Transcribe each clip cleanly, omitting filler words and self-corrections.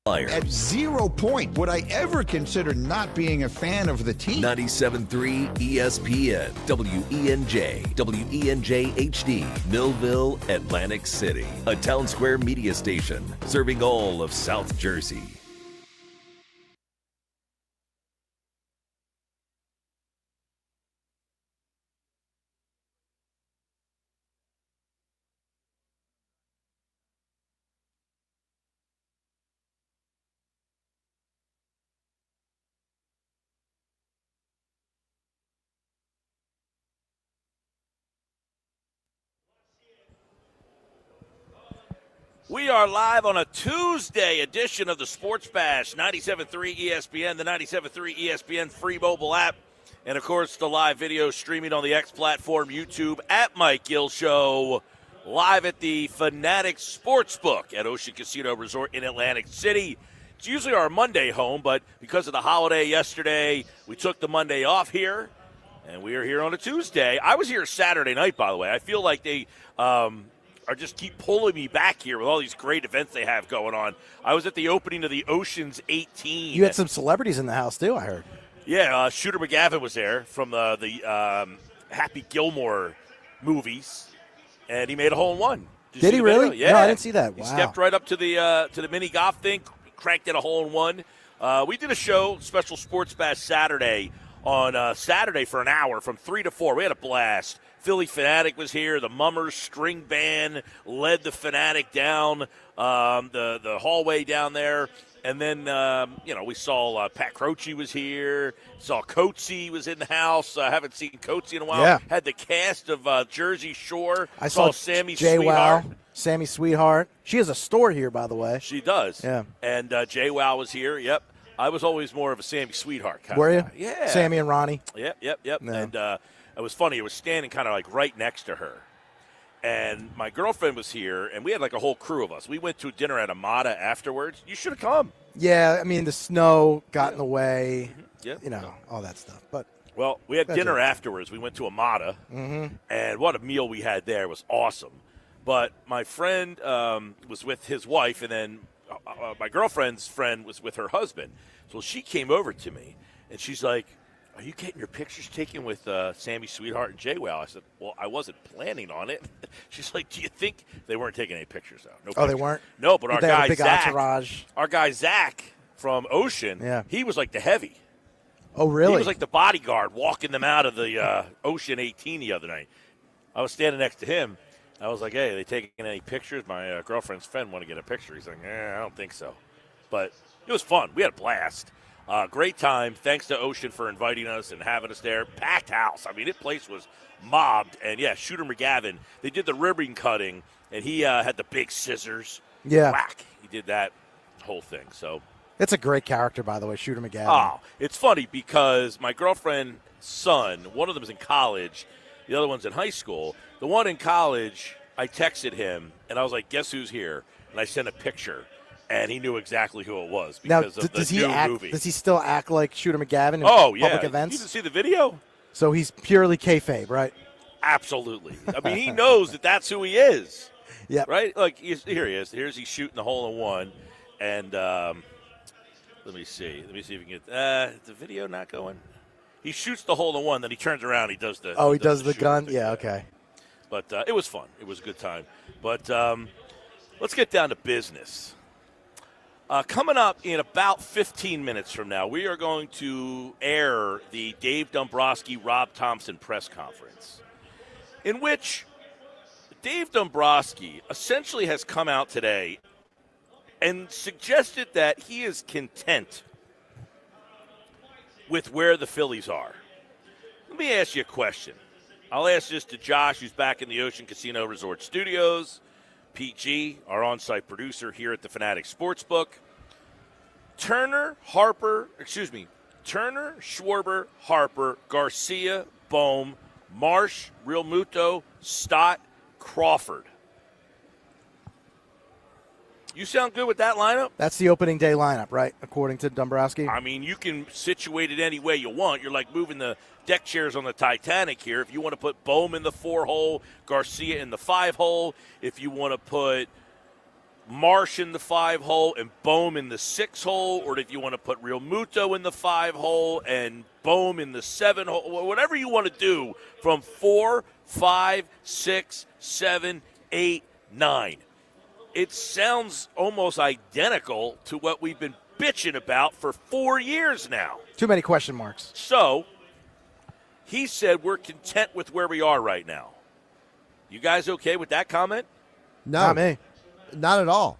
At 0 point would I ever consider not being a fan of the team. 97.3 ESPN, WENJ, WENJ HD, Millville, Atlantic City. A Town Square media station serving all of South Jersey. We are live on a Tuesday edition of the Sports Bash, 97.3 ESPN, the 97.3 ESPN free mobile app, and, of course, the live video streaming on the X platform, YouTube, at Mike Gill Show, live at the Fanatic Sportsbook at Ocean Casino Resort in Atlantic City. It's usually our Monday home, but because of the holiday yesterday, we took the Monday off here, and we are here on a Tuesday. I was here Saturday night, by the way. I feel like they are just keep pulling me back here with all these great events they have going on. I was at the opening of the Ocean's 18. You had some celebrities in the house, too, I heard. Yeah, Shooter McGavin was there from the Happy Gilmore movies, and he made a hole-in-one. Did he really? Yeah. No, I didn't see that. Wow. He stepped right up to the mini golf thing, cranked in a hole-in-one. We did a show, Special Sports Bash Saturday, on Saturday for an hour from 3 to 4. We had a blast. Philly Fanatic was here. The Mummers string band led the Fanatic down the hallway down there. And then, we saw Pat Croce was here. Saw Coatsy was in the house. I haven't seen Coatsy in a while. Yeah. Had the cast of Jersey Shore. I saw Sammy J-Wow, Sweetheart. Sammy Sweetheart. She has a store here, by the way. She does. Yeah. And J-Wow was here. Yep. I was always more of a Sammy Sweetheart kind Were of you? guy. Yeah. Sammy and Ronnie. Yep. Yeah. And it was funny. It was standing kind of like right next to her. And my girlfriend was here, and we had like a whole crew of us. We went to dinner at Amada afterwards. You should have come. Yeah, I mean, the snow got in the way, all that stuff. But well, we had dinner afterwards. We went to Amada, and what a meal we had there. It was awesome. But my friend was with his wife, and then my girlfriend's friend was with her husband. So she came over to me, and she's like, "Are you getting your pictures taken with Sammy Sweetheart and J-Wow?" I said, "Well, I wasn't planning on it." She's like, "Do you think they weren't taking any pictures out?" No. Oh, they weren't? No, but our they have guy a big Zach, entourage. our guy Zach from Ocean, he was like the heavy. Oh, really? He was like the bodyguard walking them out of the Ocean 18 the other night. I was standing next to him. I was like, "Hey, are they taking any pictures?" My girlfriend's friend wanted to get a picture. He's like, "I don't think so." But it was fun. We had a blast. Great time. Thanks to Ocean for inviting us and having us there. Packed house. I mean, this place was mobbed. And, yeah, Shooter McGavin, they did the ribbon cutting, and he had the big scissors. Yeah. Whack. He did that whole thing. So it's a great character, by the way, Shooter McGavin. Oh, it's funny because my girlfriend's son, one of them is in college, the other one's in high school. The one in college, I texted him, and I was like, "Guess who's here?" And I sent a picture. And he knew exactly who it was because of the new movie. Does he still act like Shooter McGavin in public events? You didn't see the video? So he's purely kayfabe, right? Absolutely. I mean, he knows that that's who he is. Yeah. Right? Like, here he is. Here's he's shooting the hole-in-one. And let me see. Let me see if we can get the video not going. He shoots the hole-in-one, then he turns around. He does the he does the gun? Yeah, okay. But it was fun. It was a good time. But let's get down to business. Coming up in about 15 minutes from now, we are going to air the Dave Dombrowski, Rob Thompson press conference, in which Dave Dombrowski essentially has come out today and suggested that he is content with where the Phillies are. Let me ask you a question. I'll ask this to Josh, who's back in the Ocean Casino Resort Studios. PG, our on-site producer here at the Fanatic Sportsbook. Turner, Schwarber, Harper, Garcia, Bohm, Marsh, Realmuto, Stott, Crawford. You sound good with that lineup? That's the opening day lineup, right, according to Dombrowski? I mean, you can situate it any way you want. You're like moving the deck chairs on the Titanic here. If you want to put Bohm in the 4-hole, Garcia in the 5-hole, if you want to put Marsh in the 5 hole and Bohm in the 6 hole, or if you want to put Real Muto in the 5 hole and Bohm in the 7 hole, whatever you want to do from 4, 5, 6, 7, 8, 9. It sounds almost identical to what we've been bitching about for 4 years now. Too many question marks. So he said we're content with where we are right now. You guys okay with that comment? No. Not me. Not at all.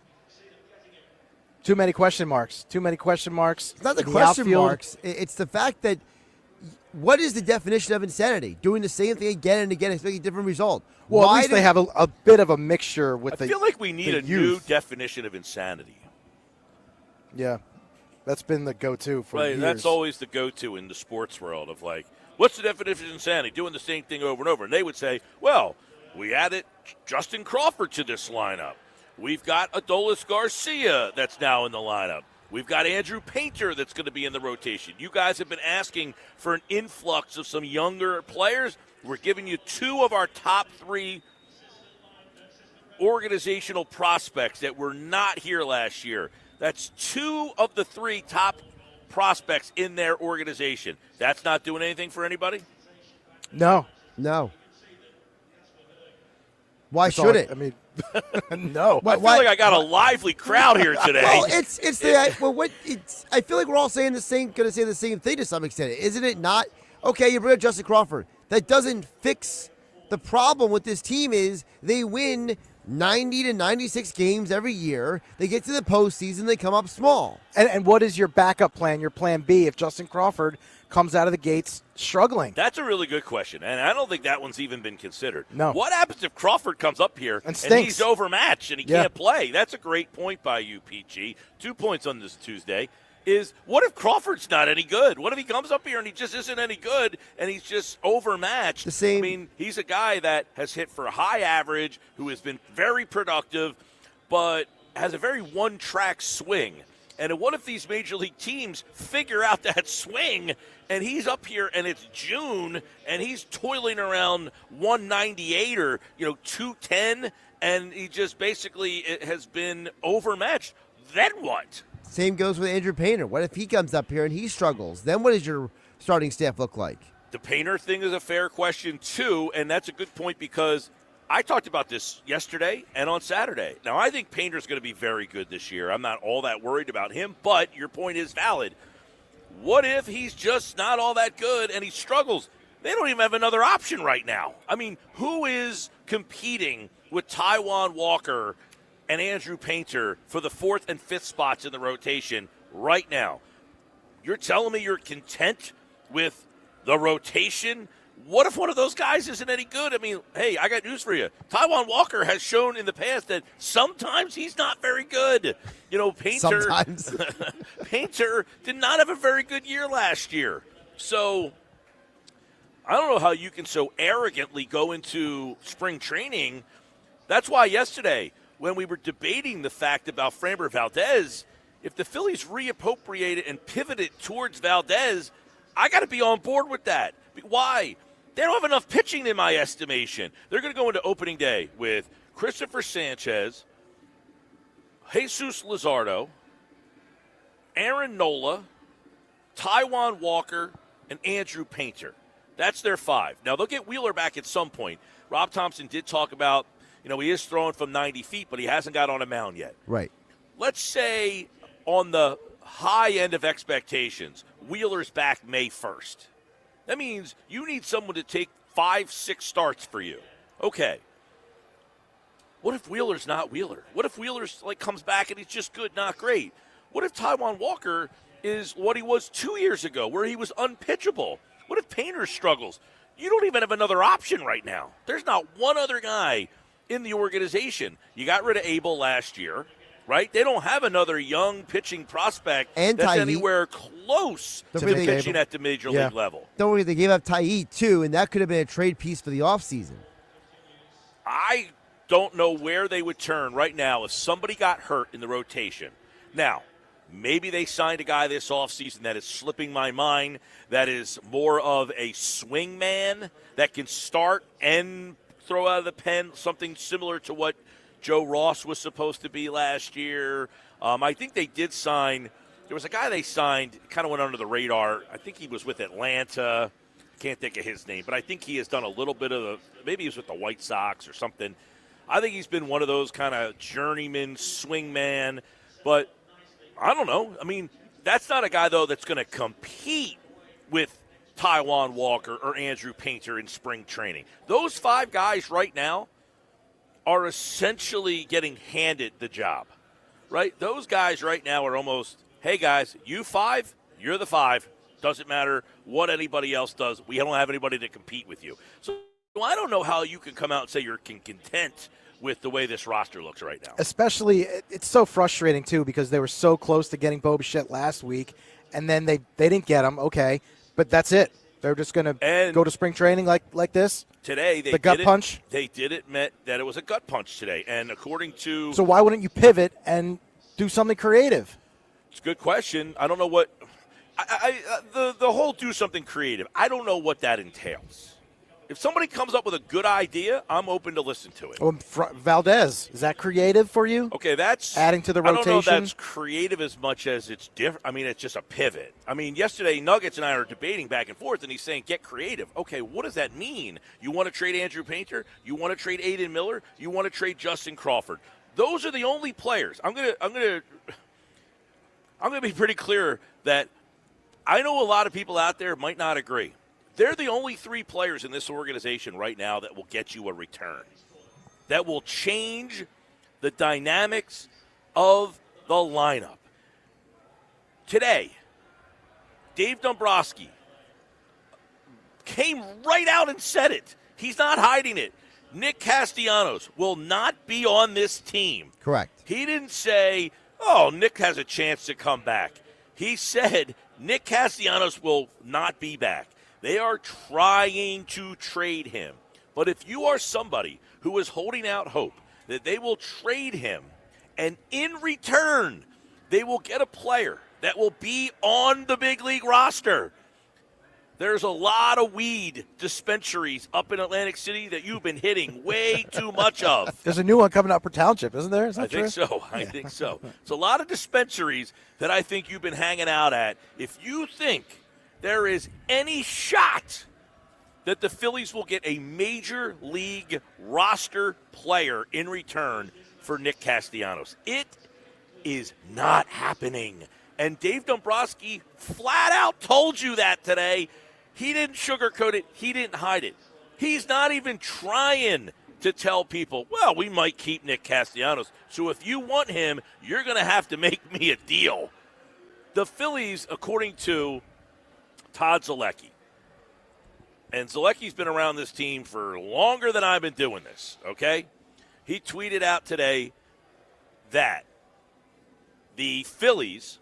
Too many question marks. Too many question marks. It's not the in question outfield. marks. It's the fact that what is the definition of insanity? Doing the same thing again and again, expecting a different result. Well, at least they have a bit of a mixture with I feel like we need a new definition of insanity. Yeah. That's been the go-to for years. That's always the go-to in the sports world of like, what's the definition of insanity? Doing the same thing over and over. And they would say, well, we added Justin Crawford to this lineup. We've got Adolis Garcia that's now in the lineup. We've got Andrew Painter that's going to be in the rotation. You guys have been asking for an influx of some younger players. We're giving you 2 of our top 3 organizational prospects that were not here last year. That's 2 of the 3 top prospects in their organization. That's not doing anything for anybody? No. Why should it? I mean, no. I feel like I got a lively crowd here today. Well, I feel like we're all saying going to say the same thing to some extent, isn't it? Not okay. You bring up Justin Crawford. That doesn't fix the problem with this team. Is they win 90 to 96 games every year. They get to the postseason. They come up small. And what is your backup plan? Your plan B if Justin Crawford comes out of the gates struggling? That's a really good question, and I don't think that one's even been considered. No. What happens if Crawford comes up here and he's overmatched and he can't play? That's a great point by you, PG. 2 points on this Tuesday is what if Crawford's not any good? What if he comes up here and he just isn't any good and he's just overmatched? I mean, he's a guy that has hit for a high average, who has been very productive, but has a very one-track swing. And what if these major league teams figure out that swing and he's up here and it's June and he's toiling around 198 or 210 and he just basically has been overmatched? Then what? Same goes with Andrew Painter. What if he comes up here and he struggles? Then what does your starting staff look like? The Painter thing is a fair question too, and that's a good point because I talked about this yesterday and on Saturday. Now, I think Painter's going to be very good this year. I'm not all that worried about him, but your point is valid. What if he's just not all that good and he struggles? They don't even have another option right now. I mean, who is competing with Taijuan Walker and Andrew Painter for the 4th and 5th spots in the rotation right now? You're telling me you're content with the rotation? What if one of those guys isn't any good? I mean, hey, I got news for you. Taijuan Walker has shown in the past that sometimes he's not very good. Painter Sometimes. Painter did not have a very good year last year. So I don't know how you can so arrogantly go into spring training. That's why yesterday when we were debating the fact about Framber Valdez, if the Phillies reappropriated and pivoted towards Valdez, I got to be on board with that. Why? They don't have enough pitching in my estimation. They're going to go into opening day with Christopher Sanchez, Jesus Luzardo, Aaron Nola, Taijuan Walker, and Andrew Painter. That's their 5. Now, they'll get Wheeler back at some point. Rob Thompson did talk about, he is throwing from 90 feet, but he hasn't got on a mound yet. Right. Let's say on the high end of expectations, Wheeler's back May 1st. That means you need someone to take 5-6 starts for you. Okay. What if Wheeler's not Wheeler? What if Wheeler's comes back and he's just good, not great? What if Taijuan Walker is what he was 2 years ago, where he was unpitchable? What if Painter struggles? You don't even have another option right now. There's not one other guy in the organization. You got rid of Abel last year, right? They don't have another young pitching prospect that's anywhere close to pitching at the major league level. Don't worry, they gave up Taillon too, and that could have been a trade piece for the offseason. I don't know where they would turn right now if somebody got hurt in the rotation. Now, maybe they signed a guy this offseason that is slipping my mind, that is more of a swing man that can start and throw out of the pen, something similar to what Joe Ross was supposed to be last year. I think they did sign – there was a guy they signed, kind of went under the radar. I think he was with Atlanta. Can't think of his name, but I think he has done a little bit of the – maybe he was with the White Sox or something. I think he's been one of those kind of journeyman, swingman, but I don't know. I mean, that's not a guy, though, that's going to compete with Taijuan Walker or Andrew Painter in spring training. Those 5 guys right now are essentially getting handed the job, right? Those guys right now are almost, hey, guys, you 5, you're the 5. Doesn't matter what anybody else does. We don't have anybody to compete with you. So I don't know how you can come out and say you're content with the way this roster looks right now. Especially, it's so frustrating, too, because they were so close to getting Bo Bichette last week, and then they didn't get him. Okay, but that's it. They're just going to go to spring training like this? Today, the gut punch? They did admit that it was a gut punch today. And according to – So why wouldn't you pivot and do something creative? It's a good question. I don't know what – the whole do something creative, I don't know what that entails. If somebody comes up with a good idea, I'm open to listen to it. Well, Valdez, is that creative for you? Okay, that's adding to the rotation. I don't know if that's creative as much as it's different. I mean, it's just a pivot. I mean, yesterday Nuggets and I are debating back and forth, and he's saying get creative. Okay, what does that mean? You want to trade Andrew Painter? You want to trade Aiden Miller? You want to trade Justin Crawford? Those are the only players. I'm gonna be pretty clear that I know a lot of people out there might not agree. They're the only 3 players in this organization right now that will get you a return, that will change the dynamics of the lineup. Today, Dave Dombrowski came right out and said it. He's not hiding it. Nick Castellanos will not be on this team. Correct. He didn't say, oh, Nick has a chance to come back. He said Nick Castellanos will not be back. They are trying to trade him. But if you are somebody who is holding out hope that they will trade him, and in return, they will get a player that will be on the big league roster, there's a lot of weed dispensaries up in Atlantic City that you've been hitting way too much of. There's a new one coming up for Township, isn't there? Is that true? I think so. It's a lot of dispensaries that I think you've been hanging out at. If you think there is any shot that the Phillies will get a major league roster player in return for Nick Castellanos, it is not happening. And Dave Dombrowski flat out told you that today. He didn't sugarcoat it. He didn't hide it. He's not even trying to tell people, well, we might keep Nick Castellanos. So if you want him, you're going to have to make me a deal. The Phillies, according to Todd Zolecki, and Zolecki's been around this team for longer than I've been doing this, okay? He tweeted out today that the Phillies,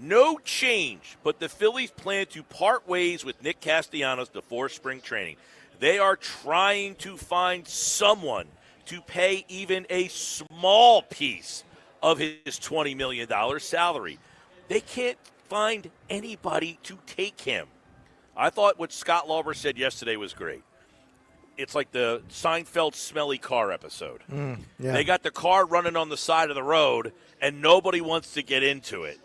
no change, but the Phillies plan to part ways with Nick Castellanos before spring training. They are trying to find someone to pay even a small piece of his $20 million salary. They can't find anybody to take him. I thought what Scott Lauber said yesterday was great. It's like the Seinfeld smelly car episode. Yeah. They got the car running on the side of the road, and nobody wants to get into it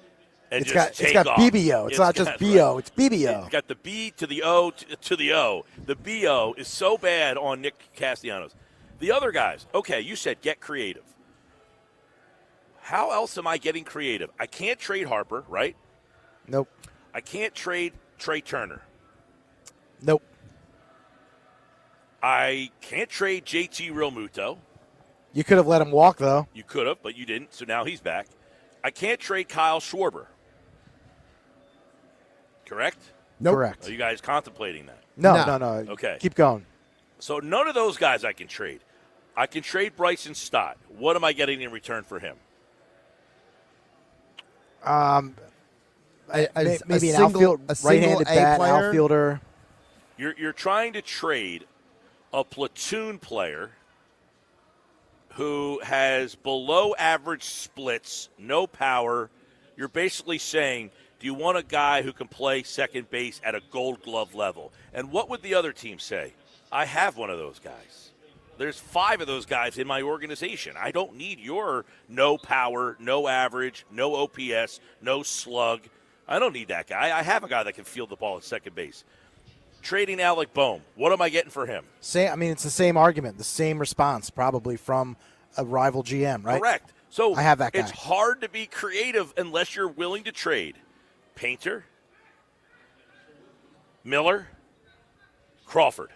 and It's take got off. BBO. It's not just BO. It's BBO. It's got the B to the O to the O. The BO is so bad on Nick Castellanos. The other guys, okay, you said get creative. How else am I getting creative? I can't trade Harper, right? Nope. I can't trade Trey Turner. Nope. I can't trade JT Realmuto. You could have let him walk, though. You could have, but you didn't, so now he's back. I can't trade Kyle Schwarber. Correct? Nope. Correct. Are you guys contemplating that? No. Okay. Keep going. So none of those guys I can trade. I can trade Bryson Stott. What am I getting in return for him? Maybe an outfield, right-handed bat, outfielder. You're trying to trade a platoon player who has below average splits, no power. You're basically saying, do you want a guy who can play second base at a Gold Glove level? And what would the other team say? I have one of those guys. There's 5 of those guys in my organization. I don't need your no power, no average, no OPS, no slug. I don't need that guy. I have a guy that can field the ball at second base. Trading Alec Boehm, what am I getting for him? It's the same argument, the same response probably from a rival GM, right? Correct. So I have that guy. It's hard to be creative unless you're willing to trade Painter, Miller, Crawford.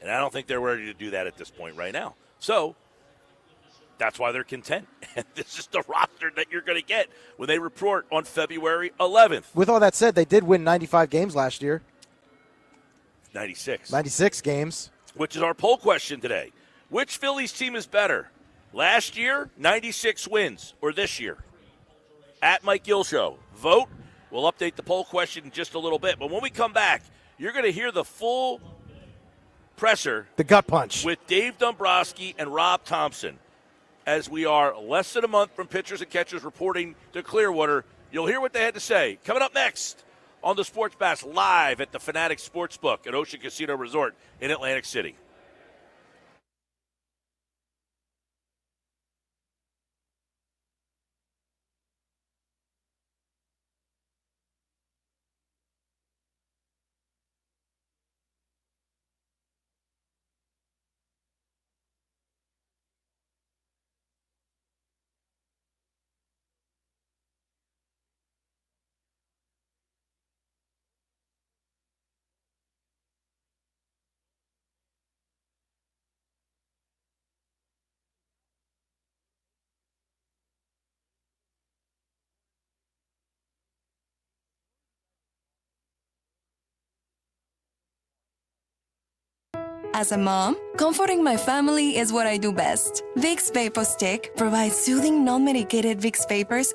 And I don't think they're ready to do that at this point right now. So that's why they're content. And this is the roster that you're going to get when they report on February 11th. With all that said, they did win 95 games last year. 96. 96 games. Which is our poll question today. Which Phillies team is better? Last year, 96 wins, or this year? At Mike Gill Show. Vote. We'll update the poll question in just a little bit. But when we come back, you're going to hear the full presser. The gut punch. With Dave Dombrowski and Rob Thompson. As we are less than a month from pitchers and catchers reporting to Clearwater, you'll hear what they had to say. Coming up next on the Sports Bash live at the Fanatic Sportsbook at Ocean Casino Resort in Atlantic City. As a mom, comforting my family is what I do best. Vicks Vapor Stick provides soothing, non-medicated Vicks vapors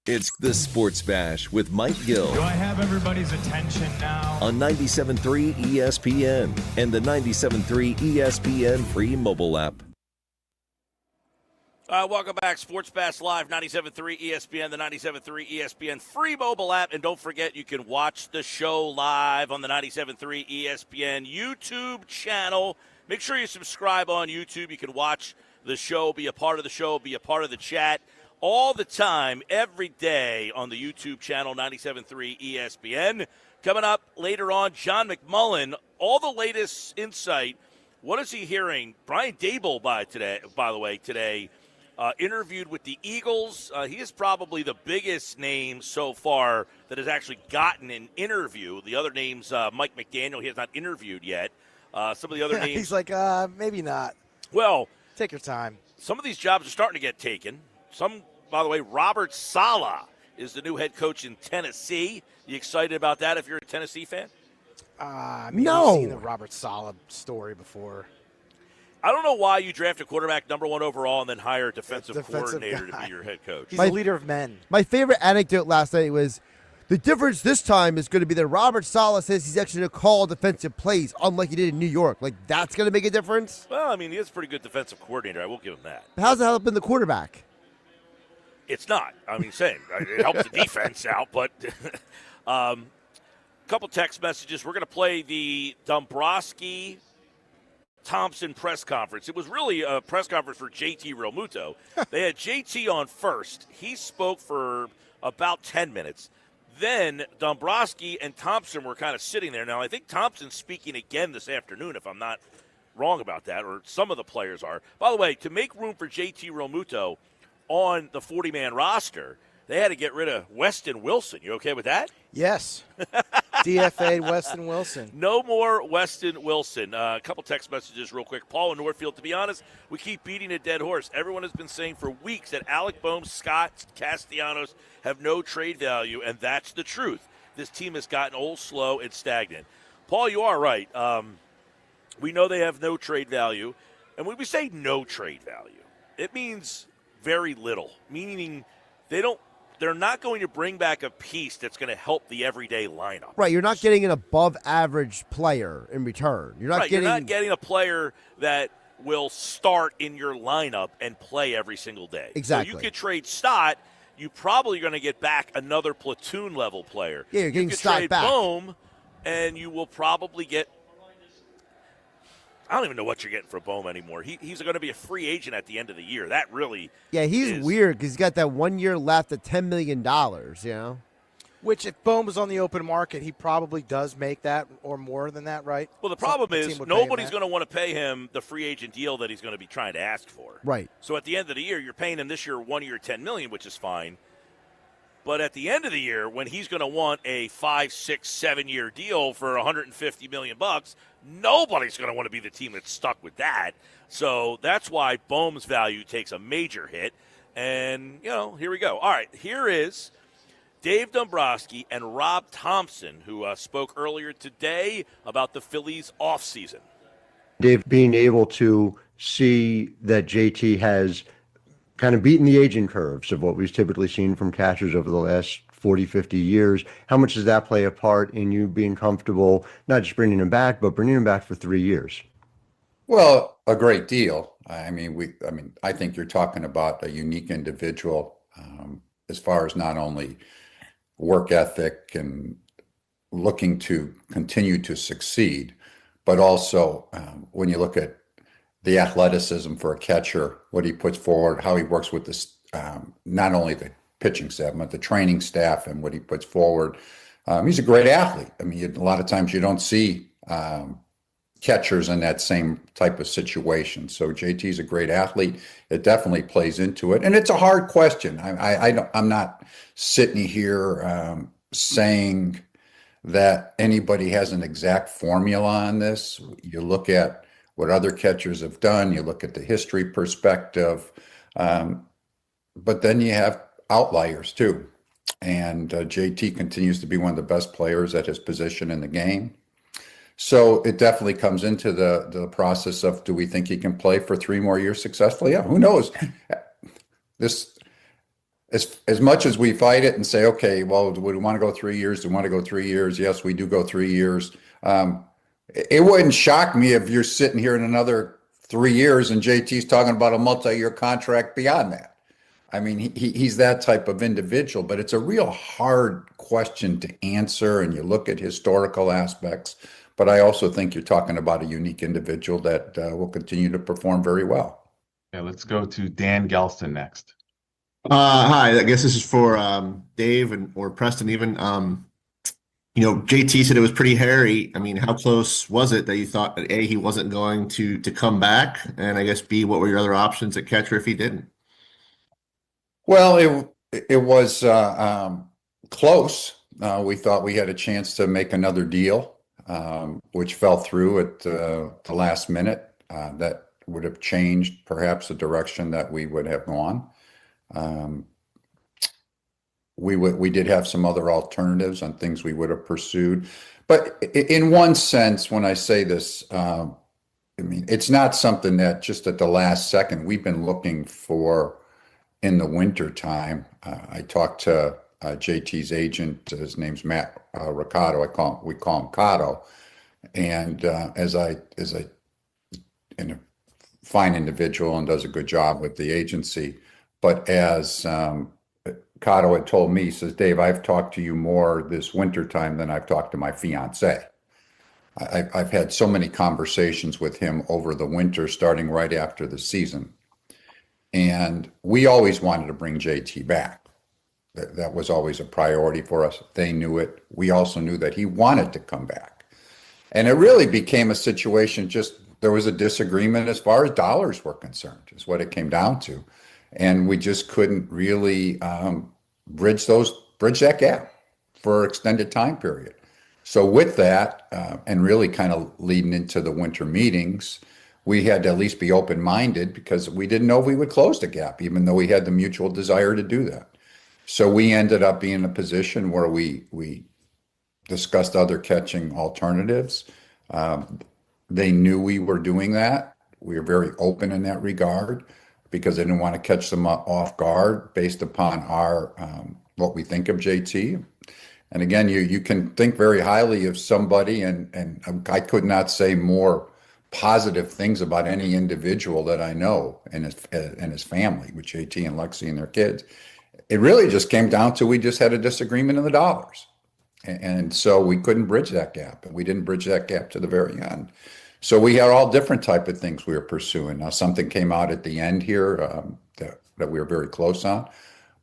It's the Sports Bash with Mike Gill. Do I have everybody's attention now? On 97.3 ESPN and the 97.3 ESPN free mobile app. Welcome back. Sports Bash Live, 97.3 ESPN, the 97.3 ESPN free mobile app. And don't forget, you can watch the show live on the 97.3 ESPN YouTube channel. Make sure you subscribe on YouTube. You can watch the show, be a part of the show, be a part of the chat all the time, every day on the YouTube channel, 97.3 ESPN. Coming up later on, John McMullen, all the latest insight. What is he hearing? Brian Daboll, by the way, today, interviewed with the Eagles. He is probably the biggest name so far that has actually gotten an interview. The other names, Mike McDaniel, he has not interviewed yet. Some of the other names. He's like, maybe not. Well, take your time. Some of these jobs are starting to get taken. Some, by the way, Robert Saleh is the new head coach in Tennessee. You excited about that if you're a Tennessee fan? No. I've seen the Robert Saleh story before. I don't know why you draft a quarterback number 1 overall and then hire a defensive coordinator to be your head coach. He's a leader of men. My favorite anecdote last night was the difference this time is going to be that Robert Saleh says he's actually going to call defensive plays, unlike he did in New York. Like, that's going to make a difference? Well, I mean, he is a pretty good defensive coordinator. I will give him that. How's it helping the quarterback? It's not. I mean, same. It helps the defense out, but a couple text messages. We're going to play the Dombrowski Thompson press conference. It was really a press conference for JT Realmuto. They had JT on first. He spoke for about 10 minutes. Then Dombrowski and Thompson were kind of sitting there. Now, I think Thompson's speaking again this afternoon, if I'm not wrong about that, or some of the players are. By the way, to make room for JT Realmuto on the 40-man roster, they had to get rid of Weston Wilson. You okay with that? Yes. DFA'd Weston Wilson. No more Weston Wilson. A couple text messages real quick. Paul in Northfield, to be honest, we keep beating a dead horse. Everyone has been saying for weeks that Alec Boehm, Scott, Castellanos have no trade value, and that's the truth. This team has gotten old, slow, and stagnant. Paul, you are right. We know they have no trade value. And when we say no trade value, it means very little, meaning they're not going to bring back a piece that's going to help the everyday lineup. Right, you're not getting an above-average player in return. You're not getting a player that will start in your lineup and play every single day. Exactly. So you could trade Stott. You're probably going to get back another platoon-level player. Yeah, you're getting Stott trade back. Boehm, and you will probably get – I don't even know what you're getting for Boehm anymore. He's going to be a free agent at the end of the year. That really he's weird because he's got that 1 year left at $10 million, you know? Which, if Boehm was on the open market, he probably does make that or more than that, right? Well, the problem is nobody's going to want to pay him the free agent deal that he's going to be trying to ask for. Right. So at the end of the year, you're paying him this year 1 year $10 million, which is fine. But at the end of the year, when he's going to want a 5, 6, 7 year deal for $150 million, nobody's going to want to be the team that's stuck with that. So that's why Boehm's value takes a major hit. And, here we go. All right, here is Dave Dombrowski and Rob Thompson, who spoke earlier today about the Phillies offseason. Dave, being able to see that JT has kind of beaten the aging curves of what we've typically seen from catchers over the last 40, 50 years. How much does that play a part in you being comfortable, not just bringing him back, but bringing him back for 3 years? Well, a great deal. I think you're talking about a unique individual as far as not only work ethic and looking to continue to succeed, but also when you look at the athleticism for a catcher, what he puts forward, how he works with this, not only the pitching staff, but the training staff and what he puts forward. He's a great athlete. I mean, a lot of times you don't see catchers in that same type of situation. So JT's a great athlete. It definitely plays into it. And it's a hard question. I'm not sitting here saying that anybody has an exact formula on this. You look at what other catchers have done, you look at the history perspective, but then you have outliers too. And JT continues to be one of the best players at his position in the game. So it definitely comes into the process of, do we think he can play for 3 more years successfully? Yeah, who knows? as much as we fight it and say, okay, well, do we want to go 3 years? Do we want to go 3 years? Yes, we do go 3 years. It wouldn't shock me if you're sitting here in another 3 years and JT's talking about a multi-year contract beyond that. I mean, he's that type of individual, but it's a real hard question to answer, and you look at historical aspects. But I also think you're talking about a unique individual that will continue to perform very well. Yeah, let's go to Dan Gelston next. Hi, I guess this is for Dave or Preston even. JT said it was pretty hairy. I mean, how close was it that you thought that A, he wasn't going to come back? And I guess B, what were your other options at catcher if he didn't? Well, it was close. We thought we had a chance to make another deal, which fell through at the last minute. That would have changed perhaps the direction that we would have gone. We did have some other alternatives on things we would have pursued. But in one sense, when I say this, I mean, it's not something that just at the last second we've been looking for in the winter time. I talked to JT's agent. His name's Matt Ricardo. We call him Cotto. And as a fine individual and does a good job with the agency, but as Cotto had told me, he says, Dave, I've talked to you more this winter time than I've talked to my fiance. I've had so many conversations with him over the winter, starting right after the season. And we always wanted to bring JT back. That was always a priority for us. They knew it. We also knew that he wanted to come back. And it really became a situation, there was a disagreement as far as dollars were concerned, is what it came down to. And we just couldn't really bridge that gap for an extended time period. So with that, and really kind of leading into the winter meetings, we had to at least be open-minded because we didn't know if we would close the gap, even though we had the mutual desire to do that. So we ended up being in a position where we discussed other catching alternatives. They knew we were doing that. We were very open in that regard because they didn't want to catch them off guard based upon our what we think of JT. And again, you can think very highly of somebody, and I could not say more positive things about any individual that I know and his family, with JT and Lexi and their kids. It really just came down to we just had a disagreement in the dollars. And so we couldn't bridge that gap, and we didn't bridge that gap to the very end. So we had all different type of things we were pursuing. Now, something came out at the end here that we were very close on.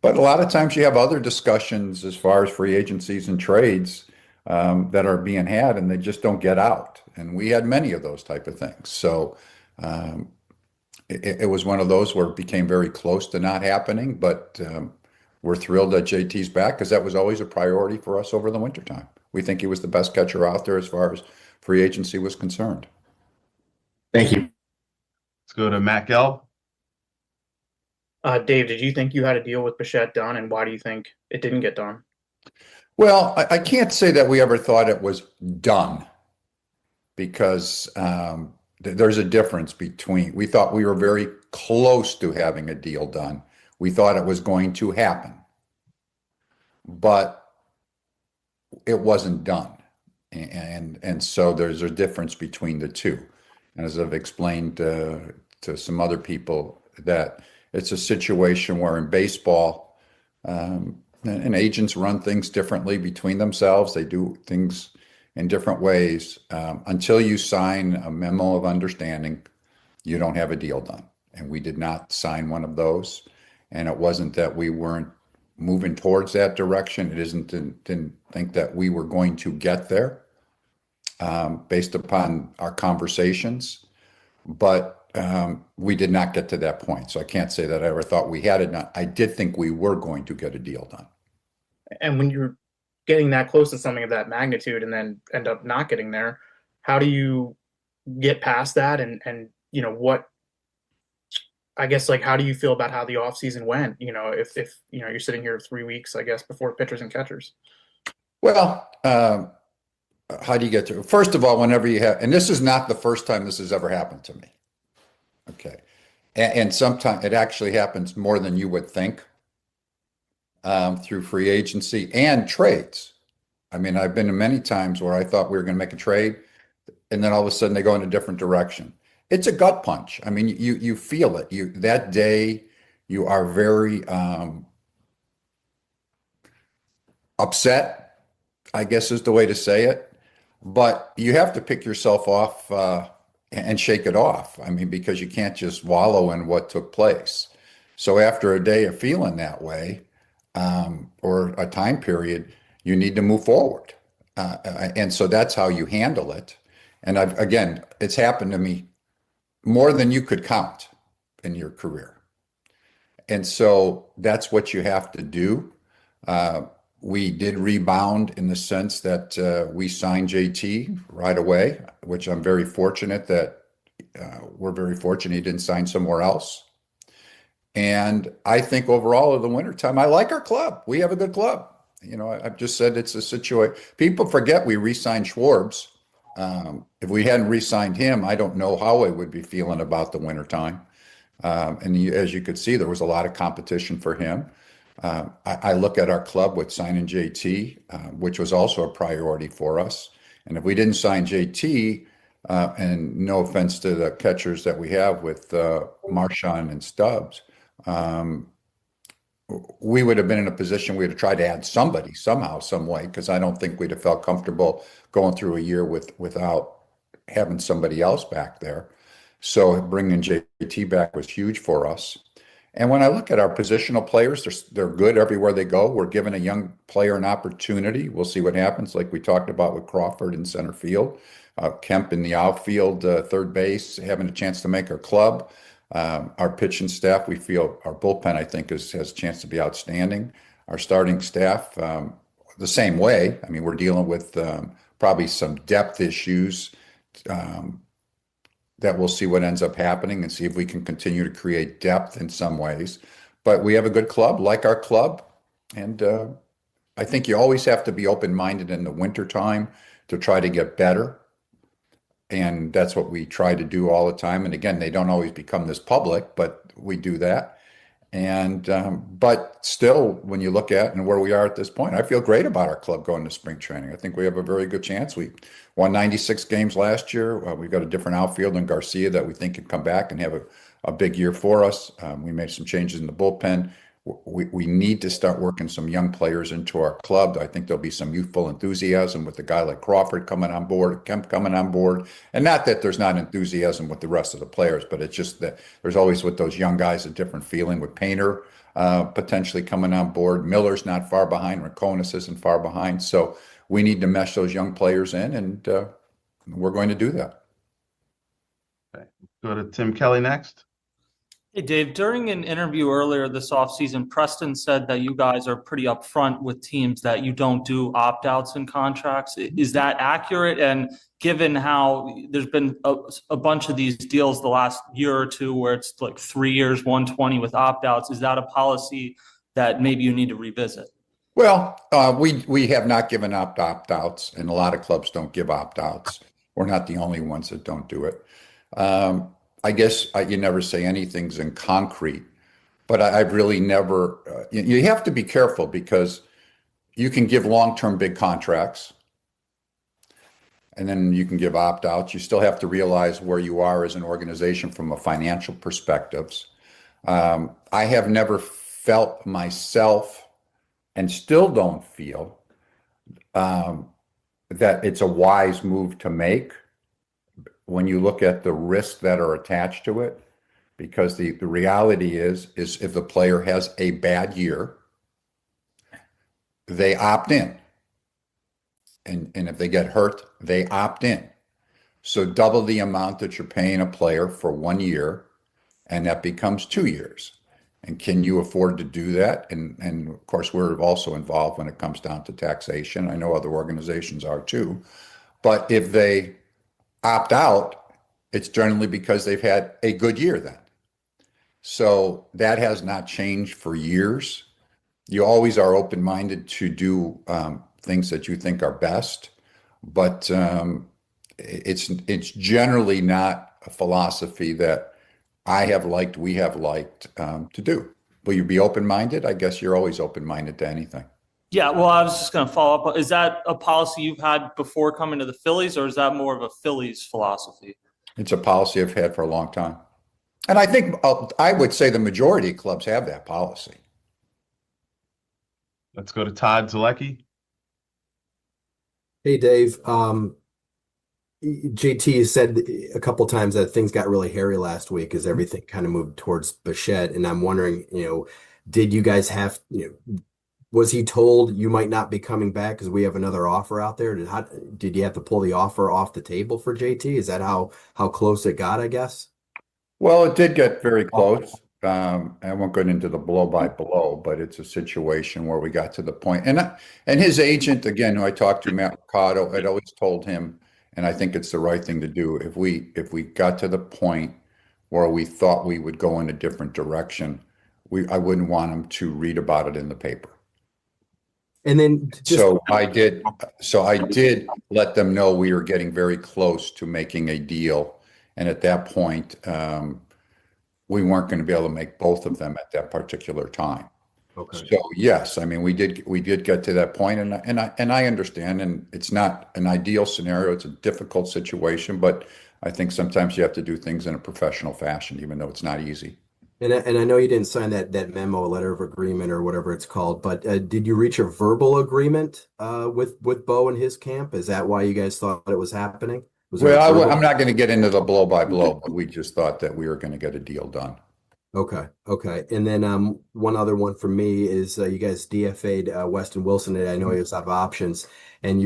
But a lot of times you have other discussions as far as free agencies and trades that are being had, and they just don't get out. And we had many of those type of things. So it was one of those where it became very close to not happening, but we're thrilled that JT's back because that was always a priority for us over the wintertime. We think he was the best catcher out there as far as free agency was concerned. Thank you. Let's go to Matt Gelb. Dave, did you think you had a deal with Bichette done, and why do you think it didn't get done? Well, I can't say that we ever thought it was done because there's a difference between, we thought we were very close to having a deal done. We thought it was going to happen, but it wasn't done. And so there's a difference between the two. And as I've explained to some other people, that it's a situation where in baseball, and agents run things differently between themselves. They do things in different ways. Until you sign a memo of understanding, you don't have a deal done. And we did not sign one of those. And it wasn't that we weren't moving towards that direction. It isn't, didn't think that we were going to get there based upon our conversations. But we did not get to that point. So I can't say that I ever thought we had it done. I did think we were going to get a deal done. And when you're getting that close to something of that magnitude and then end up not getting there, how do you get past that? And you know, what, I guess, like, how do you feel about how the offseason went? You know, if you know, you're sitting here 3 weeks, I guess, before pitchers and catchers. Well, how do you get to it? First of all, whenever you have, and this is not the first time this has ever happened to me. Okay. And sometimes it actually happens more than you would think. through free agency and trades. I mean, I've been to many times where I thought we were going to make a trade, and then all of a sudden they go in a different direction. It's a gut punch. I mean, you feel it. You that day you are very upset, I guess is the way to say it. But you have to pick yourself off and shake it off. I mean, because you can't just wallow in what took place. So after a day of feeling that way, or a time period, you need to move forward. And so that's how you handle it. And again, it's happened to me more than you could count in your career. And so that's what you have to do. We did rebound in the sense that we signed JT right away, which I'm very fortunate that we're very fortunate he didn't sign somewhere else. And I think overall in the wintertime, I like our club. We have a good club. You know, I've just said it's a situation. People forget we re-signed Schwarbs. If we hadn't re-signed him, I don't know how I would be feeling about the wintertime. As you could see, there was a lot of competition for him. I look at our club with signing JT, which was also a priority for us. And if we didn't sign JT, and no offense to the catchers that we have with Marchand and Stubbs, we would have been in a position we would have tried to add somebody somehow, some way, because I don't think we'd have felt comfortable going through a year without having somebody else back there. So bringing JT back was huge for us. And when I look at our positional players, they're good everywhere they go. We're giving a young player an opportunity. We'll see what happens, like we talked about with Crawford in center field, Kemp in the outfield, third base, having a chance to make our club. Our pitching staff, we feel our bullpen, I think, has a chance to be outstanding. Our starting staff, the same way. I mean, we're dealing with probably some depth issues that we'll see what ends up happening and see if we can continue to create depth in some ways. But we have a good club, like our club. And I think you always have to be open-minded in the wintertime to try to get better. And that's what we try to do all the time. And again, they don't always become this public, but we do that. And but still, when you look at and where we are at this point, I feel great about our club going to spring training. I think we have a very good chance. We won 96 games last year. We've got a different outfield in Garcia that we think can come back and have a big year for us. We made some changes in the bullpen. We need to start working some young players into our club. I think there'll be some youthful enthusiasm with a guy like Crawford coming on board, Kemp coming on board. And not that there's not enthusiasm with the rest of the players, but it's just that there's always with those young guys a different feeling with Painter potentially coming on board. Miller's not far behind. Rakonis isn't far behind. So we need to mesh those young players in, and we're going to do that. Okay. Go to Tim Kelly next. Hey, Dave, during an interview earlier this offseason, Preston said that you guys are pretty upfront with teams that you don't do opt-outs in contracts. Is that accurate? And given how there's been a bunch of these deals the last year or two where it's like 3 years, 120 with opt-outs, is that a policy that maybe you need to revisit? Well, we have not given up opt-outs, and a lot of clubs don't give opt-outs. We're not the only ones that don't do it. I guess you never say anything's in concrete, but I've really never, you have to be careful because you can give long-term big contracts and then you can give opt-outs. You still have to realize where you are as an organization from a financial perspectives. I have never felt myself and still don't feel that it's a wise move to make when you look at the risks that are attached to it, because the reality is if the player has a bad year, they opt in. And if they get hurt, they opt in. So double the amount that you're paying a player for 1 year, and that becomes 2 years. And can you afford to do that? And of course, we're also involved when it comes down to taxation. I know other organizations are too. But if they opt out, it's generally because they've had a good year then. So that has not changed for years. You always are open-minded to do things that you think are best, but it's generally not a philosophy that we have liked to do. will you be open-minded? I guess you're always open-minded to anything. Yeah, well, I was just going to follow up. Is that a policy you've had before coming to the Phillies, or is that more of a Phillies philosophy? It's a policy I've had for a long time. And I think I would say the majority of clubs have that policy. Let's go to Todd Zalecki. Hey, Dave. JT said a couple times that things got really hairy last week as everything kind of moved towards Bichette. And I'm wondering, did you guys have, was he told you might not be coming back because we have another offer out there? Did you have to pull the offer off the table for JT? Is that how close it got, I guess? Well, it did get very close. I won't go into the blow by blow, but it's a situation where we got to the point. And his agent, again, who I talked to, Matt Mercado, had always told him, and I think it's the right thing to do, if we got to the point where we thought we would go in a different direction, I wouldn't want him to read about it in the paper. And then so I did let them know we were getting very close to making a deal. And at that point, we weren't going to be able to make both of them at that particular time. Okay. So yes, I mean, we did get to that point, and I understand, and it's not an ideal scenario. It's a difficult situation, but I think sometimes you have to do things in a professional fashion, even though it's not easy. And I know you didn't sign that memo, letter of agreement, or whatever it's called, but did you reach a verbal agreement with Bo and his camp? Is that why you guys thought it was happening? Well, I'm not going to get into the blow by blow, but we just thought that we were going to get a deal done. Okay. And then one other one for me is you guys DFA'd Weston Wilson, and I know he was out of options. And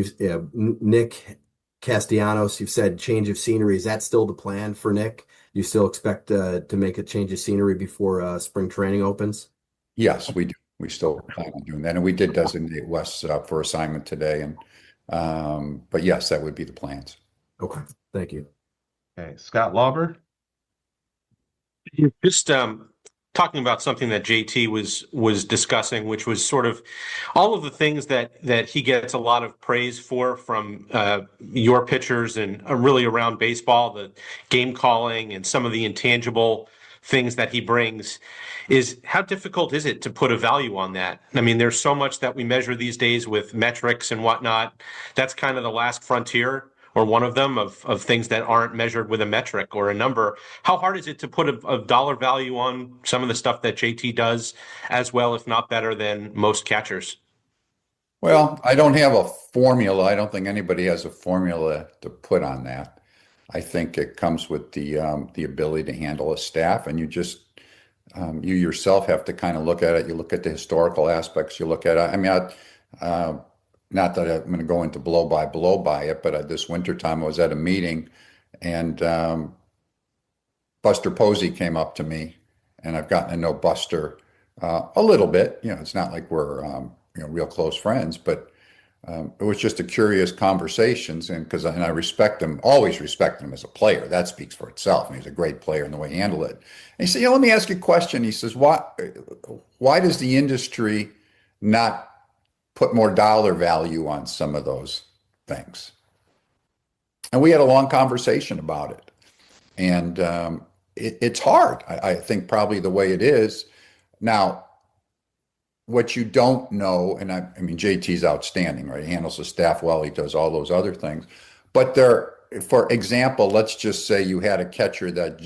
Nick Castellanos, you've said change of scenery. Is that still the plan for Nick? You still expect to make a change of scenery before spring training opens? Yes, we do. We still plan on doing that, and we did designate Wes for assignment today. And but yes, that would be the plans. Okay, thank you. Okay, Scott Lauber. Just talking about something that JT was discussing, which was sort of all of the things that he gets a lot of praise for from your pitchers and really around baseball, the game calling and some of the intangible things that he brings. Is how difficult is it to put a value on that? I mean, there's so much that we measure these days with metrics and whatnot. That's kind of the last frontier, or one of them, of things that aren't measured with a metric or a number. How hard is it to put a dollar value on some of the stuff that JT does as well, if not better, than most catchers? Well, I don't have a formula. I don't think anybody has a formula to put on that. I think it comes with the ability to handle a staff, and you yourself have to kind of look at it. You look at the historical aspects. You look at it. I mean, not that I'm going to go into blow by it, but this wintertime I was at a meeting, and Buster Posey came up to me, and I've gotten to know Buster a little bit. It's not like we're real close friends, but it was just a curious conversations, and I respect him, always respected him as a player. That speaks for itself. And he's a great player in the way he handled it. And he said, let me ask you a question. He says, why does the industry not put more dollar value on some of those things? And we had a long conversation about it. And it's hard. I think probably the way it is. Now, what you don't know, and I mean, JT's outstanding, right? He handles the staff well. He does all those other things. But for example, let's just say you had a catcher that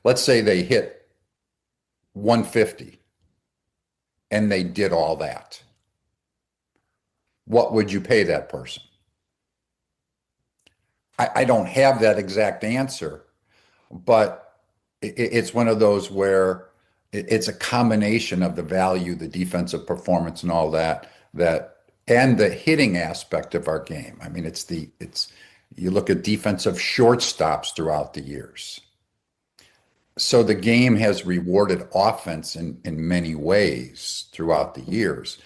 let's say they hit 150 and they did all that. What would you pay that person? I don't have that exact answer, but it's one of those where it's a combination of the value, the defensive performance, and all that, and the hitting aspect of our game. I mean, you look at defensive shortstops throughout the years. So the game has rewarded offense in many ways throughout the years.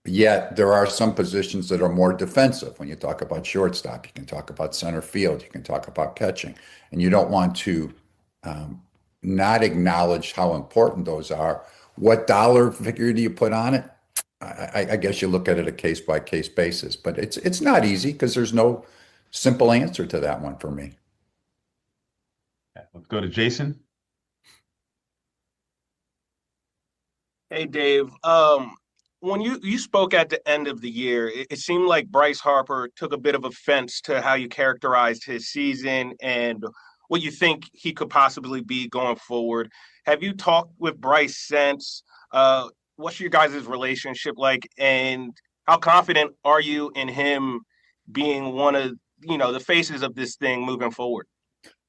Yet there are some positions that are more defensive. When you talk about shortstop, you can talk about center field, you can talk about catching, and you don't want to not acknowledge how important those are. What dollar figure do you put on it? I guess you look at it a case by case basis, but it's not easy because there's no simple answer to that one for me. Let's go to Jason. Hey, Dave. When you spoke at the end of the year, it seemed like Bryce Harper took a bit of offense to how you characterized his season and what you think he could possibly be going forward. Have you talked with Bryce since? What's your guys' relationship like, and how confident are you in him being one of the faces of this thing moving forward?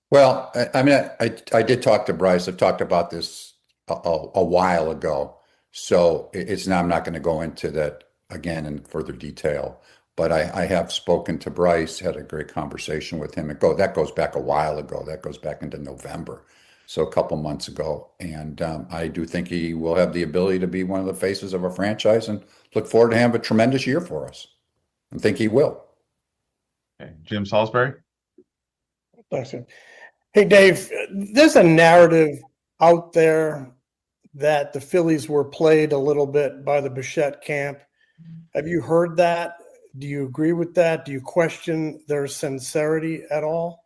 Well, I mean, I did talk to Bryce. I've talked about this a while ago, so it's now I'm not going to go into that again in further detail. But I have spoken to Bryce, had a great conversation with him. That goes back a while ago. That goes back into November, so a couple months ago. And I do think he will have the ability to be one of the faces of our franchise, and look forward to having a tremendous year for us. I think he will. Okay, Jim Salisbury. Thanks. Hey, Dave, there's a narrative out there that the Phillies were played a little bit by the Bichette camp. Have you heard that? Do you agree with that? Do you question their sincerity at all?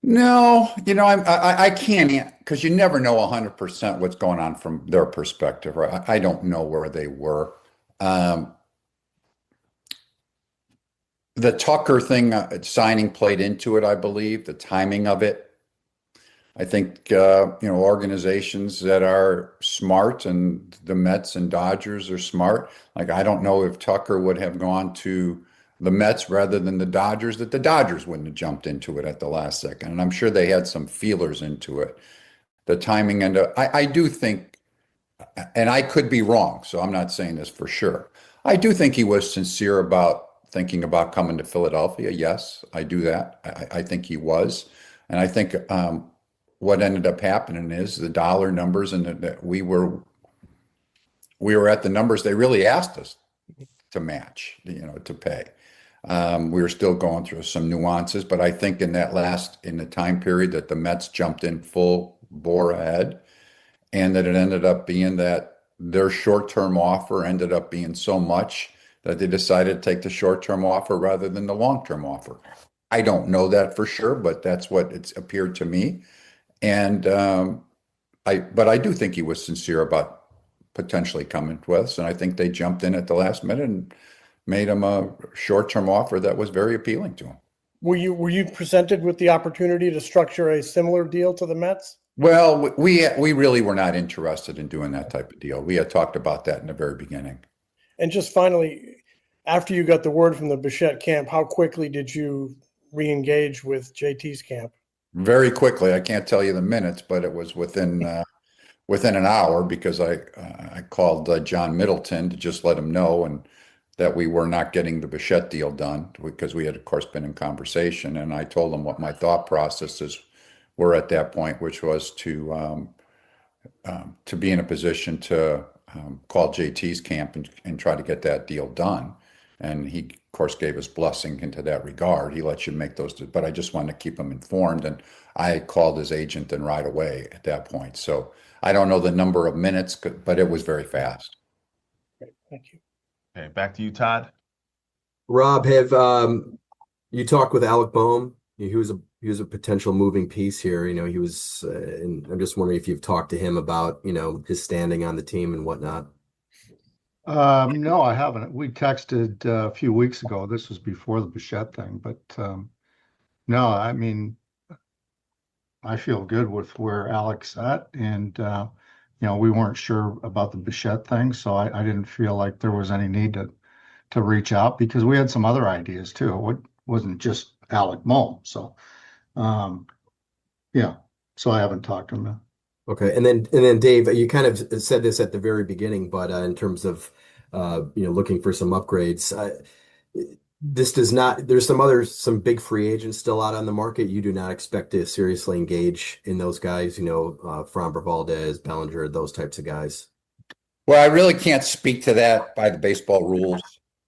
No, I can't, because you never know 100% what's going on from their perspective, right? I don't know where they were. The Tucker thing, signing played into it, I believe, the timing of it. I think, organizations that are smart, and the Mets and Dodgers are smart. Like, I don't know if Tucker would have gone to the Mets rather than the Dodgers, that the Dodgers wouldn't have jumped into it at the last second. And I'm sure they had some feelers into it. The timing, and I do think, and I could be wrong, so I'm not saying this for sure. I do think he was sincere about thinking about coming to Philadelphia. Yes, I do that. I think he was. And I think what ended up happening is the dollar numbers, and that we were at the numbers they really asked us to match, to pay. We were still going through some nuances, but I think in the time period that the Mets jumped in full bore ahead, and that it ended up being that their short-term offer ended up being so much that they decided to take the short-term offer rather than the long-term offer. I don't know that for sure, but that's what it's appeared to me. And but I do think he was sincere about potentially coming to us, and I think they jumped in at the last minute and made him a short-term offer that was very appealing to him. Were you presented with the opportunity to structure a similar deal to the Mets? Well, we really were not interested in doing that type of deal. We had talked about that in the very beginning. And just finally, after you got the word from the Bichette camp, how quickly did you re-engage with JT's camp? Very quickly. I can't tell you the minutes, but it was within an hour, because I called John Middleton to just let him know, and that we were not getting the Bichette deal done, because we had, of course, been in conversation. And I told him what my thought processes were at that point, which was to be in a position to call JT's camp and try to get that deal done. And he, of course, gave his blessing into that regard. He lets you make those, but I just wanted to keep him informed. And I called his agent and right away at that point. So I don't know the number of minutes, but it was very fast. Great, thank you. Okay, back to you, Todd. Rob, have you talked with Alec Boehm? He was a potential moving piece here. He was, and I'm just wondering if you've talked to him about, his standing on the team and whatnot. No, I haven't. We texted a few weeks ago. This was before the Bichette thing, but no, I mean, I feel good with where Alex at, and we weren't sure about the Bichette thing, so I didn't feel like there was any need to reach out, because we had some other ideas too. It wasn't just Alec Boehm, so yeah. So I haven't talked to him now. Okay, and then Dave, you kind of said this at the very beginning, but in terms of looking for some upgrades, this does not. There's some big free agents still out on the market. You do not expect to seriously engage in those guys. Framber Valdez, Bellinger, those types of guys. Well, I really can't speak to that by the baseball rules.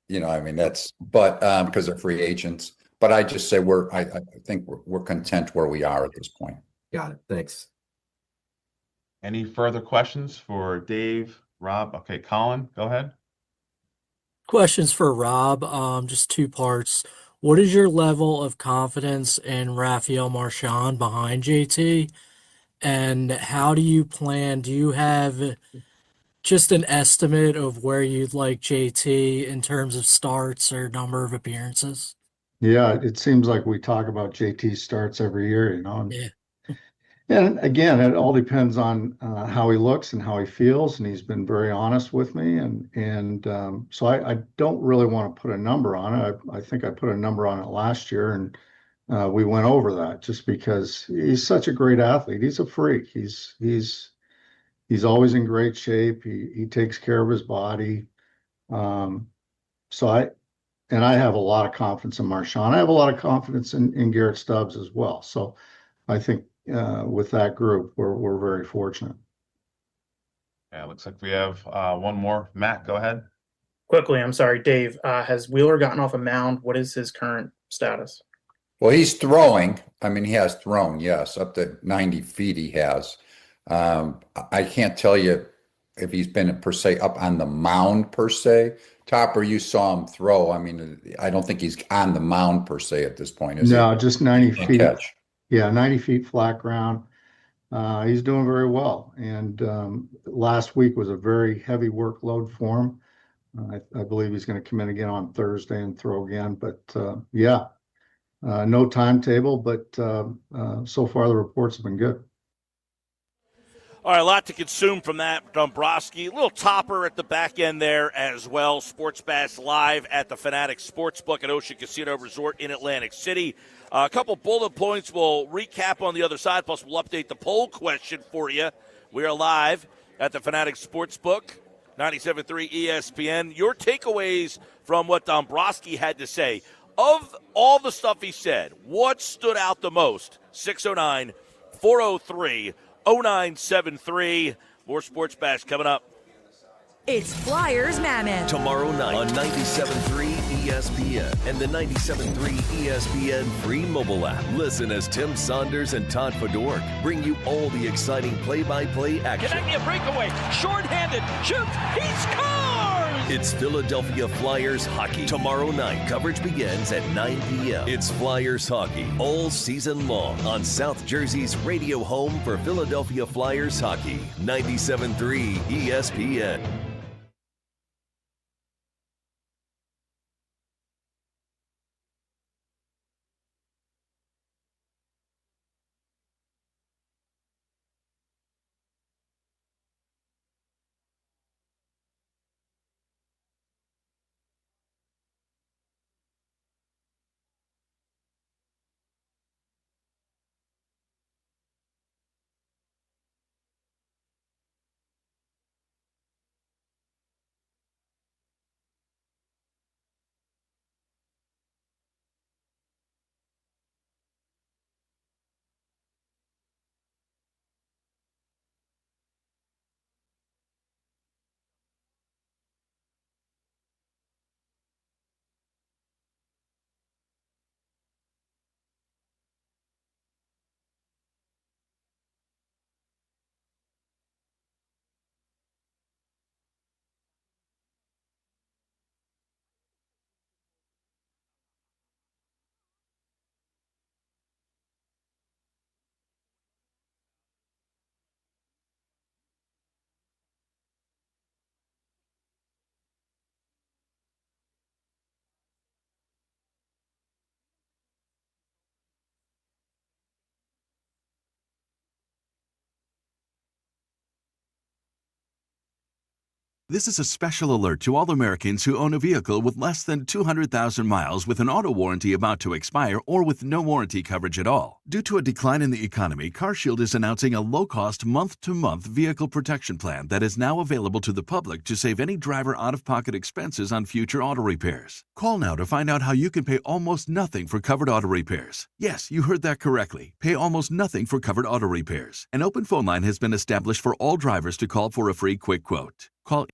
I mean, because they're free agents. But I just say I think we're content where we are at this point. Got it. Thanks. Any further questions for Dave, Rob? Okay, Colin, go ahead. Questions for Rob, just two parts. What is your level of confidence in Rafael Marchand behind JT? And how do you plan? Do you have just an estimate of where you'd like JT in terms of starts or number of appearances? Yeah, it seems like we talk about JT starts every year, Yeah. And again, it all depends on how he looks and how he feels, and he's been very honest with me, and so I don't really want to put a number on it. I think I put a number on it last year, and we went over that just because he's such a great athlete. He's a freak. He's always in great shape. He takes care of his body. Um, so I have a lot of confidence in Marshawn. I have a lot of confidence in Garrett Stubbs as well. So I think with that group, we're very fortunate. Yeah, looks like we have one more. Matt, go ahead. Quickly, I'm sorry, Dave. Has Wheeler gotten off a mound? What is his current status? Well, he's throwing. I mean, he has thrown, yes, up to 90 feet he has. I can't tell you if he's been per se up on the mound per se. Topper, you saw him throw. I mean, I don't think he's on the mound per se at this point, is he? No, just 90 Can't feet. catch. Yeah, 90 feet flat ground. He's doing very well. And last week was a very heavy workload for him. I believe he's going to come in again on Thursday and throw again. But no timetable, but so far the reports have been good. All right, a lot to consume from that. Dombrowski, a little topper at the back end there as well. Sports Bash live at the Fanatic Sportsbook at Ocean Casino Resort in Atlantic City. A couple bullet points we'll recap on the other side, plus we'll update the poll question for you. We are live at the Fanatic Sportsbook, 97.3 ESPN. Your takeaways from what Dombrowski had to say. Of all the stuff he said, what stood out the most? 609 403 0973. More Sports Bash coming up. It's Flyers Mammoth. Tomorrow night on 97.3 ESPN and the 97.3 ESPN free mobile app. Listen as Tim Saunders and Todd Fedork bring you all the exciting play-by-play action. Connecting a breakaway, short-handed, shoots, he scores! It's Philadelphia Flyers hockey. Tomorrow night, coverage begins at 9 p.m. It's Flyers hockey all season long on South Jersey's radio home for Philadelphia Flyers hockey. 97.3 ESPN. This is a special alert to all Americans who own a vehicle with less than 200,000 miles with an auto warranty about to expire or with no warranty coverage at all. Due to a decline in the economy, CarShield is announcing a low-cost month-to-month vehicle protection plan that is now available to the public to save any driver out-of-pocket expenses on future auto repairs. Call now to find out how you can pay almost nothing for covered auto repairs. Yes, you heard that correctly. Pay almost nothing for covered auto repairs. An open phone line has been established for all drivers to call for a free quick quote. Call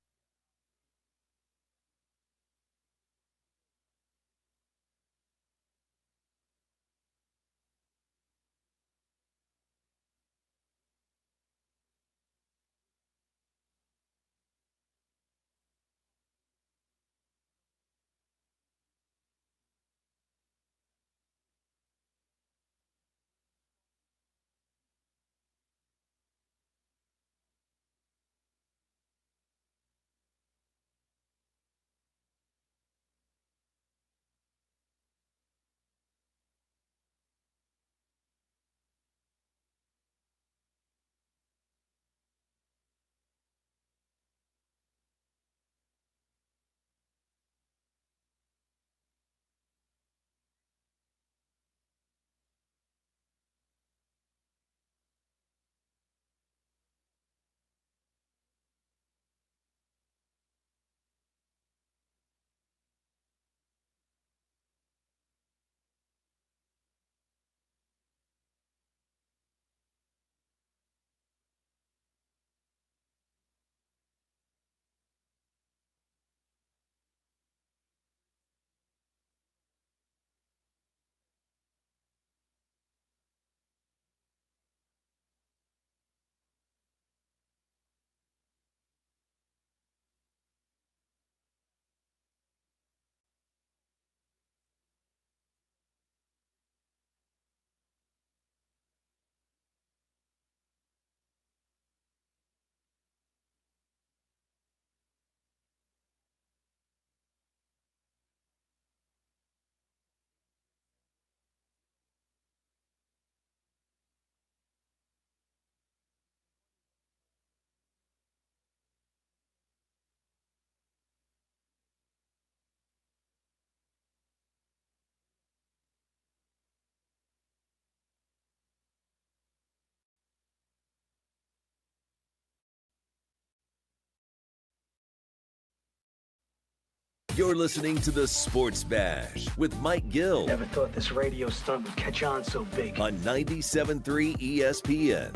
You're listening to the Sports Bash with Mike Gill. Never thought this radio stunt would catch on so big. On 97.3 ESPN.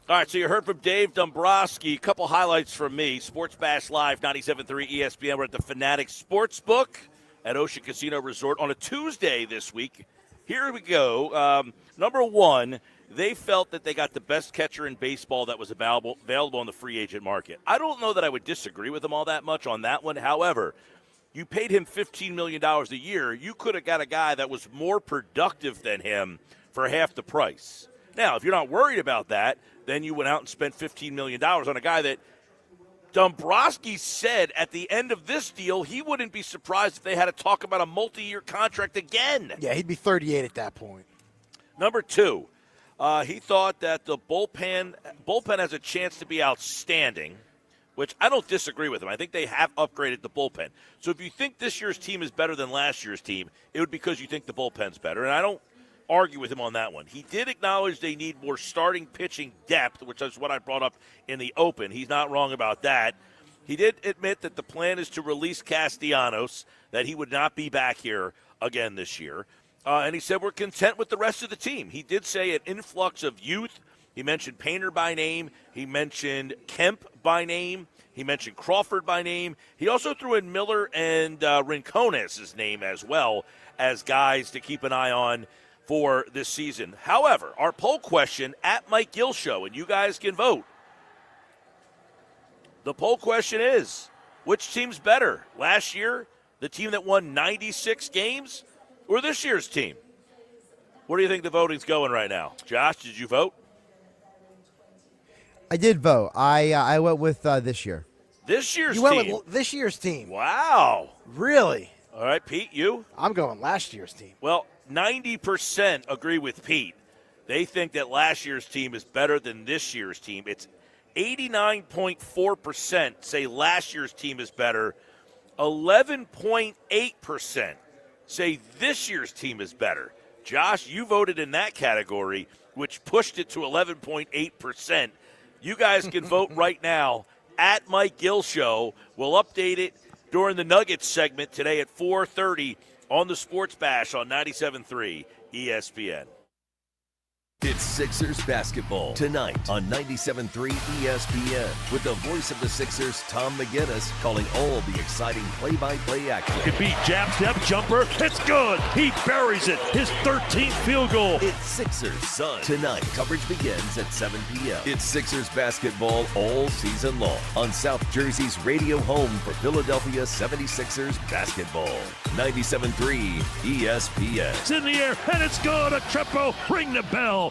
All right, so you heard from Dave Dombrowski. A couple highlights from me. Sports Bash Live, 97.3 ESPN. We're at the Fanatic Sportsbook at Ocean Casino Resort on a Tuesday this week. Here we go. Number one, they felt that they got the best catcher in baseball that was available on the free agent market. I don't know that I would disagree with them all that much on that one. However, you paid him $15 million a year. You could have got a guy that was more productive than him for half the price. Now, if you're not worried about that, then you went out and spent $15 million on a guy that Dombrowski said at the end of this deal he wouldn't be surprised if they had to talk about a multi-year contract again. Yeah, he'd be 38 at that point. Number two, he thought that the bullpen has a chance to be outstanding, which I don't disagree with him. I think they have upgraded the bullpen. So if you think this year's team is better than last year's team, it would be because you think the bullpen's better. And I don't argue with him on that one. He did acknowledge they need more starting pitching depth, which is what I brought up in the open. He's not wrong about that. He did admit that the plan is to release Castellanos, that he would not be back here again this year. And he said we're content with the rest of the team. He did say an influx of youth. He mentioned Painter by name. He mentioned Kemp by name. He mentioned Crawford by name. He also threw in Miller and Rincones' name as well as guys to keep an eye on for this season. However, our poll question at Mike Gill Show, and you guys can vote. The poll question is, which team's better? Last year, the team that won 96 games, or this year's team? Where do you think the voting's going right now? Josh, did you vote? I did vote. I went with this year. This year's team? team? You went with this year's team. Wow. Really? All right, Pete, you? I'm going last year's team. Well, 90% agree with Pete. They think that last year's team is better than this year's team. It's 89.4% say last year's team is better. 11.8% say this year's team is better. Josh, you voted in that category, which pushed it to 11.8%. You guys can vote right now at Mike Gill Show. We'll update it during the Nuggets segment today at 4:30 on the Sports Bash on 97.3 ESPN. It's Sixers basketball tonight on 97.3 ESPN with the voice of the Sixers, Tom McGinnis, calling all the exciting play-by-play action. Could be jab step jumper. It's good. He buries it. His 13th field goal. It's Sixers Sun tonight. Coverage begins at 7 p.m. It's Sixers basketball all season long on South Jersey's radio home for Philadelphia 76ers basketball. 97.3 ESPN. It's in the air and it's good. A triple. Ring the bell.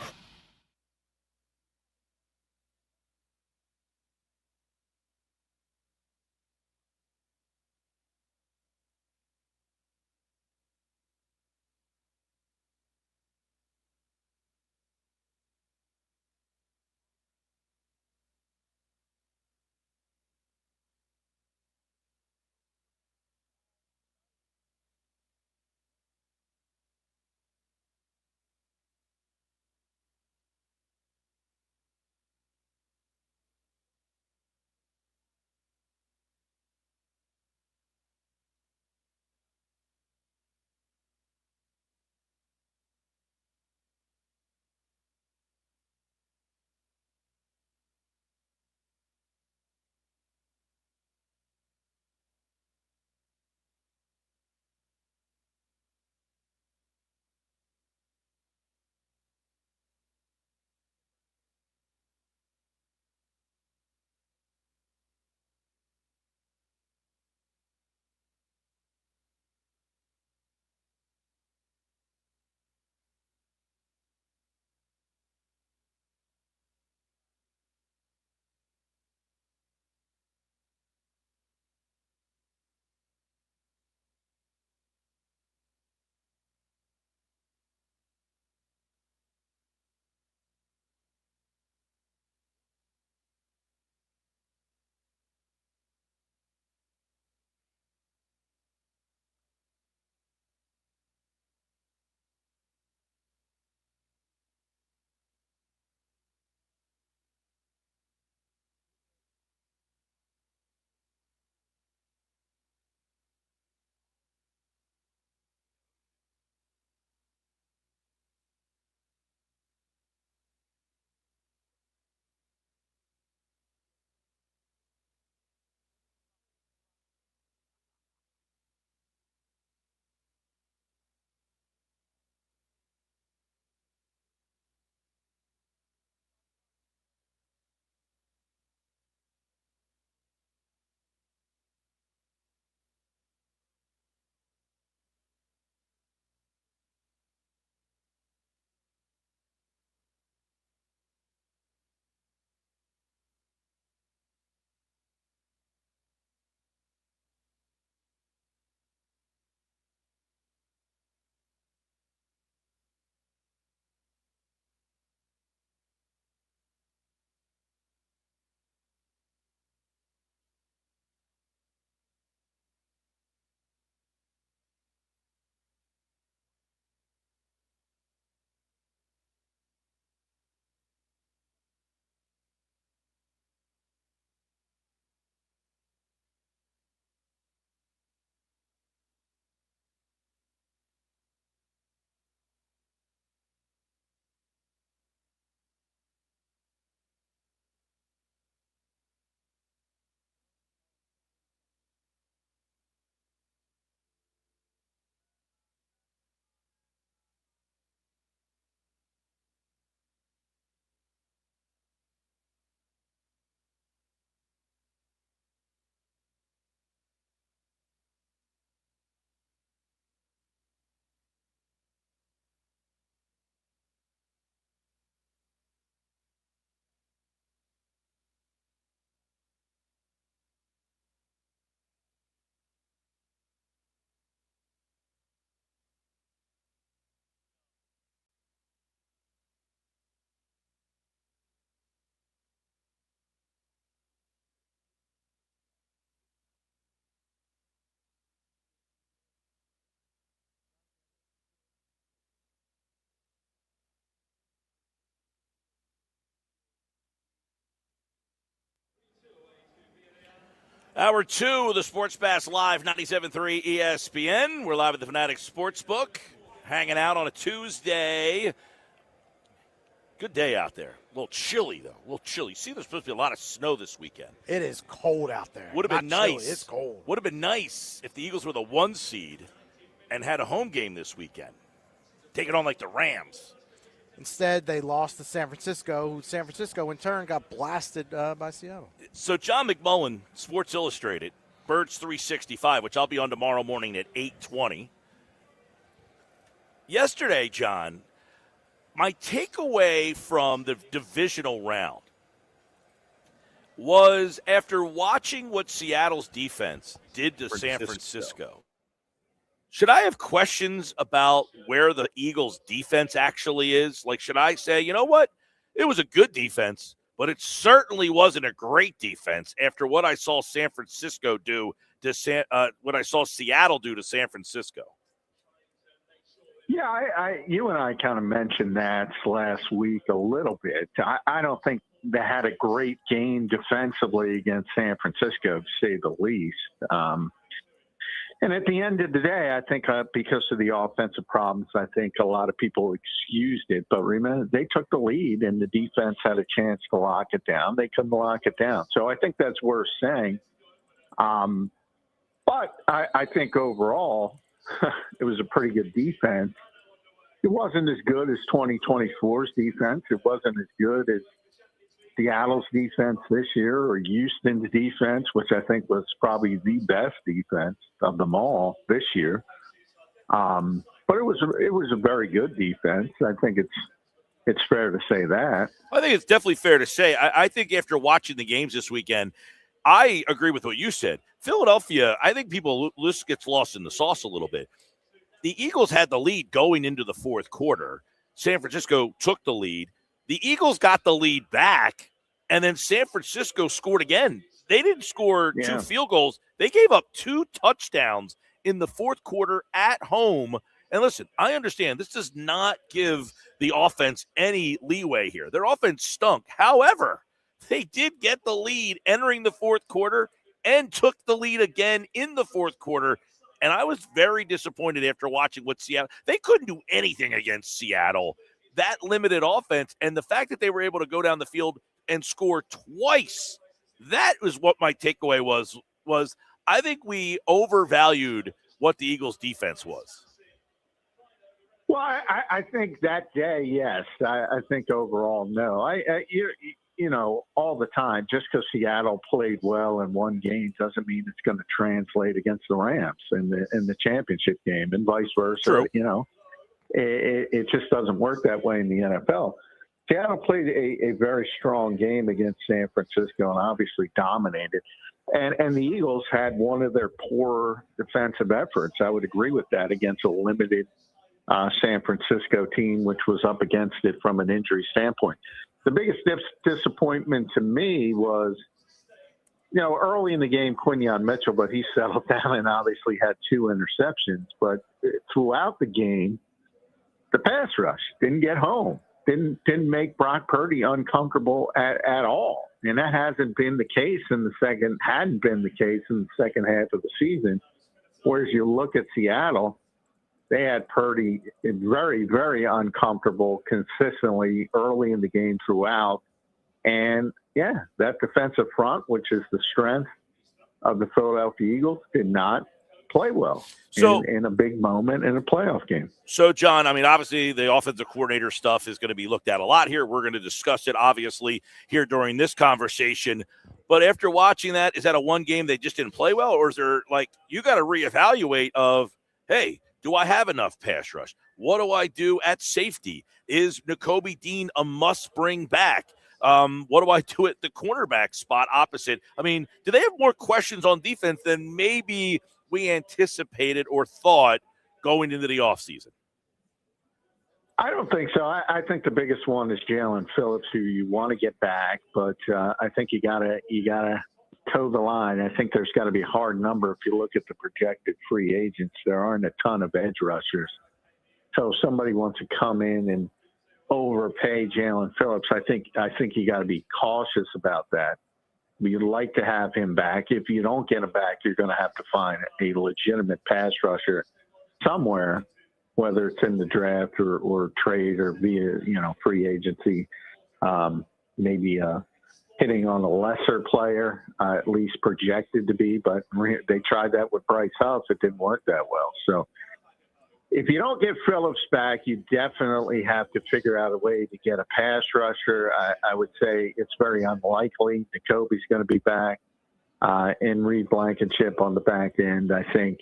Hour 2 of the Sports Bash Live, 97.3 ESPN. We're live at the Fanatics Sportsbook, hanging out on a Tuesday. Good day out there. A little chilly, though. A little chilly. See, there's supposed to be a lot of snow this weekend. It is cold out there. Would have been nice. Chilly, it's cold. Would have been nice if the Eagles were the 1 seed and had a home game this weekend. Take it on like the Rams. Instead, they lost to San Francisco, who San Francisco, in turn, got blasted by Seattle. So John McMullen, Sports Illustrated, Birds 365, which I'll be on tomorrow morning at 8:20. Yesterday, John, my takeaway from the divisional round was after watching what Seattle's defense did to San Francisco. Should I have questions about where the Eagles' defense actually is? Like, should I say, you know what? It was a good defense, but it certainly wasn't a great defense after what I saw San Francisco do to what I saw Seattle do to San Francisco. Yeah, you and I kind of mentioned that last week a little bit. I don't think they had a great game defensively against San Francisco, to say the least. And at the end of the day, I think because of the offensive problems, I think a lot of people excused it. But remember, they took the lead, and the defense had a chance to lock it down. They couldn't lock it down. So I think that's worth saying. But I think overall, it was a pretty good defense. It wasn't as good as 2024's defense. It wasn't as good as Seattle's defense this year or Houston's defense, which I think was probably the best defense of them all this year. But it was a very good defense. I think it's fair to say that. I think it's definitely fair to say. I think after watching the games this weekend, I agree with what you said. Philadelphia, I think this gets lost in the sauce a little bit. The Eagles had the lead going into the fourth quarter. San Francisco took the lead. The Eagles got the lead back, and then San Francisco scored again. They didn't score 2 field goals. They gave up 2 touchdowns in the fourth quarter at home. And listen, I understand this does not give the offense any leeway here. Their offense stunk. However, they did get the lead entering the fourth quarter and took the lead again in the fourth quarter. And I was very disappointed after watching what Seattle – they couldn't do anything against Seattle. That limited offense, and the fact that they were able to go down the field and score twice, that was what my takeaway was I think we overvalued what the Eagles' defense was. Well, I think that day, yes. I think overall, no. You know, all the time, just because Seattle played well in one game doesn't mean it's going to translate against the Rams in the championship game, and vice versa. True. You know. It just doesn't work that way in the NFL. Seattle played a very strong game against San Francisco and obviously dominated. And the Eagles had one of their poor defensive efforts. I would agree with that against a limited San Francisco team, which was up against it from an injury standpoint. The biggest disappointment to me was, you know, early in the game, Quinyon Mitchell, but he settled down and obviously had 2 interceptions. But throughout the game, the pass rush didn't get home, didn't make Brock Purdy uncomfortable at all. And that hadn't been the case in the second half of the season. Whereas you look at Seattle, they had Purdy very, very uncomfortable consistently early in the game throughout. And, yeah, that defensive front, which is the strength of the Philadelphia Eagles, did not play well in a big moment in a playoff game. So, John, I mean, obviously the offensive coordinator stuff is going to be looked at a lot here. We're going to discuss it, obviously, here during this conversation. But after watching that, is that a one game they just didn't play well? Or is there, like, you got to reevaluate of, hey, do I have enough pass rush? What do I do at safety? Is Nakobe Dean a must bring back? What do I do at the cornerback spot opposite? I mean, do they have more questions on defense than maybe we anticipated or thought going into the offseason? I don't think so. I think the biggest one is Jalen Phillips, who you want to get back, but I think you gotta toe the line. I think there's got to be a hard number. If you look at the projected free agents, there aren't a ton of edge rushers. So if somebody wants to come in and overpay Jalen Phillips, I think you got to be cautious about that. You'd like to have him back. If you don't get him back, you're going to have to find a legitimate pass rusher somewhere, whether it's in the draft or trade or via, free agency. Maybe hitting on a lesser player, at least projected to be, but they tried that with Bryce Huff. It didn't work that well. So if you don't get Phillips back, you definitely have to figure out a way to get a pass rusher. I would say it's very unlikely Jacoby's going to be back. And Reed Blankenship on the back end, I think,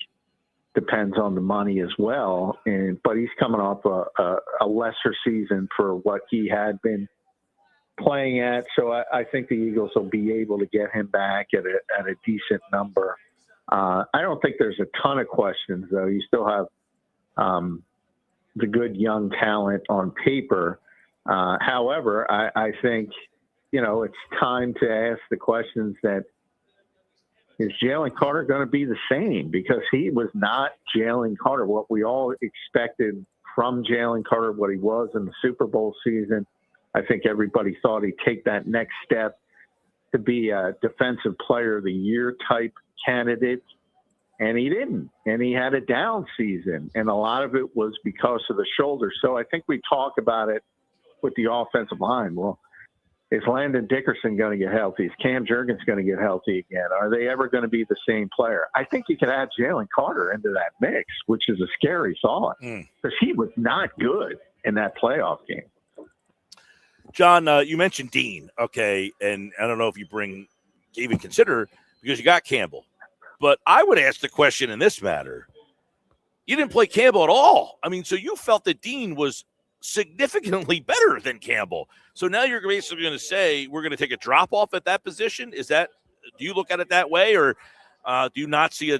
depends on the money as well. But he's coming off a lesser season for what he had been playing at. So I think the Eagles will be able to get him back at a decent number. I don't think there's a ton of questions, though. You still have the good young talent on paper. However, I think, it's time to ask the questions that, is Jalen Carter going to be the same? Because he was not Jalen Carter. What we all expected from Jalen Carter, what he was in the Super Bowl season, I think everybody thought he'd take that next step to be a Defensive Player of the Year type candidate. And he didn't. And he had a down season. And a lot of it was because of the shoulder. So I think we talk about it with the offensive line. Well, is Landon Dickerson going to get healthy? Is Cam Jurgens going to get healthy again? Are they ever going to be the same player? I think you could add Jalen Carter into that mix, which is a scary thought because he was not good in that playoff game. John, you mentioned Dean, okay, and I don't know if you even consider, because you got Campbell. But I would ask the question in this matter. You didn't play Campbell at all. I mean, so you felt that Dean was significantly better than Campbell. So now you're basically going to say we're going to take a drop off at that position. Do you look at it that way, or do you not see a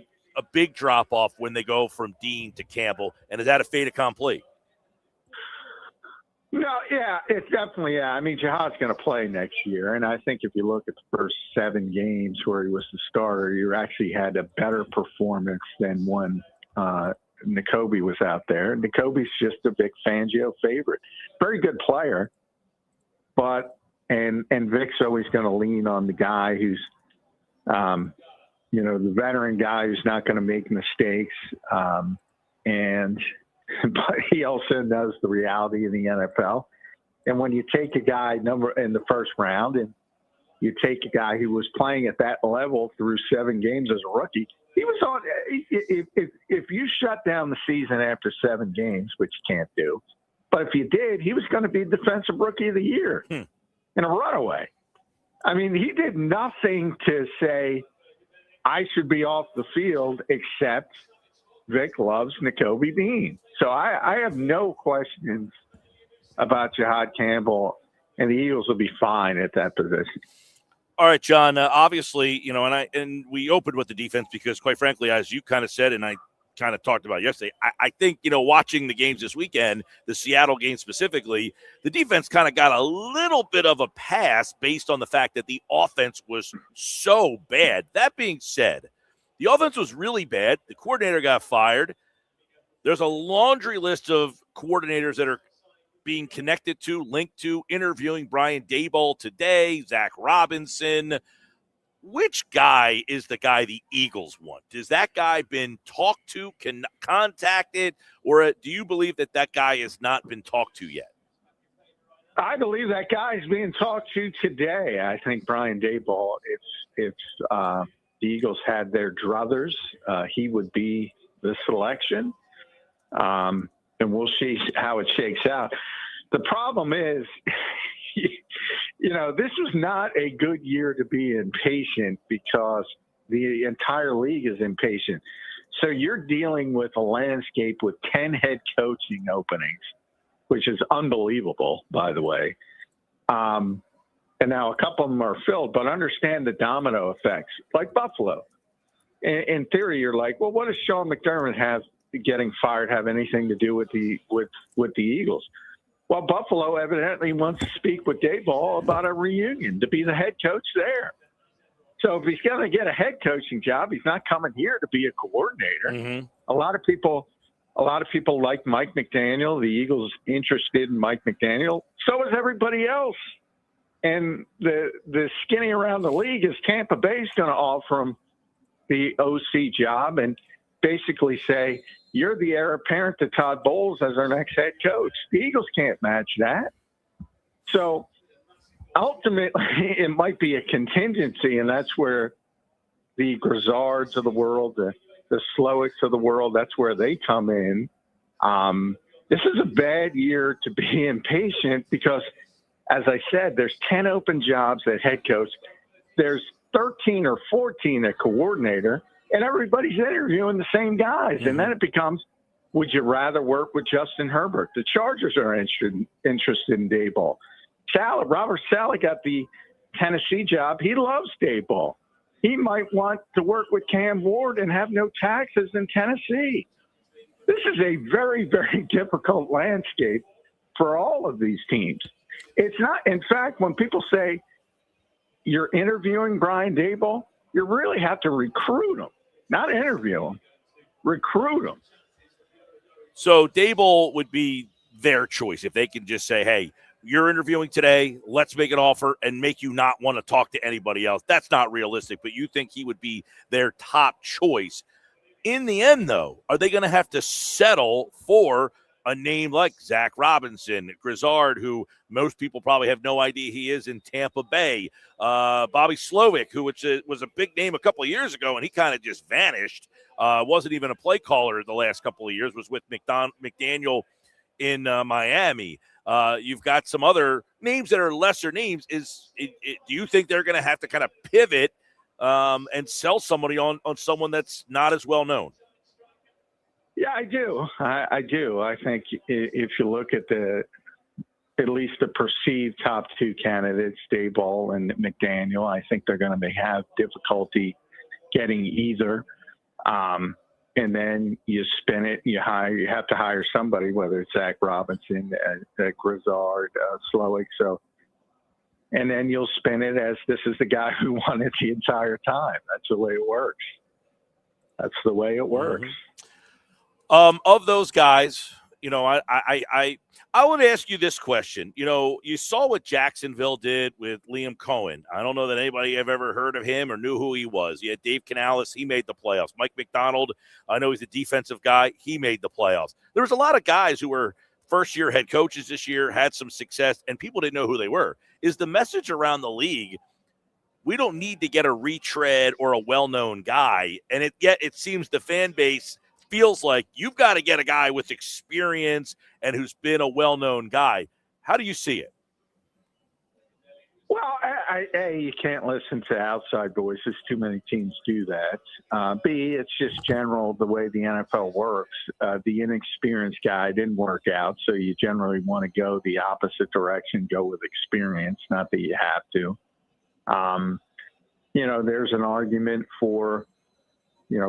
big drop off when they go from Dean to Campbell? And is that a fait accompli? No, yeah, it's definitely, yeah. I mean, Jihad's going to play next year. And I think if you look at the first 7 games where he was the starter, you actually had a better performance than when Nakobe was out there. Nakobe's just a Vic Fangio favorite. Very good player. But, and Vic's always going to lean on the guy who's, the veteran guy who's not going to make mistakes. But he also knows the reality of the NFL. And when you take a guy in the first round and you take a guy who was playing at that level through 7 games as a rookie, he was on. If you shut down the season after 7 games, which you can't do, but if you did, he was going to be Defensive Rookie of the Year in a runaway. I mean, he did nothing to say I should be off the field except Vic loves Nakobe Dean. So I have no questions about Jihad Campbell, and the Eagles will be fine at that position. All right, John, obviously, and we opened with the defense because, quite frankly, as you kind of said, and I kind of talked about yesterday, I think, watching the games this weekend, the Seattle game specifically, the defense kind of got a little bit of a pass based on the fact that the offense was so bad. That being said, the offense was really bad. The coordinator got fired. There's a laundry list of coordinators that are being connected to, linked to, interviewing Brian Daboll today, Zach Robinson. Which guy is the guy the Eagles want? Has that guy been talked to, contacted, or do you believe that guy has not been talked to yet? I believe that guy is being talked to today. I think Brian Daboll, if the Eagles had their druthers, he would be the selection. And we'll see how it shakes out. The problem is, this was not a good year to be impatient because the entire league is impatient. So you're dealing with a landscape with 10 head coaching openings, which is unbelievable, by the way. And now a couple of them are filled, but understand the domino effects, like Buffalo. In theory, you're like, well, what does Sean McDermott have getting fired have anything to do with the Eagles? Well, Buffalo evidently wants to speak with Daboll about a reunion to be the head coach there. So if he's going to get a head coaching job, he's not coming here to be a coordinator. Mm-hmm. A lot of people like Mike McDaniel. The Eagles interested in Mike McDaniel. So is everybody else. And the skinny around the league is Tampa Bay's going to offer him the OC job and basically say, you're the heir apparent to Todd Bowles as our next head coach. The Eagles can't match that. So ultimately, it might be a contingency, and that's where the Grizzards of the world, the Slowicks of the world, that's where they come in. This is a bad year to be impatient because, as I said, there's 10 open jobs at head coach. There's 13 or 14 at coordinator, and everybody's interviewing the same guys. And then it becomes, would you rather work with Justin Herbert? The Chargers are interested in Daboll. Robert Saleh got the Tennessee job. He loves Daboll. He might want to work with Cam Ward and have no taxes in Tennessee. This is a very, very difficult landscape for all of these teams. It's not, in fact, when people say you're interviewing Brian Daboll, you really have to recruit him, not interview him, recruit him. So Daboll would be their choice if they can just say, hey, you're interviewing today, let's make an offer and make you not want to talk to anybody else. That's not realistic, but you think he would be their top choice. In the end, though, are they going to have to settle for a name like Zach Robinson, Grizzard, who most people probably have no idea he is in Tampa Bay, Bobby Slowick, who was a big name a couple of years ago, and he kind of just vanished, wasn't even a play caller the last couple of years, was with McDaniel in Miami. You've got some other names that are lesser names. Do you think they're going to have to kind of pivot and sell somebody on someone that's not as well known? Yeah, I do. I do. I think if you look at at least the perceived top two candidates, Daboll and McDaniel, I think they're going to have difficulty getting either. And then you spin it, you have to hire somebody, whether it's Zach Robinson, Grizzard, Slowick. So, and then you'll spin it as this is the guy who won it the entire time. That's the way it works. That's the way it works. Of those guys, I would ask you this question. You saw what Jacksonville did with Liam Cohen. I don't know that anybody have ever heard of him or knew who he was. You had Dave Canales. He made the playoffs. Mike McDonald, I know he's a defensive guy. He made the playoffs. There was a lot of guys who were first-year head coaches this year, had some success, and people didn't know who they were. Is the message around the league, we don't need to get a retread or a well-known guy, and yet it seems the fan base feels like you've got to get a guy with experience and who's been a well-known guy. How do you see it? Well, A, you can't listen to outside voices. Too many teams do that. B, it's just general the way the NFL works. The inexperienced guy didn't work out, so you generally want to go the opposite direction, go with experience, not that you have to. There's an argument for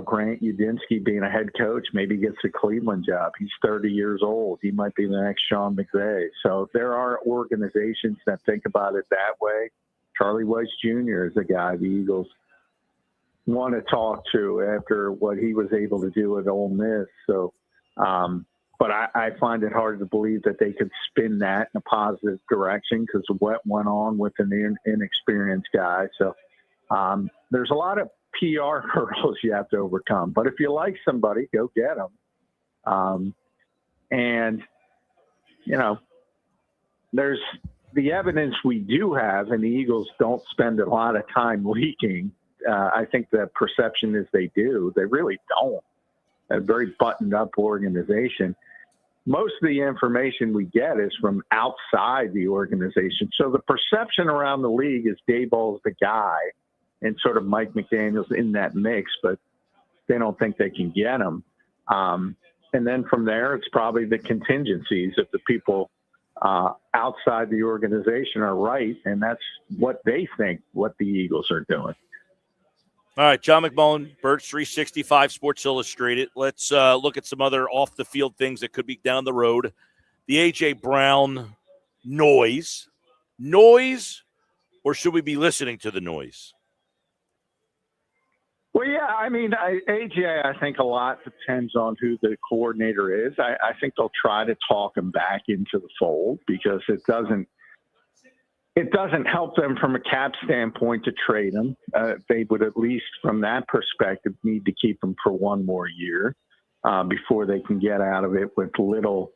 Grant Udinski being a head coach, maybe gets a Cleveland job. He's 30 years old. He might be the next Sean McVay. So there are organizations that think about it that way. Charlie Weiss Jr. is a guy the Eagles want to talk to after what he was able to do at Ole Miss. So, but I find it hard to believe that they could spin that in a positive direction because of what went on with an inexperienced guy. So there's a lot of PR hurdles you have to overcome. But if you like somebody, go get them. There's the evidence we do have, and the Eagles don't spend a lot of time leaking. I think the perception is they do. They really don't. A very buttoned-up organization. Most of the information we get is from outside the organization. So the perception around the league is Daboll's the guy, and sort of Mike McDaniel's in that mix, but they don't think they can get him. And then from there, it's probably the contingencies if the people outside the organization are right, and that's what they think what the Eagles are doing. All right, John McMullen, Birds 365, Sports Illustrated. Let's look at some other off-the-field things that could be down the road. The A.J. Brown noise, or should we be listening to the noise? Well, yeah, I mean, AJ, I think a lot depends on who the coordinator is. I think they'll try to talk him back into the fold because it doesn't it doesn't help them from a cap standpoint to trade him. They would, at least from that perspective, need to keep him for one more year before they can get out of it with little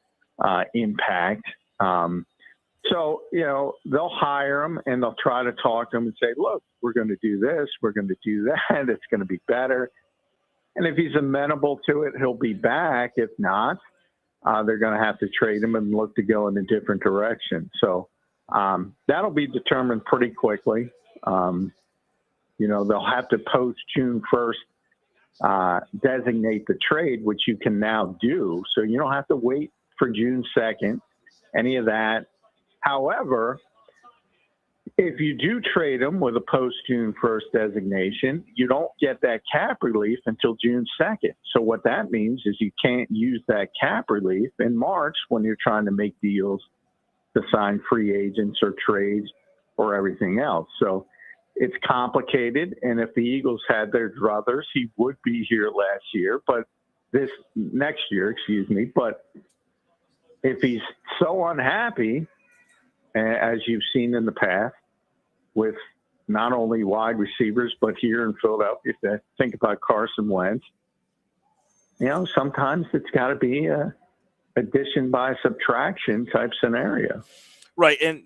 impact. So, they'll hire him and they'll try to talk to him and say, look, we're going to do this, we're going to do that, it's going to be better. And if he's amenable to it, he'll be back. If not, they're going to have to trade him and look to go in a different direction. So that'll be determined pretty quickly. They'll have to post June 1st, designate the trade, which you can now do. So you don't have to wait for June 2nd, any of that. However, if you do trade him with a post-June 1st designation, you don't get that cap relief until June 2nd. So what that means is you can't use that cap relief in March when you're trying to make deals to sign free agents or trades or everything else. So it's complicated. And if the Eagles had their druthers, he would be here next year. But if he's so unhappy, as you've seen in the past, with not only wide receivers, but here in Philadelphia, if you think about Carson Wentz, sometimes it's got to be a addition by subtraction type scenario. Right. And,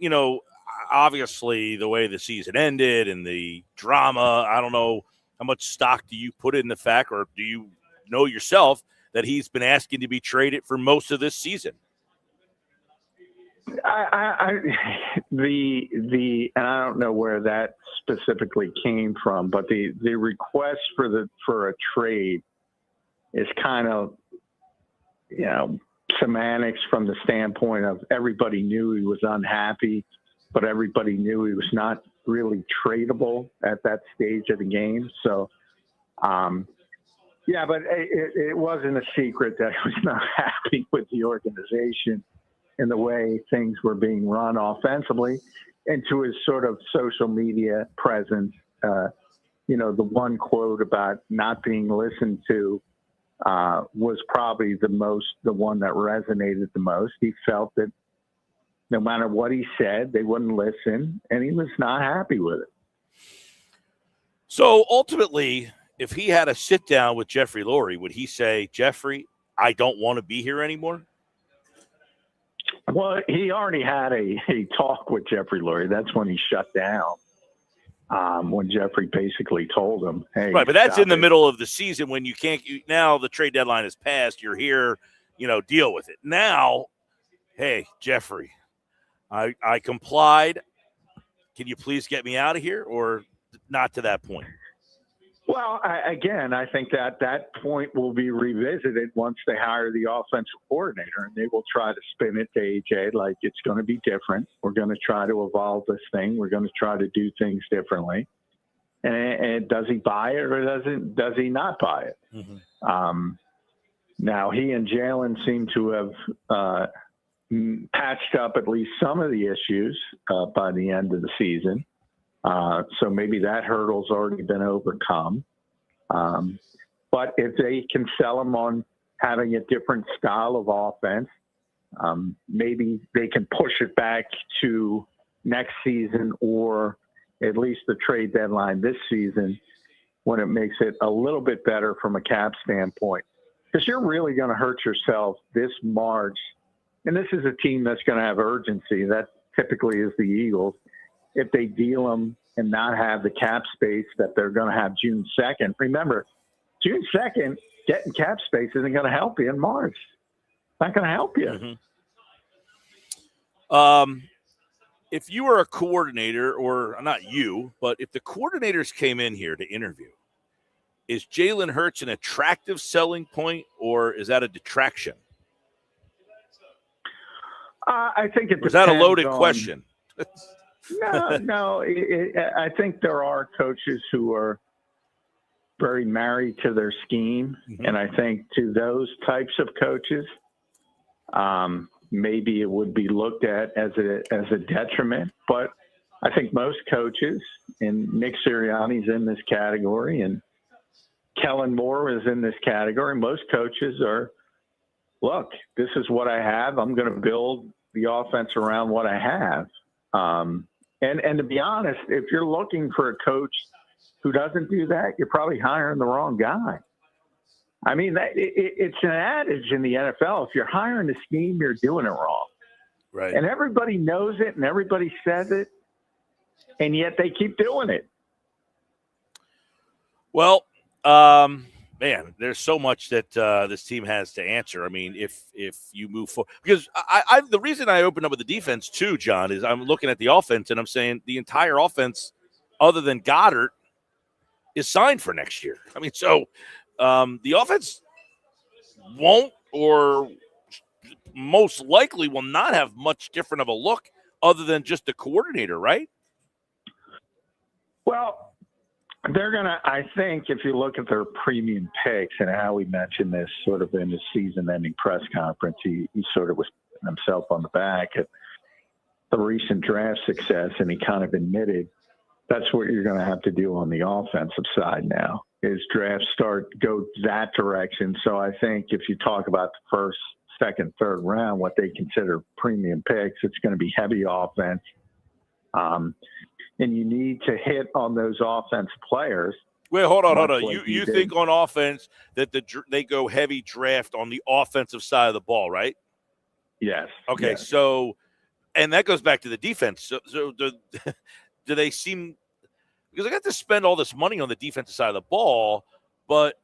obviously the way the season ended and the drama, I don't know how much stock do you put in the fact, or do you know yourself that he's been asking to be traded for most of this season? And I don't know where that specifically came from, but the request for a trade is kind of, semantics from the standpoint of everybody knew he was unhappy, but everybody knew he was not really tradable at that stage of the game. So, but it wasn't a secret that he was not happy with the organization and the way things were being run offensively, and to his sort of social media presence. The one quote about not being listened to was probably the one that resonated the most. He felt that no matter what he said, they wouldn't listen, and he was not happy with it. So ultimately, if he had a sit down with Jeffrey Lurie, would he say, Jeffrey, I don't want to be here anymore? Well, he already had a talk with Jeffrey Lurie. That's when he shut down. When Jeffrey basically told him, hey. Right, but that's in the middle of the season when you can't – now the trade deadline has passed. You're here, deal with it. Now, hey, Jeffrey, I complied. Can you please get me out of here, or not to that point? Well, I think that point will be revisited once they hire the offensive coordinator, and they will try to spin it to AJ like it's going to be different. We're going to try to evolve this thing. We're going to try to do things differently. And does he buy it or does he not buy it? Mm-hmm. Now, he and Jalen seem to have patched up at least some of the issues by the end of the season. So maybe that hurdle's already been overcome. But if they can sell him on having a different style of offense, maybe they can push it back to next season, or at least the trade deadline this season, when it makes it a little bit better from a cap standpoint. Because you're really going to hurt yourself this March. And this is a team that's going to have urgency. That typically is the Eagles. If they deal them and not have the cap space that they're going to have June 2nd. Remember, June 2nd, getting cap space isn't going to help you in March. It's not going to help you. Mm-hmm. If you were a coordinator, or not you, but if the coordinators came in here to interview, is Jalen Hurts an attractive selling point, or is that a detraction? I think it depends. Was that a loaded question? No. I think there are coaches who are very married to their scheme, and I think to those types of coaches, maybe it would be looked at as a detriment. But I think most coaches, and Nick Sirianni's in this category, and Kellen Moore is in this category. Most coaches are, look, this is what I have. I'm going to build the offense around what I have. And to be honest, if you're looking for a coach who doesn't do that, you're probably hiring the wrong guy. I mean, it's an adage in the NFL. If you're hiring a scheme, you're doing it wrong. Right. And everybody knows it and everybody says it, and yet they keep doing it. Well, man, there's so much that this team has to answer. I mean, if you move forward, because I the reason I opened up with the defense too, John, is I'm looking at the offense and I'm saying the entire offense, other than Goddard, is signed for next year. I mean, so the offense won't, or most likely will not have much different of a look other than just the coordinator, right? Well, they're going to, I think, if you look at their premium picks, and Howie mentioned this sort of in his season-ending press conference, he sort of was patting himself on the back at the recent draft success, and he kind of admitted that's what you're going to have to do on the offensive side now, is draft go that direction. So I think if you talk about the first, second, third round, what they consider premium picks, it's going to be heavy offense. And you need to hit on those offense players. Wait, hold on. Like You think on offense that they go heavy draft on the offensive side of the ball, right? Yes. Okay, yes. so, and that goes back to the defense. So do they seem – because I got to spend all this money on the defensive side of the ball, but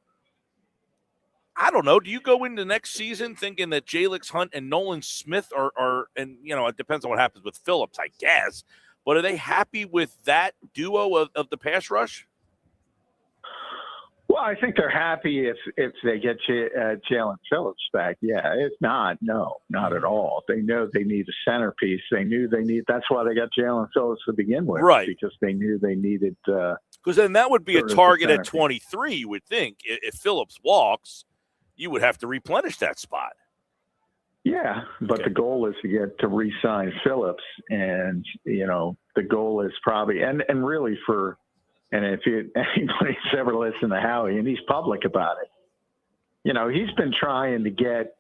I don't know. Do you go into next season thinking that Jalix Hunt and Nolan Smith are – and, you know, it depends on what happens with Phillips, I guess – but are they happy with that duo of the pass rush? Well, I think they're happy if they get Jalen Phillips back. Yeah, if not, no, not at all. They know they need a centerpiece. They knew they need. That's why they got Jalen Phillips to begin with, right? Because they knew they needed. Because then that would be a target at 23. You would think if Phillips walks, you would have to replenish that spot. Yeah, but the goal is to get to re-sign Phillips, and you know the goal is probably and really for, and if anybody's ever listened to Howie, and he's public about it, you know he's been trying to get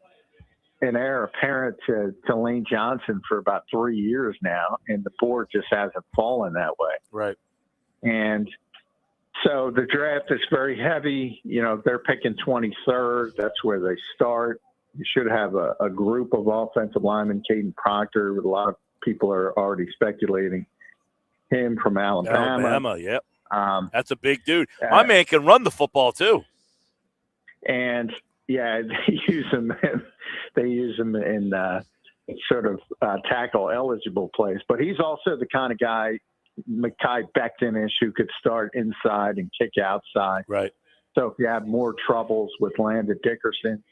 an heir apparent to Lane Johnson for about 3 years now, and the board just hasn't fallen that way. Right. And so the draft is very heavy. You know they're picking 23rd. That's where they start. You should have a group of offensive linemen. Caden Proctor, a lot of people are already speculating him from Alabama. Yep. That's a big dude. My man can run the football too. And yeah, they use him. They use him in sort of tackle eligible plays. But he's also the kind of guy, Mekhi Becton-ish, who could start inside and kick outside. Right. So if you have more troubles with Landon Dickerson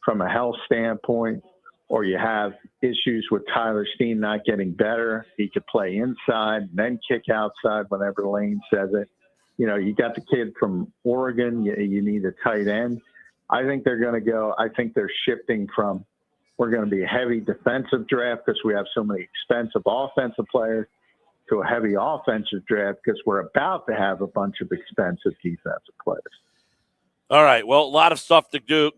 from a health standpoint, or you have issues with Tyler Steen not getting better, he could play inside and then kick outside whenever Lane says it. You know, you got the kid from Oregon, you need a tight end. I think they're going to go, I think they're shifting from, we're going to be a heavy defensive draft because we have so many expensive offensive players, to a heavy offensive draft because we're about to have a bunch of expensive defensive players. All right, well, a lot of stuff to go.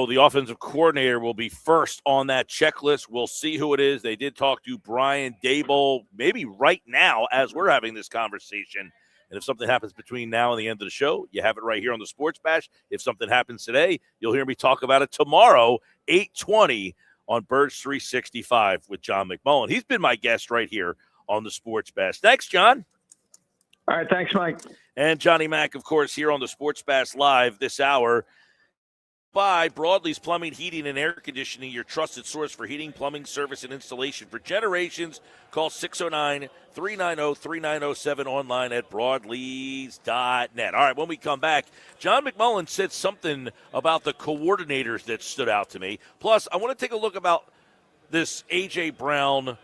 The offensive coordinator will be first on that checklist. We'll see who it is. They did talk to Brian Daboll maybe right now as we're having this conversation. And if something happens between now and the end of the show, you have it right here on the Sports Bash. If something happens today, you'll hear me talk about it tomorrow, 8:20 on Birds 365 with John McMullen. He's been my guest right here on the Sports Bash. Thanks, John. All right, thanks, Mike. And Johnny Mack, of course, here on the Sports Bash Live this hour. By Broadley's Plumbing, Heating, and Air Conditioning, your trusted source for heating, plumbing, service, and installation for generations. Call 609-390-3907 online at broadleys.net. All right, when we come back, John McMullen said something about the coordinators that stood out to me. Plus, I want to take a look about this A.J. Brown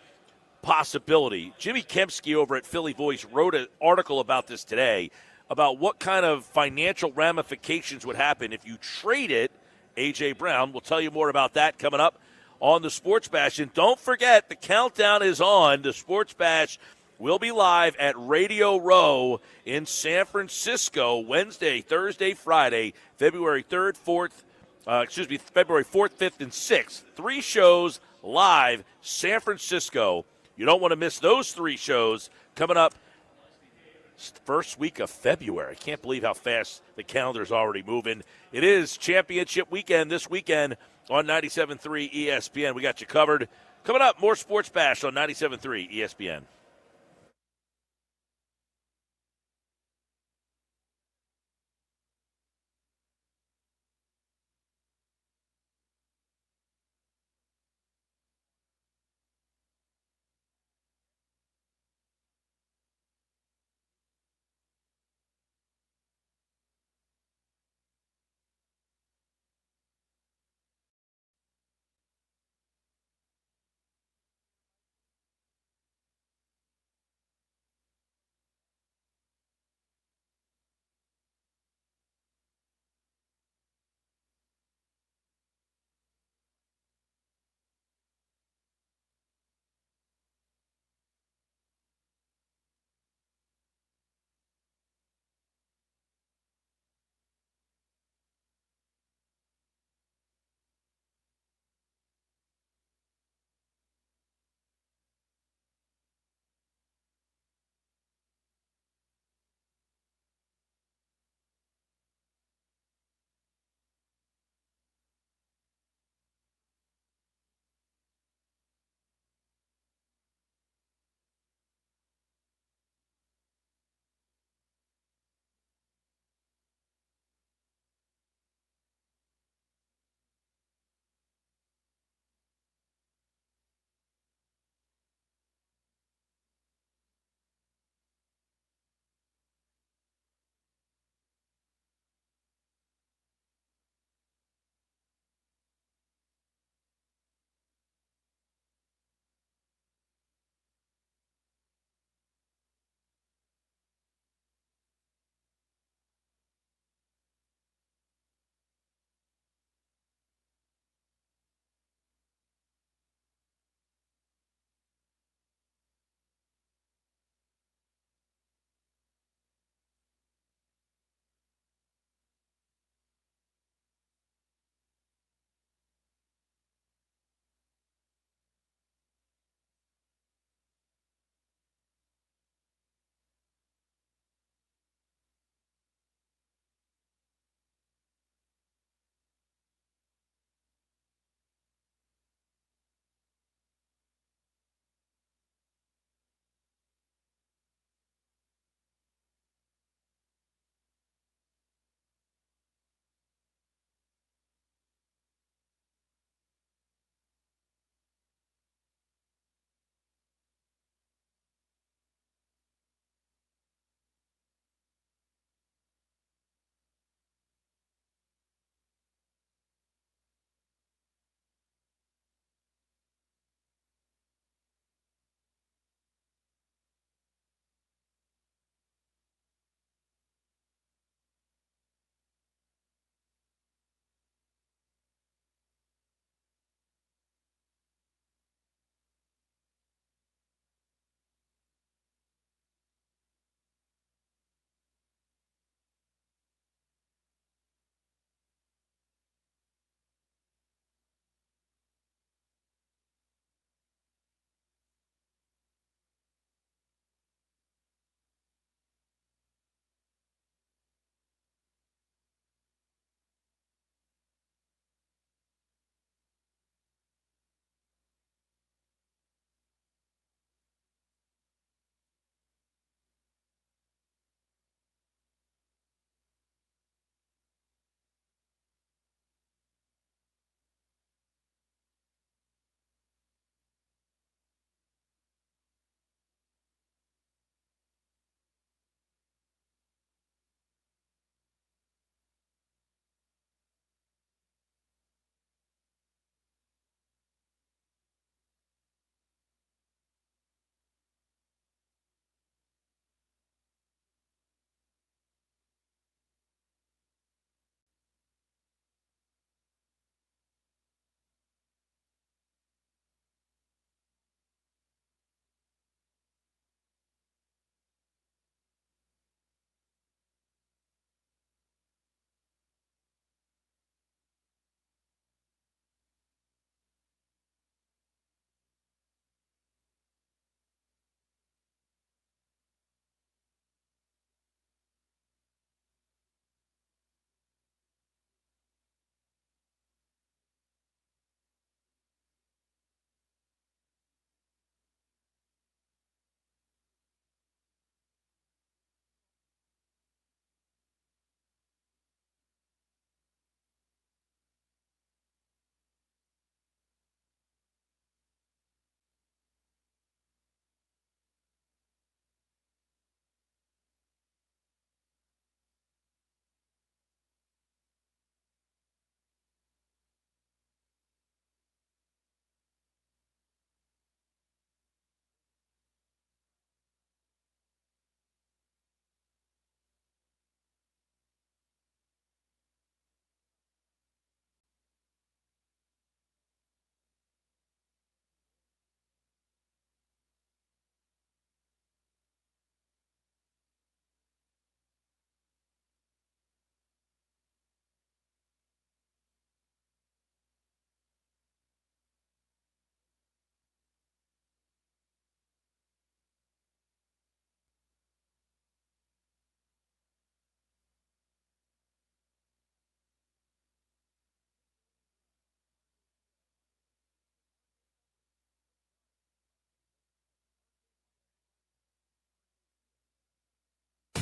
possibility. Jimmy Kempski over at Philly Voice wrote an article about this today, about what kind of financial ramifications would happen if you traded A.J. Brown. We'll tell you more about that coming up on the Sports Bash. And don't forget, the countdown is on. The Sports Bash will be live at Radio Row in San Francisco Wednesday, Thursday, Friday, February 3rd, 4th, February 4th, 5th, and 6th. 3 shows live, San Francisco, You don't want to miss those 3 shows coming up first week of February. I can't believe how fast the calendar's already moving. It is championship weekend this weekend on 97.3 ESPN. We got you covered. Coming up, more Sports Bash on 97.3 ESPN.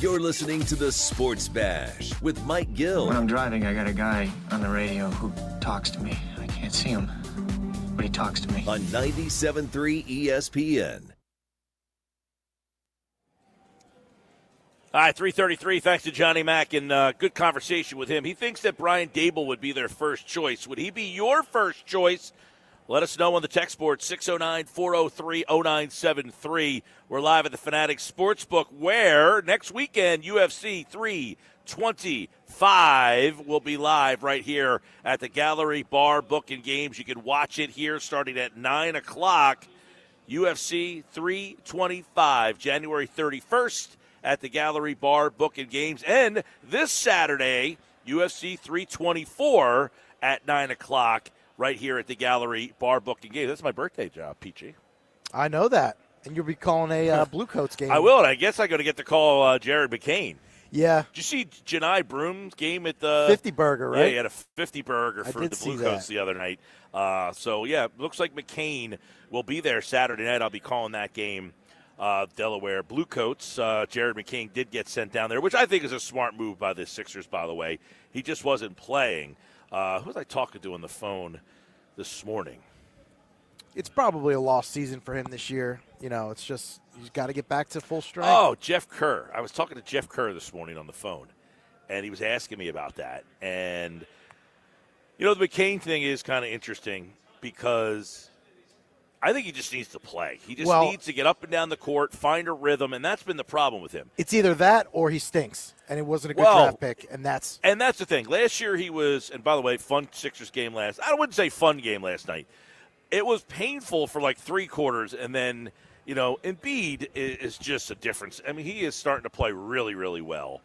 You're listening to the Sports Bash with Mike Gill. When I'm driving, I got a guy on the radio who talks to me. I can't see him, but he talks to me. On 97.3 ESPN. All right, 3:33. Thanks to Johnny Mack, and good conversation with him. He thinks that Brian Daboll would be their first choice. Would he be your first choice? Let us know on the text board, 609-403-0973. We're live at the Fanatics Sportsbook, where next weekend, UFC 325 will be live right here at the Gallery Bar Book and Games. You can watch it here starting at 9 o'clock. UFC 325, January 31st at the Gallery Bar Book and Games. And this Saturday, UFC 324 at 9 o'clock. Right here at the Gallery Bar Book and Games. That's my birthday job, Peachy. I know that. And you'll be calling a Blue Coats game. I will, and I guess I'm going to get to call Jared McCain. Yeah. Did you see Janai Broom's game at the 50 burger, right? Yeah, he had a 50 burger for the Blue Coats the other night. So, yeah, looks like McCain will be there Saturday night. I'll be calling that game. Delaware Blue Coats. Jared McCain did get sent down there, which I think is a smart move by the Sixers, by the way. He just wasn't playing. Who was I talking to on the phone this morning? It's probably a lost season for him this year. You know, it's just he's got to get back to full strength. Oh, Jeff Kerr. I was talking to Jeff Kerr this morning on the phone, and he was asking me about that. And, you know, the McCain thing is kind of interesting because I think he just needs to play. He just needs to get up and down the court, find a rhythm, and that's been the problem with him. It's either that or he stinks, and it wasn't a good draft pick, and that's the thing. Last year he was, and by the way, fun Sixers game I wouldn't say fun game last night. It was painful for like three quarters, and then, you know, Embiid is just a difference. I mean, he is starting to play really, really well.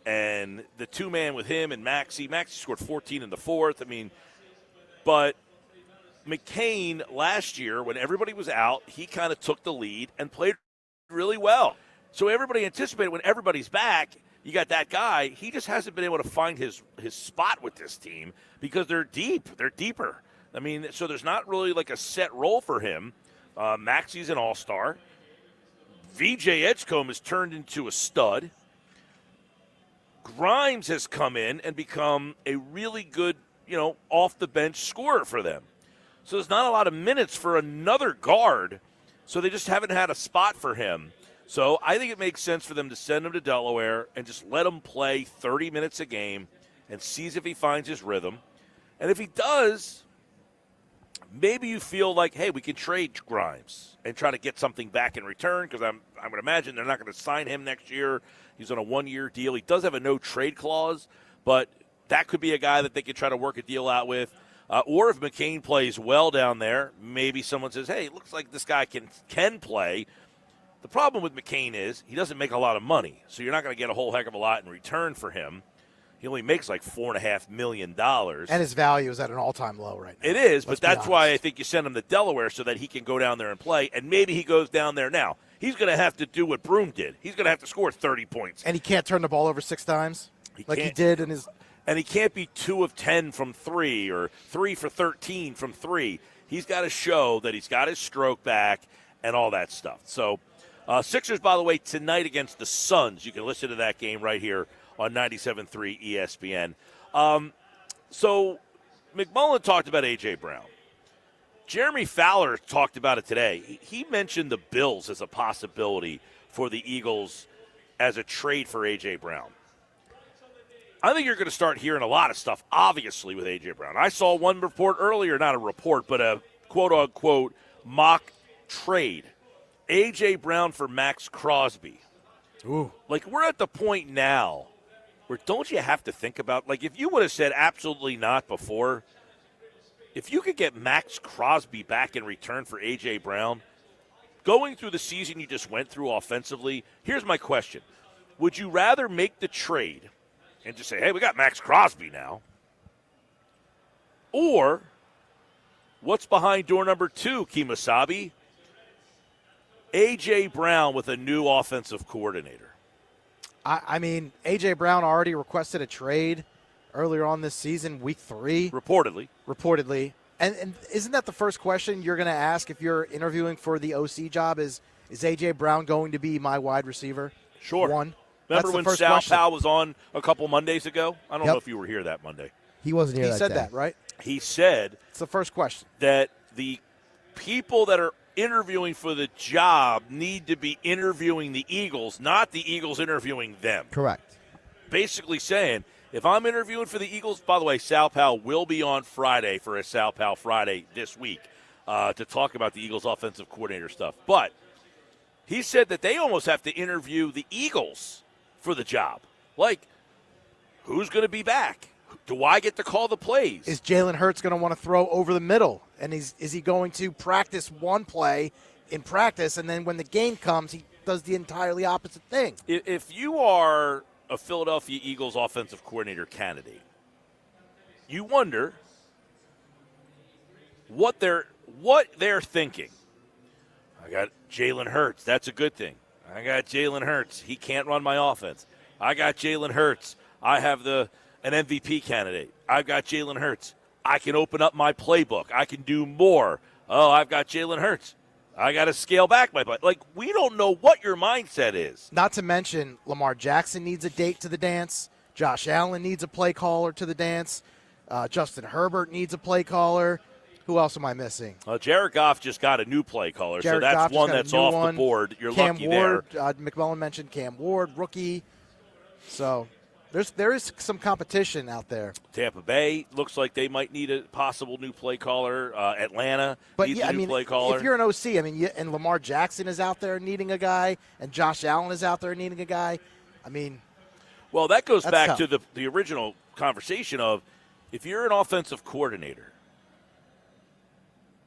And the two-man with him and Maxey scored 14 in the fourth. I mean, but McCain last year, when everybody was out, he kind of took the lead and played really well. So everybody anticipated when everybody's back, you got that guy. He just hasn't been able to find his spot with this team because they're deep. They're deeper. I mean, so there's not really like a set role for him. Maxey's an all-star. VJ Edgecombe has turned into a stud. Grimes has come in and become a really good, you know, off-the-bench scorer for them. So there's not a lot of minutes for another guard, so they just haven't had a spot for him. So I think it makes sense for them to send him to Delaware and just let him play 30 minutes a game and sees if he finds his rhythm. And if he does, maybe you feel like, hey, we can trade Grimes and try to get something back in return because I would imagine they're not going to sign him next year. He's on a one-year deal. He does have a no-trade clause, but that could be a guy that they could try to work a deal out with. Or if McCain plays well down there, maybe someone says, hey, it looks like this guy can play. The problem with McCain is he doesn't make a lot of money, so you're not going to get a whole heck of a lot in return for him. He only makes like $4.5 million. And his value is at an all-time low right now. It is, but that's why I think you send him to Delaware so that he can go down there and play, and maybe he goes down there now. He's going to have to do what Broom did. He's going to have to score 30 points. And he can't turn the ball over 6 times he did in his – and he can't be 2 of 10 from 3 or 3 for 13 from 3. He's got to show that he's got his stroke back and all that stuff. So Sixers, by the way, tonight against the Suns. You can listen to that game right here on 97.3 ESPN. So McMullen talked about A.J. Brown. Jeremy Fowler talked about it today. He mentioned the Bills as a possibility for the Eagles as a trade for A.J. Brown. I think you're going to start hearing a lot of stuff, obviously, with A.J. Brown. I saw one report earlier, not a report, but a quote-unquote mock trade. A.J. Brown for Max Crosby. Ooh. Like, we're at the point now where don't you have to think about, like, if you would have said absolutely not before, if you could get Max Crosby back in return for A.J. Brown, going through the season you just went through offensively, here's my question. Would you rather make the trade and just say, hey, we got Max Crosby now? Or what's behind door number 2, Kemosabe? A.J. Brown with a new offensive coordinator. I mean, A.J. Brown already requested a trade earlier on this season, week 3. Reportedly. And isn't that the first question you're going to ask if you're interviewing for the OC job is A.J. Brown going to be my wide receiver? Sure. One. Remember when Sal Powell was on a couple Mondays ago? I don't know if you were here that Monday. He wasn't here. He said that, right? He said it's the first question that the people that are interviewing for the job need to be interviewing the Eagles, not the Eagles interviewing them. Correct. Basically saying, if I'm interviewing for the Eagles, by the way, Sal Powell will be on Friday for a Sal Powell Friday this week to talk about the Eagles offensive coordinator stuff. But he said that they almost have to interview the Eagles for the job. Like, who's going to be back? Do I get to call the plays? Is Jalen Hurts going to want to throw over the middle? And is he going to practice one play in practice, and then when the game comes, he does the entirely opposite thing? If you are a Philadelphia Eagles offensive coordinator candidate, you wonder what they're thinking. I got Jalen Hurts. That's a good thing. I got Jalen Hurts. He can't run my offense. I got Jalen Hurts. I have an MVP candidate. I've got Jalen Hurts. I can open up my playbook. I can do more. Oh, I've got Jalen Hurts. I got to scale back my play. Like, we don't know what your mindset is. Not to mention, Lamar Jackson needs a date to the dance. Josh Allen needs a play caller to the dance. Justin Herbert needs a play caller. Who else am I missing? Jared Goff just got a new play caller, Jared so that's Goff one that's off the board. You're Cam lucky Ward, there. McMullen mentioned Cam Ward, rookie. So there is some competition out there. Tampa Bay looks like they might need a possible new play caller. Atlanta needs a new play caller. If you're an OC, and Lamar Jackson is out there needing a guy, and Josh Allen is out there needing a guy, well, that goes that's back tough. to the original conversation of, if you're an offensive coordinator,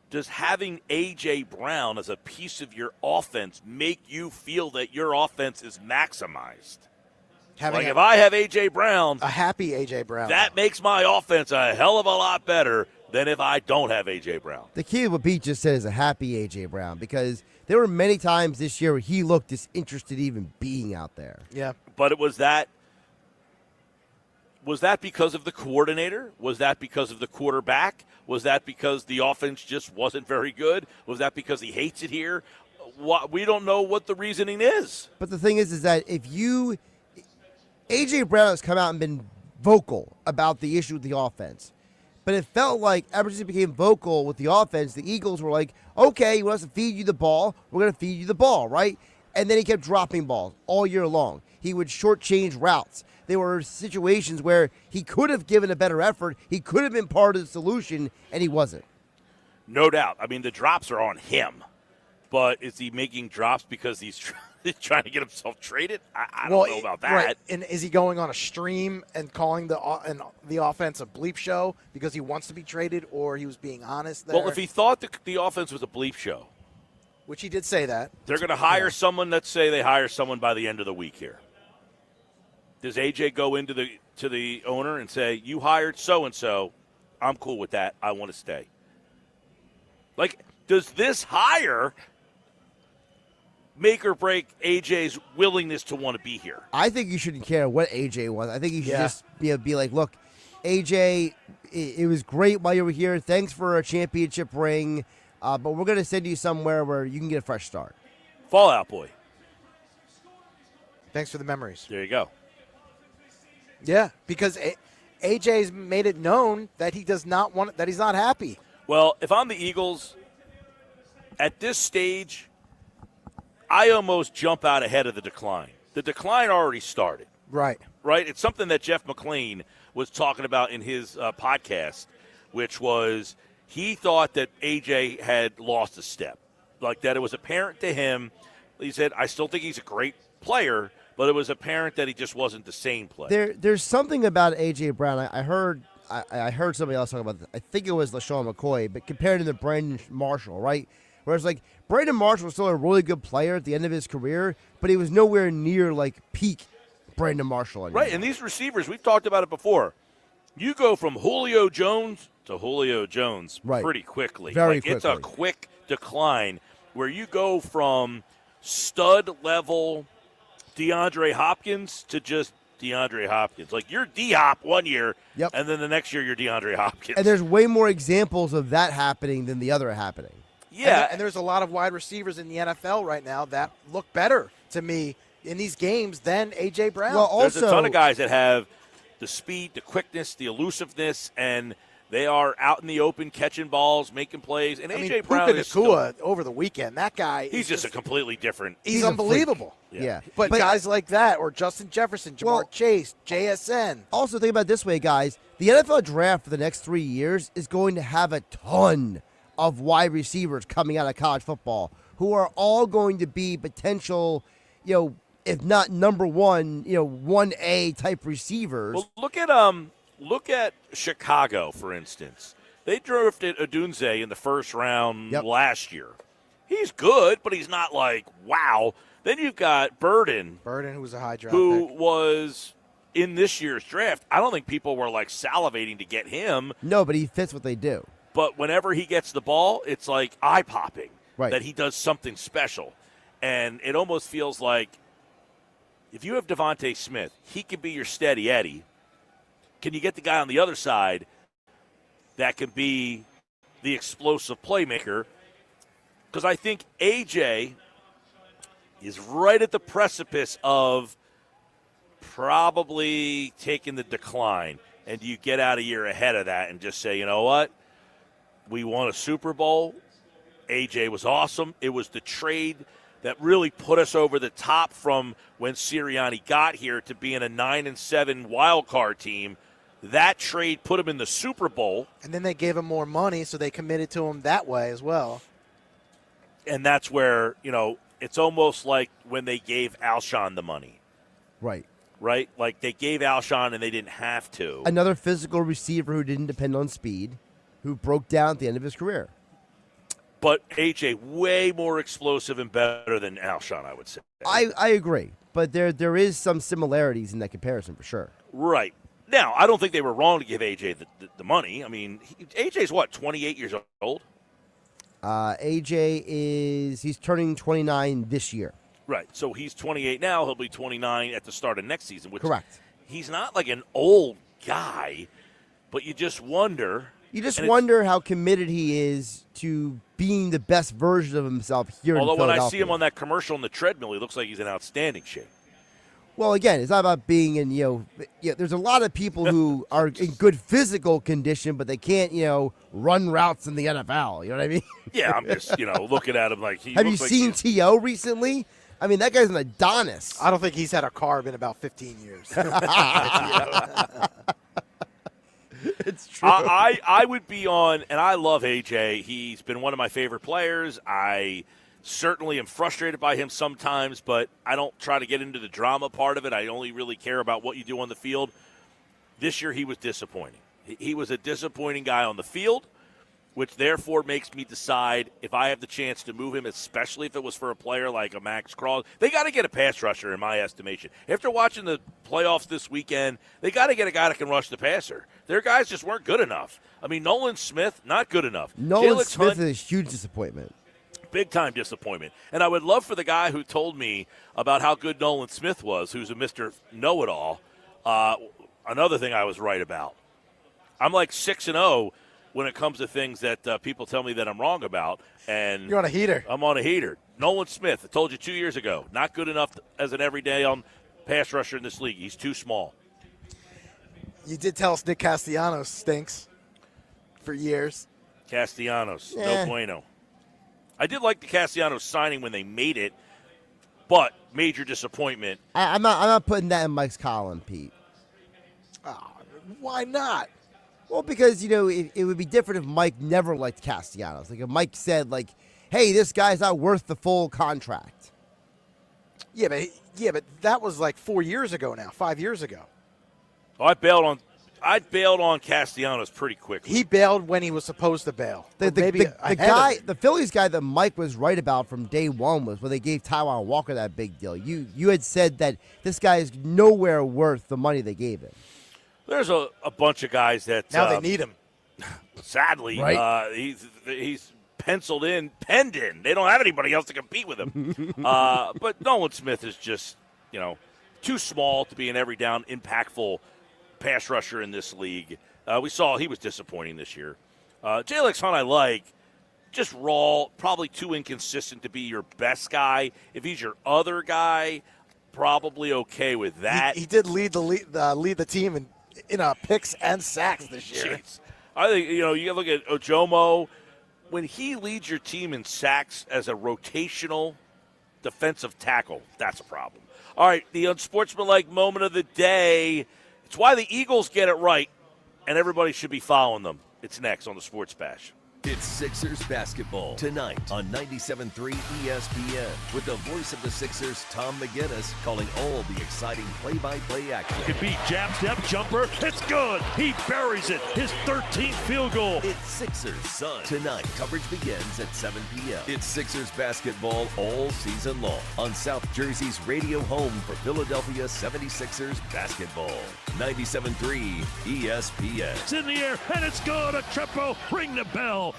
does having A.J. Brown as a piece of your offense make you feel that your offense is maximized? If I have A.J. Brown, a happy A.J. Brown, that makes my offense a hell of a lot better than if I don't have A.J. Brown. The key to what Pete just said is a happy A.J. Brown, because there were many times this year where he looked disinterested even being out there. Yeah. But was that because of the coordinator? Was that because of the quarterback? Was that because the offense just wasn't very good? Was that because he hates it here? We don't know what the reasoning is. But the thing is that A.J. Brown has come out and been vocal about the issue with the offense. But it felt like ever since he became vocal with the offense, the Eagles were like, okay, you want us to feed you the ball, we're going to feed you the ball, right? And then he kept dropping balls all year long. He would shortchange routes. There were situations where he could have given a better effort. He could have been part of the solution, and he wasn't. No doubt. The drops are on him. But is he making drops because he's trying to get himself traded? I don't know about that. Right. And is he going on a stream and calling the offense a bleep show because he wants to be traded, or he was being honest there? Well, if he thought the offense was a bleep show, which he did say that, they're going to hire someone. Let's say they hire someone by the end of the week here. Does AJ go into the owner and say, "You hired so and so, I'm cool with that. I want to stay"? Like, does this hire make or break AJ's willingness to want to be here? I think you shouldn't care what AJ was. I think you should just be like, look, AJ, it was great while you were here. Thanks for a championship ring, but we're going to send you somewhere where you can get a fresh start. Fallout Boy. Thanks for the memories. There you go. Yeah, because AJ's made it known that he does not want that he's not happy. Well, if I'm the Eagles, at this stage, I almost jump out ahead of the decline. The decline already started. Right. Right? It's something that Jeff McClain was talking about in his podcast, which was he thought that AJ had lost a step, like that it was apparent to him. He said, I still think he's a great player, but it was apparent that he just wasn't the same player. There's something about A.J. Brown. I heard somebody else talk about this. I think it was LaShawn McCoy, but compared to the Brandon Marshall, right? Whereas, like, Brandon Marshall was still a really good player at the end of his career, but he was nowhere near, like, peak Brandon Marshall anymore. Right, and these receivers, we've talked about it before. You go from Julio Jones to Julio Jones pretty quickly. Very quickly. It's a quick decline where you go from stud-level DeAndre Hopkins to just DeAndre Hopkins. Like, you're D-Hop one year, and then the next year you're DeAndre Hopkins. And there's way more examples of that happening than the other happening. Yeah, and there's a lot of wide receivers in the NFL right now that look better to me in these games than A.J. Brown. Well, There's also, a ton of guys that have the speed, the quickness, the elusiveness, and they are out in the open catching balls, making plays. And A.J. Brown Puka is Nacua over the weekend, that guy, he's just a completely different. He's unbelievable. Yeah. But guys like that, or Justin Jefferson, Jamar Chase, JSN. Also, think about it this way, guys. The NFL draft for the next 3 years is going to have a ton of wide receivers coming out of college football who are all going to be potential, if not number one, 1A type receivers. Well, look at Chicago, for instance. They drafted Odunze in the first round last year. He's good, but he's not like, wow. Then you've got Burden, who was a high draft who pick. was in this year's draft. I don't think people were like salivating to get him. No, but he fits what they do. But whenever he gets the ball, it's like eye-popping that he does something special. And it almost feels like if you have Devontae Smith, he could be your steady Eddie. Can you get the guy on the other side that can be the explosive playmaker? Because I think A.J. is right at the precipice of probably taking the decline. And do you get out a year ahead of that and just say, you know what? We won a Super Bowl. A.J. was awesome. It was the trade that really put us over the top from when Sirianni got here to being a 9-7 wild card team. That trade put him in the Super Bowl. And then they gave him more money, so they committed to him that way as well. And that's where, it's almost like when they gave Alshon the money. Right. Right? Like they gave Alshon and they didn't have to. Another physical receiver who didn't depend on speed, who broke down at the end of his career. But A.J. way more explosive and better than Alshon, I would say. I agree. But there is some similarities in that comparison for sure. Right. Now, I don't think they were wrong to give A.J. the money. I mean, A.J.'s what, 28 years old? AJ he's turning 29 this year. Right. So he's 28 now. He'll be 29 at the start of next season. Which Correct. He's not like an old guy, but you just wonder. You just wonder how committed he is to being the best version of himself here in Although Philadelphia. when I see him on that commercial on the treadmill, he looks like he's in outstanding shape. Well, again, it's not about being in, there's a lot of people who are in good physical condition, but they can't, run routes in the NFL. You know what I mean? Yeah, I'm just, looking at him like he Have you looks like seen T.O. recently? I mean, that guy's an Adonis. I don't think he's had a carb in about 15 years. It's true. I would be on, and I love A.J. He's been one of my favorite players. I certainly am frustrated by him sometimes, but I don't try to get into the drama part of it. I only really care about what you do on the field. This year he was disappointing. He was a disappointing guy on the field, which therefore makes me decide if I have the chance to move him, especially if it was for a player like a Max Crosby. They got to get a pass rusher, in my estimation. After watching the playoffs this weekend, they got to get a guy that can rush the passer. Their guys just weren't good enough. I mean, Nolan Smith, not good enough. Nolan Smith is a huge disappointment. Big-time disappointment. And I would love for the guy who told me about how good Nolan Smith was, who's a Mr. Know-It-All, another thing I was right about. I'm like 6-0 when it comes to things that people tell me that I'm wrong about. And you're on a heater. I'm on a heater. Nolan Smith, I told you 2 years ago, not good enough as an everyday pass rusher in this league. He's too small. You did tell us Nick Castellanos stinks for years. Castellanos, no bueno. I did like the Castellanos signing when they made it, but major disappointment. I'm not putting that in Mike's column, Pete. Oh, why not? Well, because, it would be different if Mike never liked Castellanos. Like if Mike said, hey, this guy's not worth the full contract. Yeah, but that was like 4 years ago now, 5 years ago. Oh, I bailed on Castellanos pretty quickly. He bailed when he was supposed to bail. The Phillies guy that Mike was right about from day one was when they gave Taiwan Walker that big deal. You had said that this guy is nowhere worth the money they gave him. There's a bunch of guys that now they need him. Sadly, right? He's penned in. They don't have anybody else to compete with him. But Nolan Smith is just too small to be an every down impactful pass rusher in this league. We saw he was disappointing this year. J-Lex Hunt I like, just raw, probably too inconsistent to be your best guy. If he's your other guy, probably okay with that. He did lead the team in picks and sacks this year. Jeez. I think, you look at Ojomo. When he leads your team in sacks as a rotational defensive tackle, that's a problem. All right, the unsportsmanlike moment of the day. It's why the Eagles get it right, and everybody should be following them. It's next on the Sports Bash. It's Sixers basketball tonight on 97.3 ESPN with the voice of the Sixers, Tom McGinnis, calling all the exciting play-by-play action. Could be jab step jumper. It's good. He buries it. His 13th field goal. It's Sixers Sun tonight. Coverage begins at 7 p.m. It's Sixers basketball all season long on South Jersey's radio home for Philadelphia 76ers basketball. 97.3 ESPN. It's in the air, and it's good. A triple. Ring the bell.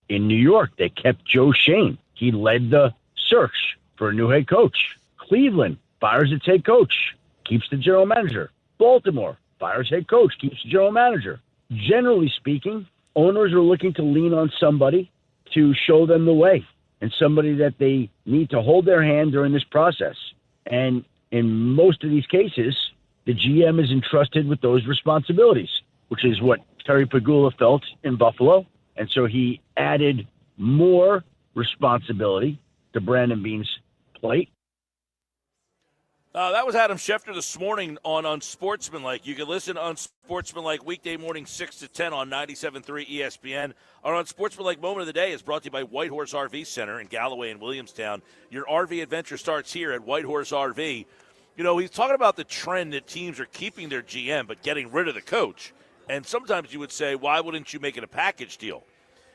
In New York, they kept Joe Shane. He led the search for a new head coach. Cleveland fires its head coach, keeps the general manager. Baltimore fires head coach, keeps the general manager. Generally speaking, owners are looking to lean on somebody to show them the way and somebody that they need to hold their hand during this process. And in most of these cases, the GM is entrusted with those responsibilities, which is what Terry Pagula felt in Buffalo. And so he added more responsibility to Brandon Beane's plate. That was Adam Schefter this morning on Unsportsmanlike. You can listen on Unsportsmanlike weekday morning 6 to 10 on 97.3 ESPN. Our Unsportsmanlike moment of the day is brought to you by Whitehorse RV Center in Galloway and Williamstown. Your RV adventure starts here at Whitehorse RV. You know, he's talking about the trend that teams are keeping their GM but getting rid of the coach. And sometimes you would say, why wouldn't you make it a package deal?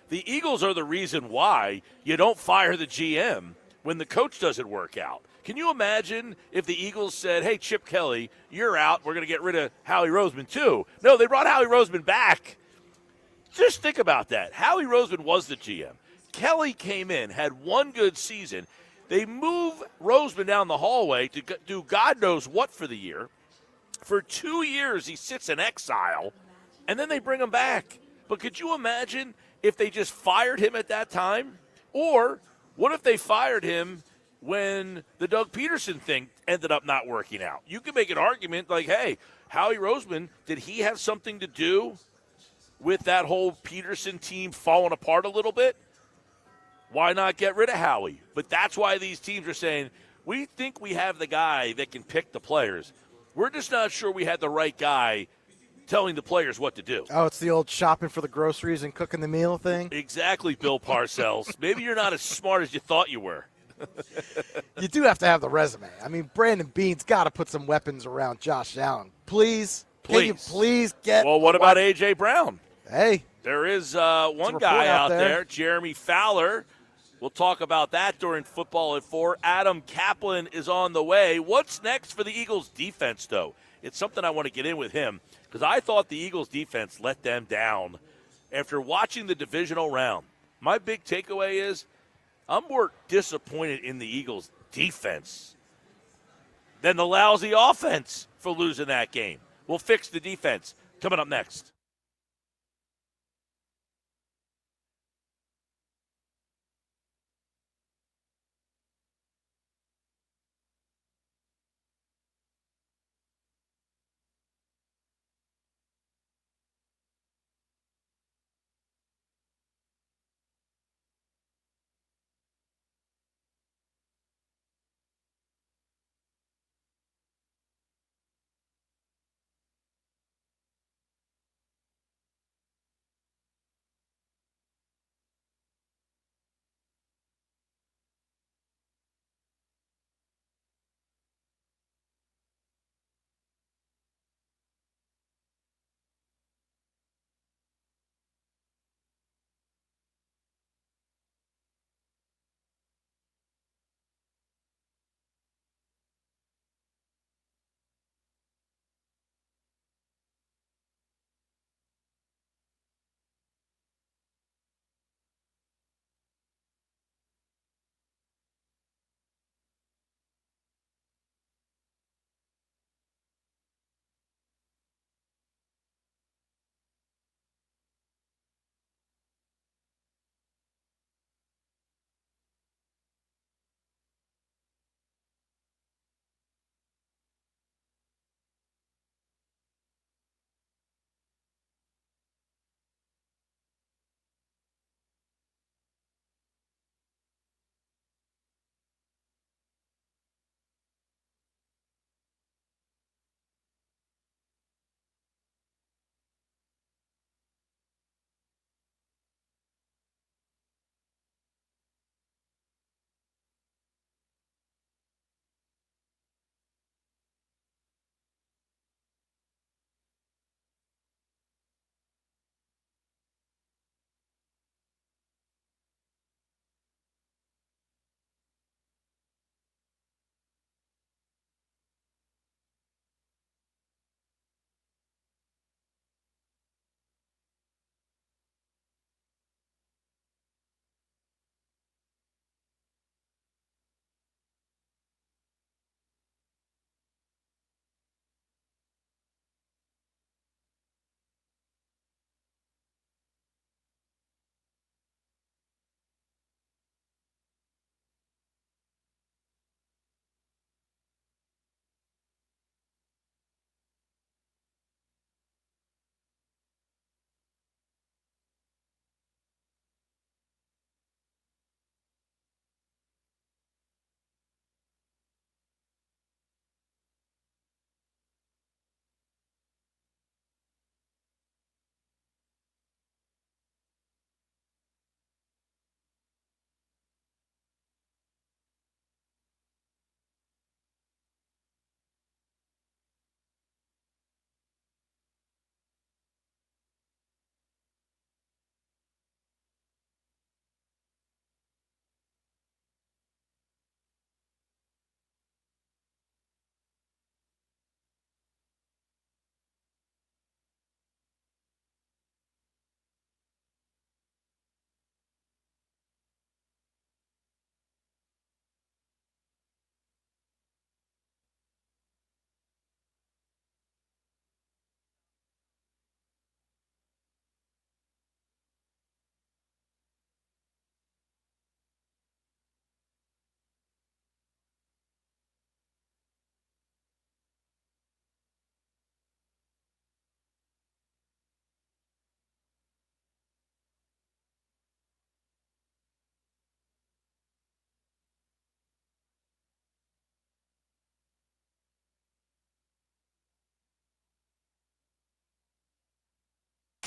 The Eagles are the reason why you don't fire the GM when the coach doesn't work out. Can you imagine if the Eagles said, hey, Chip Kelly, you're out. We're going to get rid of Howie Roseman, too. No, they brought Howie Roseman back. Just think about that. Howie Roseman was the GM. Kelly came in, had one good season. They move Roseman down the hallway to do God knows what for the year. For 2 years, he sits in exile, and then they bring him back. But could you imagine if they just fired him at that time? Or what if they fired him when the Doug Peterson thing ended up not working out? You could make an argument like, hey, Howie Roseman, did he have something to do with that whole Peterson team falling apart a little bit? Why not get rid of Howie? But that's why these teams are saying, we think we have the guy that can pick the players. We're just not sure we had the right guy telling the players what to do. Oh, it's the old shopping for the groceries and cooking the meal thing? Exactly, Bill Parcells. Maybe you're not as smart as you thought you were. You do have to have the resume. I mean, Brandon Beane's got to put some weapons around Josh Allen. Please. Can you please get... Well, what about A.J. Brown? Hey. There is one guy out there, Jeremy Fowler. We'll talk about that during Football at 4. Adam Kaplan is on the way. What's next for the Eagles' defense, though? It's something I want to get in with him because I thought the Eagles' defense let them down after watching the divisional round. My big takeaway is I'm more disappointed in the Eagles' defense than the lousy offense for losing that game. We'll fix the defense. Coming up next.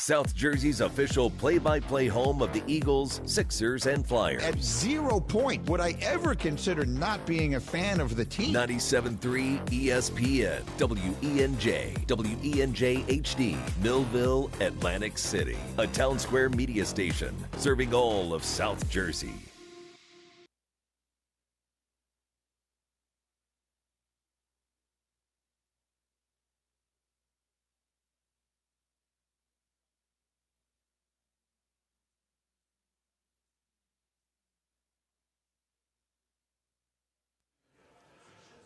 South Jersey's official play-by-play home of the Eagles, Sixers, and Flyers. At 0 point would I ever consider not being a fan of the team. 97.3 ESPN, WENJ, WENJ HD, Millville, Atlantic City. A Town Square media station serving all of South Jersey.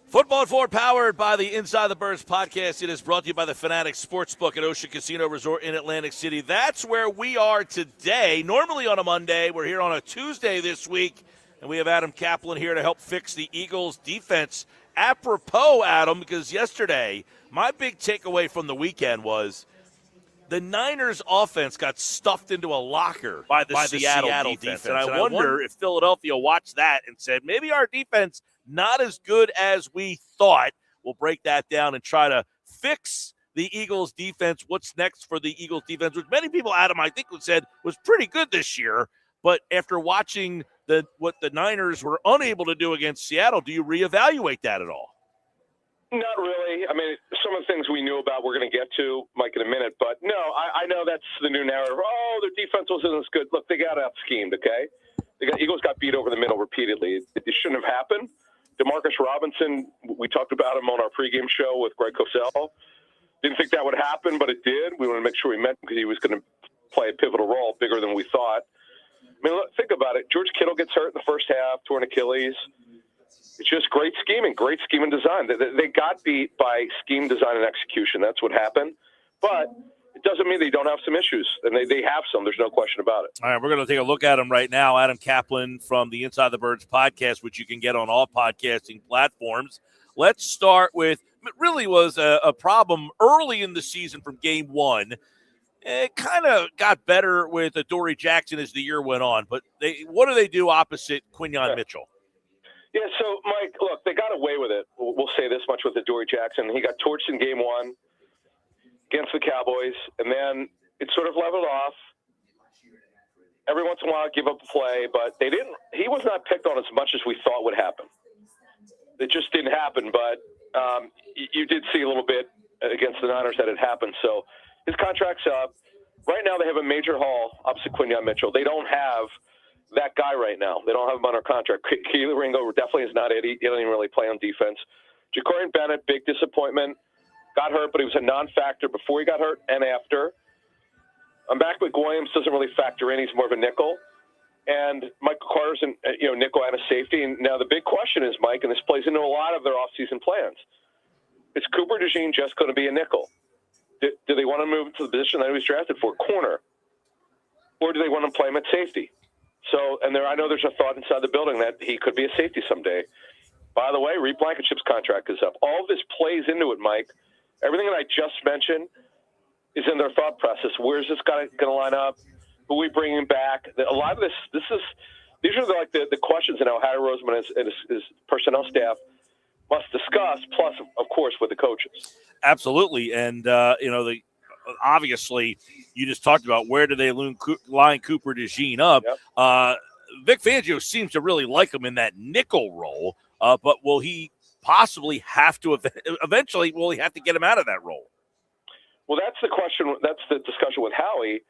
Football at 4, powered by the Inside the Birds podcast. It is brought to you by the Fanatics Sportsbook at Ocean Casino Resort in Atlantic City. That's where we are today. Normally on a Monday, we're here on a Tuesday this week, and we have Adam Kaplan here to help fix the Eagles' defense. Apropos, Adam, because yesterday, my big takeaway from the weekend was the Niners' offense got stuffed into a locker by the Seattle defense. And I wonder if Philadelphia watched that and said, maybe our defense not as good as we thought. We'll break that down and try to fix the Eagles' defense. What's next for the Eagles' defense, which many people, Adam, I think said was pretty good this year. But after watching what the Niners were unable to do against Seattle, do you reevaluate that at all? Not really. I mean, some of the things we knew about we're going to get to, Mike, in a minute. But no, I know that's the new narrative. Oh, their defense wasn't as good. Look, they got out-schemed, okay? Eagles got beat over the middle repeatedly. It shouldn't have happened. Demarcus Robinson, we talked about him on our pregame show with Greg Cosell. Didn't think that would happen, but it did. We want to make sure we met him because he was going to play a pivotal role, bigger than we thought. I mean, look, think about it. George Kittle gets hurt in the first half, torn Achilles. It's just great scheming design. They got beat by scheme, design, and execution. That's what happened. But it doesn't mean they don't have some issues. And they have some. There's no question about it. All right, we're going to take a look at them right now. Adam Kaplan from the Inside the Birds podcast, which you can get on all podcasting platforms. Let's start with, it really was a problem early in the season from game one. It kind of got better with Adoree Jackson as the year went on. But what do they do opposite Quinyon Mitchell? Yeah, so, Mike, look, they got away with it. We'll say this much with Adoree Jackson. He got torched in game one against the Cowboys, and then it sort of leveled off. Every once in a while, give up a play, but they didn't. He was not picked on as much as we thought would happen. It just didn't happen, but you did see a little bit against the Niners that it happened. So his contract's up. Right now, they have a major haul opposite Quinyon Mitchell. They don't have that guy right now. They don't have him under contract. Keely Ringo definitely is not it. He didn't even really play on defense. Jacorian Bennett, big disappointment. Got hurt, but he was a non-factor before he got hurt and after. Mac McWilliams doesn't really factor in. He's more of a nickel. And Michael Carter's nickel and a safety. And now the big question is, Mike, and this plays into a lot of their offseason plans, is Cooper DeJean just going to be a nickel? Do they want to move to the position that he was drafted for, corner? Or do they want to play him at safety? So, and I know there's a thought inside the building that he could be a safety someday. By the way, Reed Blankenship's contract is up. All of this plays into it, Mike. Everything that I just mentioned is in their thought process. Where's this guy going to line up? Who are we bringing back? A lot of these are the questions that Harry Roseman and his personnel staff must discuss, plus, of course, with the coaches. Absolutely. And, obviously, you just talked about where do they line Cooper DeJean up. Yep. Vic Fangio seems to really like him in that nickel role, but will he possibly have to eventually, will he have to get him out of that role? Well, that's the question. That's the discussion with Howie.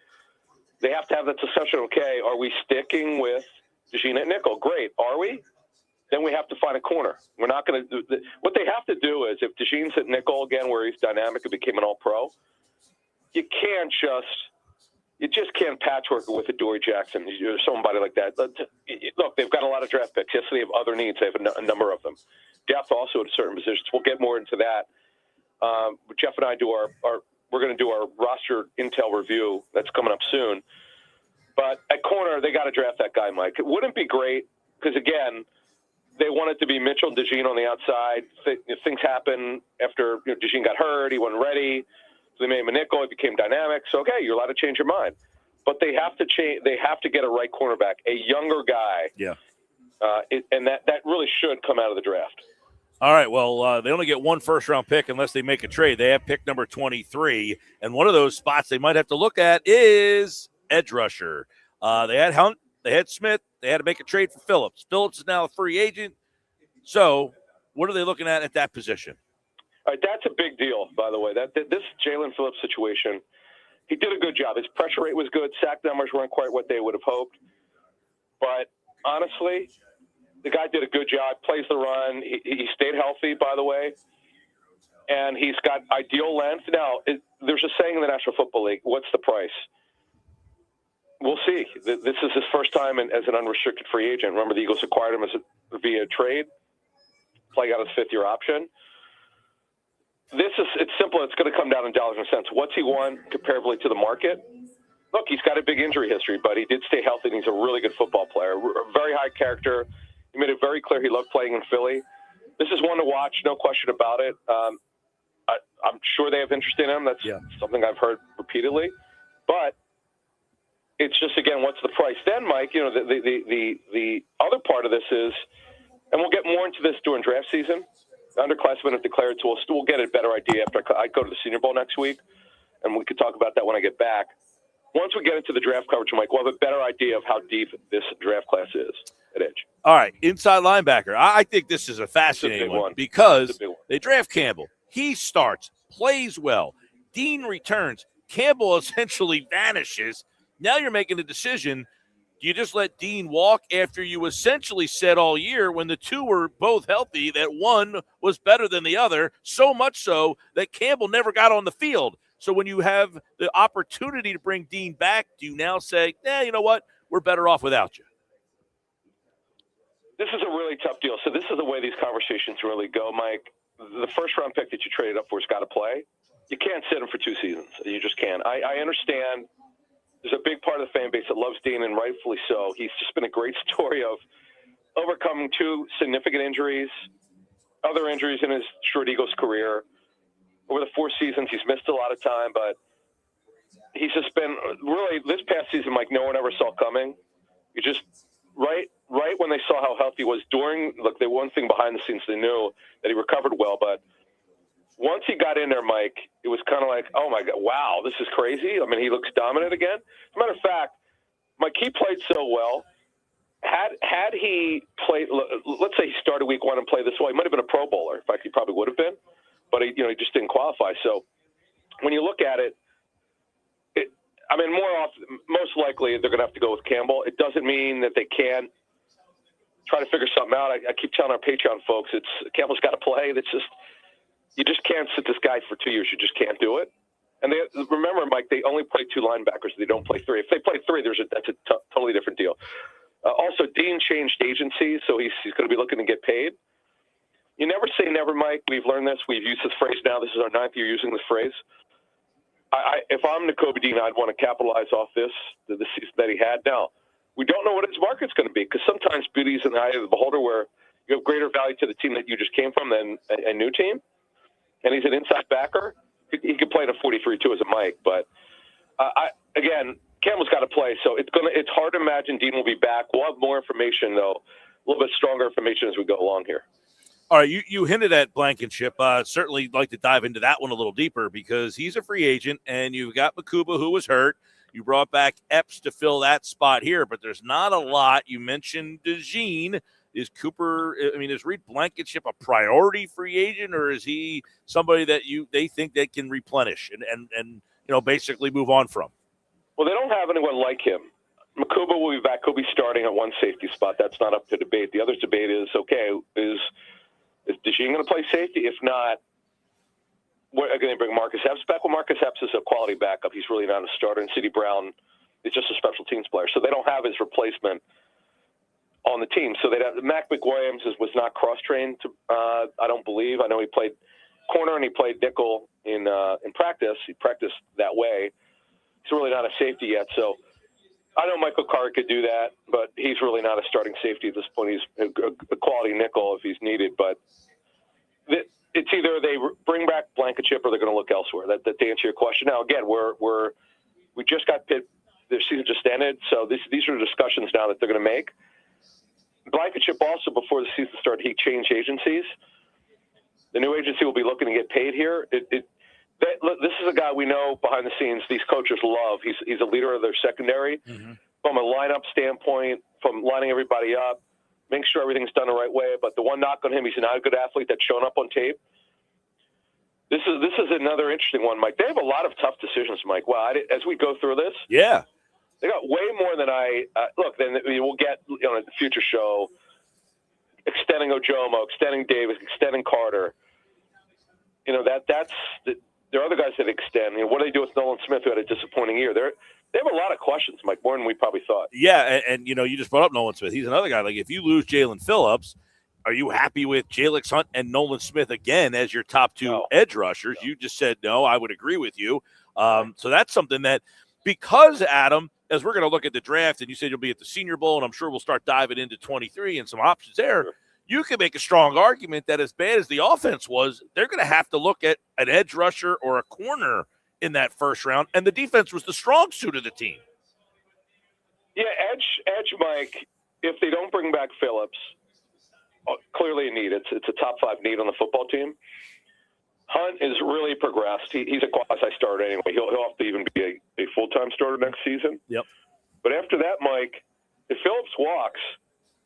They have to have that discussion, okay, are we sticking with DeJean at nickel? Great. Are we? Then we have to find a corner. We're not going to do – what they have to do is if DeJean's at nickel again where he's dynamic and became an all-pro, you just can't patchwork it with Adoree Jackson or somebody like that. Look, they've got a lot of draft picks. Yes, they have other needs. They have a number of them. Depth also at certain positions. We'll get more into that. Jeff and I we're going to do our roster intel review that's coming up soon. But at corner, they got to draft that guy, Mike. It wouldn't be great because, again, they want it to be Mitchell and DeJean on the outside. Things happen after DeJean got hurt. He wasn't ready. So they made him a nickel. It became dynamic. So, okay, you're allowed to change your mind. But they have to change. They have to get a right cornerback, a younger guy. Yeah. And that really should come out of the draft. All right, well, they only get one first-round pick unless they make a trade. They have pick number 23, and one of those spots they might have to look at is edge rusher. They had Hunt, they had Smith, they had to make a trade for Phillips. Phillips is now a free agent. So what are they looking at that position? All right, that's a big deal, by the way. This Jalen Phillips situation, he did a good job. His pressure rate was good. Sack numbers weren't quite what they would have hoped. But honestly, the guy did a good job, plays the run. He stayed healthy, by the way, and he's got ideal length. Now, there's a saying in the National Football League, what's the price? We'll see. This is his first time as an unrestricted free agent. Remember, the Eagles acquired him via trade, playing out his fifth-year option. It's simple. It's going to come down in dollars and cents. What's he won comparably to the market? Look, he's got a big injury history, but he did stay healthy, and he's a really good football player. Very high character. He made it very clear he loved playing in Philly. This is one to watch, no question about it. I'm sure they have interest in him. That's something I've heard repeatedly. But it's just, again, what's the price? Then, Mike, the other part of this is, and we'll get more into this during draft season, underclassmen have declared, so we'll get a better idea after I go to the Senior Bowl next week, and we could talk about that when I get back. Once we get into the draft coverage, Mike, we'll have a better idea of how deep this draft class is at edge. All right, inside linebacker. I think this is a fascinating one because they draft Campbell. He starts, plays well. Dean returns. Campbell essentially vanishes. Now you're making a decision. Do you just let Dean walk after you essentially said all year when the two were both healthy that one was better than the other, so much so that Campbell never got on the field? So when you have the opportunity to bring Dean back, do you now say, you know what, we're better off without you? This is a really tough deal. So this is the way these conversations really go, Mike. The first-round pick that you traded up for has got to play. You can't sit him for 2 seasons. You just can't. I understand there's a big part of the fan base that loves Dean, and rightfully so. He's just been a great story of overcoming 2 significant injuries, other injuries in his short Eagles career. Over the 4 seasons, he's missed a lot of time, but he's just been really this past season, Mike, no one ever saw coming. You just right when they saw how healthy he was the one thing behind the scenes, they knew that he recovered well, but once he got in there, Mike, it was kind of like, oh my God, wow, this is crazy. I mean, he looks dominant again. As a matter of fact, Mike, he played so well. Had he played, let's say he started week 1 and played this well, he might have been a Pro Bowler. In fact, he probably would have been, but he just didn't qualify. So when you look at it, most likely they're going to have to go with Campbell. It doesn't mean that they can't try to figure something out. I keep telling our Patreon folks, Campbell's got to play. You just can't sit this guy for 2 years. You just can't do it. And remember, Mike, they only play 2 linebackers. They don't play 3. If they play 3, that's a totally different deal. Also, Dean changed agencies, so he's going to be looking to get paid. You never say never, Mike. We've learned this. We've used this phrase now. This is our 9th year using this phrase. If I'm Nakobe Dean, I'd want to capitalize off the season that he had. Now, we don't know what his market's going to be because sometimes beauty's in the eye of the beholder where you have greater value to the team that you just came from than a new team. And he's an inside backer. He could play in a 43 too as a Mike, but again, Campbell's got to play. So it's hard to imagine Dean will be back. We'll have more information though, a little bit stronger information as we go along here. All right, you hinted at Blankenship. Certainly like to dive into that one a little deeper because he's a free agent, and you've got Makuba who was hurt. You brought back Epps to fill that spot here, but there's not a lot. You mentioned DeJean. Is Reed Blankenship a priority free agent, or is he somebody that they think they can replenish and basically move on from? Well, they don't have anyone like him. Makuba will be back. He'll be starting at one safety spot. That's not up to debate. The other debate is, is DeJean going to play safety? If not, are they going to bring Marcus Epps back? Well, Marcus Epps is a quality backup. He's really not a starter, and Sidney Brown is just a special teams player. So they don't have his replacement on the team. So they'd have Mac McWilliams was not cross-trained, I don't believe. I know he played corner and he played nickel in practice. He practiced that way. He's really not a safety yet. So I know Michael Carter could do that, but he's really not a starting safety at this point. He's a quality nickel if he's needed. But it's either they bring back Blankenship or they're going to look elsewhere. That to answer your question. Now, again, we just got Pitt. Their season just ended, so these are discussions now that they're going to make. Blankenship also, before the season started, he changed agencies. The new agency will be looking to get paid here. This is a guy we know behind the scenes these coaches love. He's a leader of their secondary. From a lineup standpoint, from lining everybody up, making sure everything's done the right way. But the one knock on him, he's not a good athlete that's shown up on tape. This is another interesting one, Mike. They have a lot of tough decisions, Mike. Wow, as we go through this, yeah, they got way more than I look. Then we'll get on a future show, extending Ojomo, extending Davis, extending Carter. There are other guys that extend. What do they do with Nolan Smith, who had a disappointing year? They have a lot of questions, Mike, more than we probably thought. Yeah, and you just brought up Nolan Smith. He's another guy. Like, if you lose Jalen Phillips, are you happy with Jalix Hunt and Nolan Smith again as your top two edge rushers? You just said no. I would agree with you. So that's something that, because, Adam, as we're going to look at the draft, and you said you'll be at the Senior Bowl, and I'm sure we'll start diving into 23 and some options there, you can make a strong argument that as bad as the offense was, they're going to have to look at an edge rusher or a corner in that first round, and the defense was the strong suit of the team. Yeah, edge, Mike, if they don't bring back Phillips, clearly a need. It's a top 5 need on the football team. Hunt is really progressed. He's a quasi-starter anyway. He'll have to even be a full-time starter next season. Yep. But after that, Mike, if Phillips walks,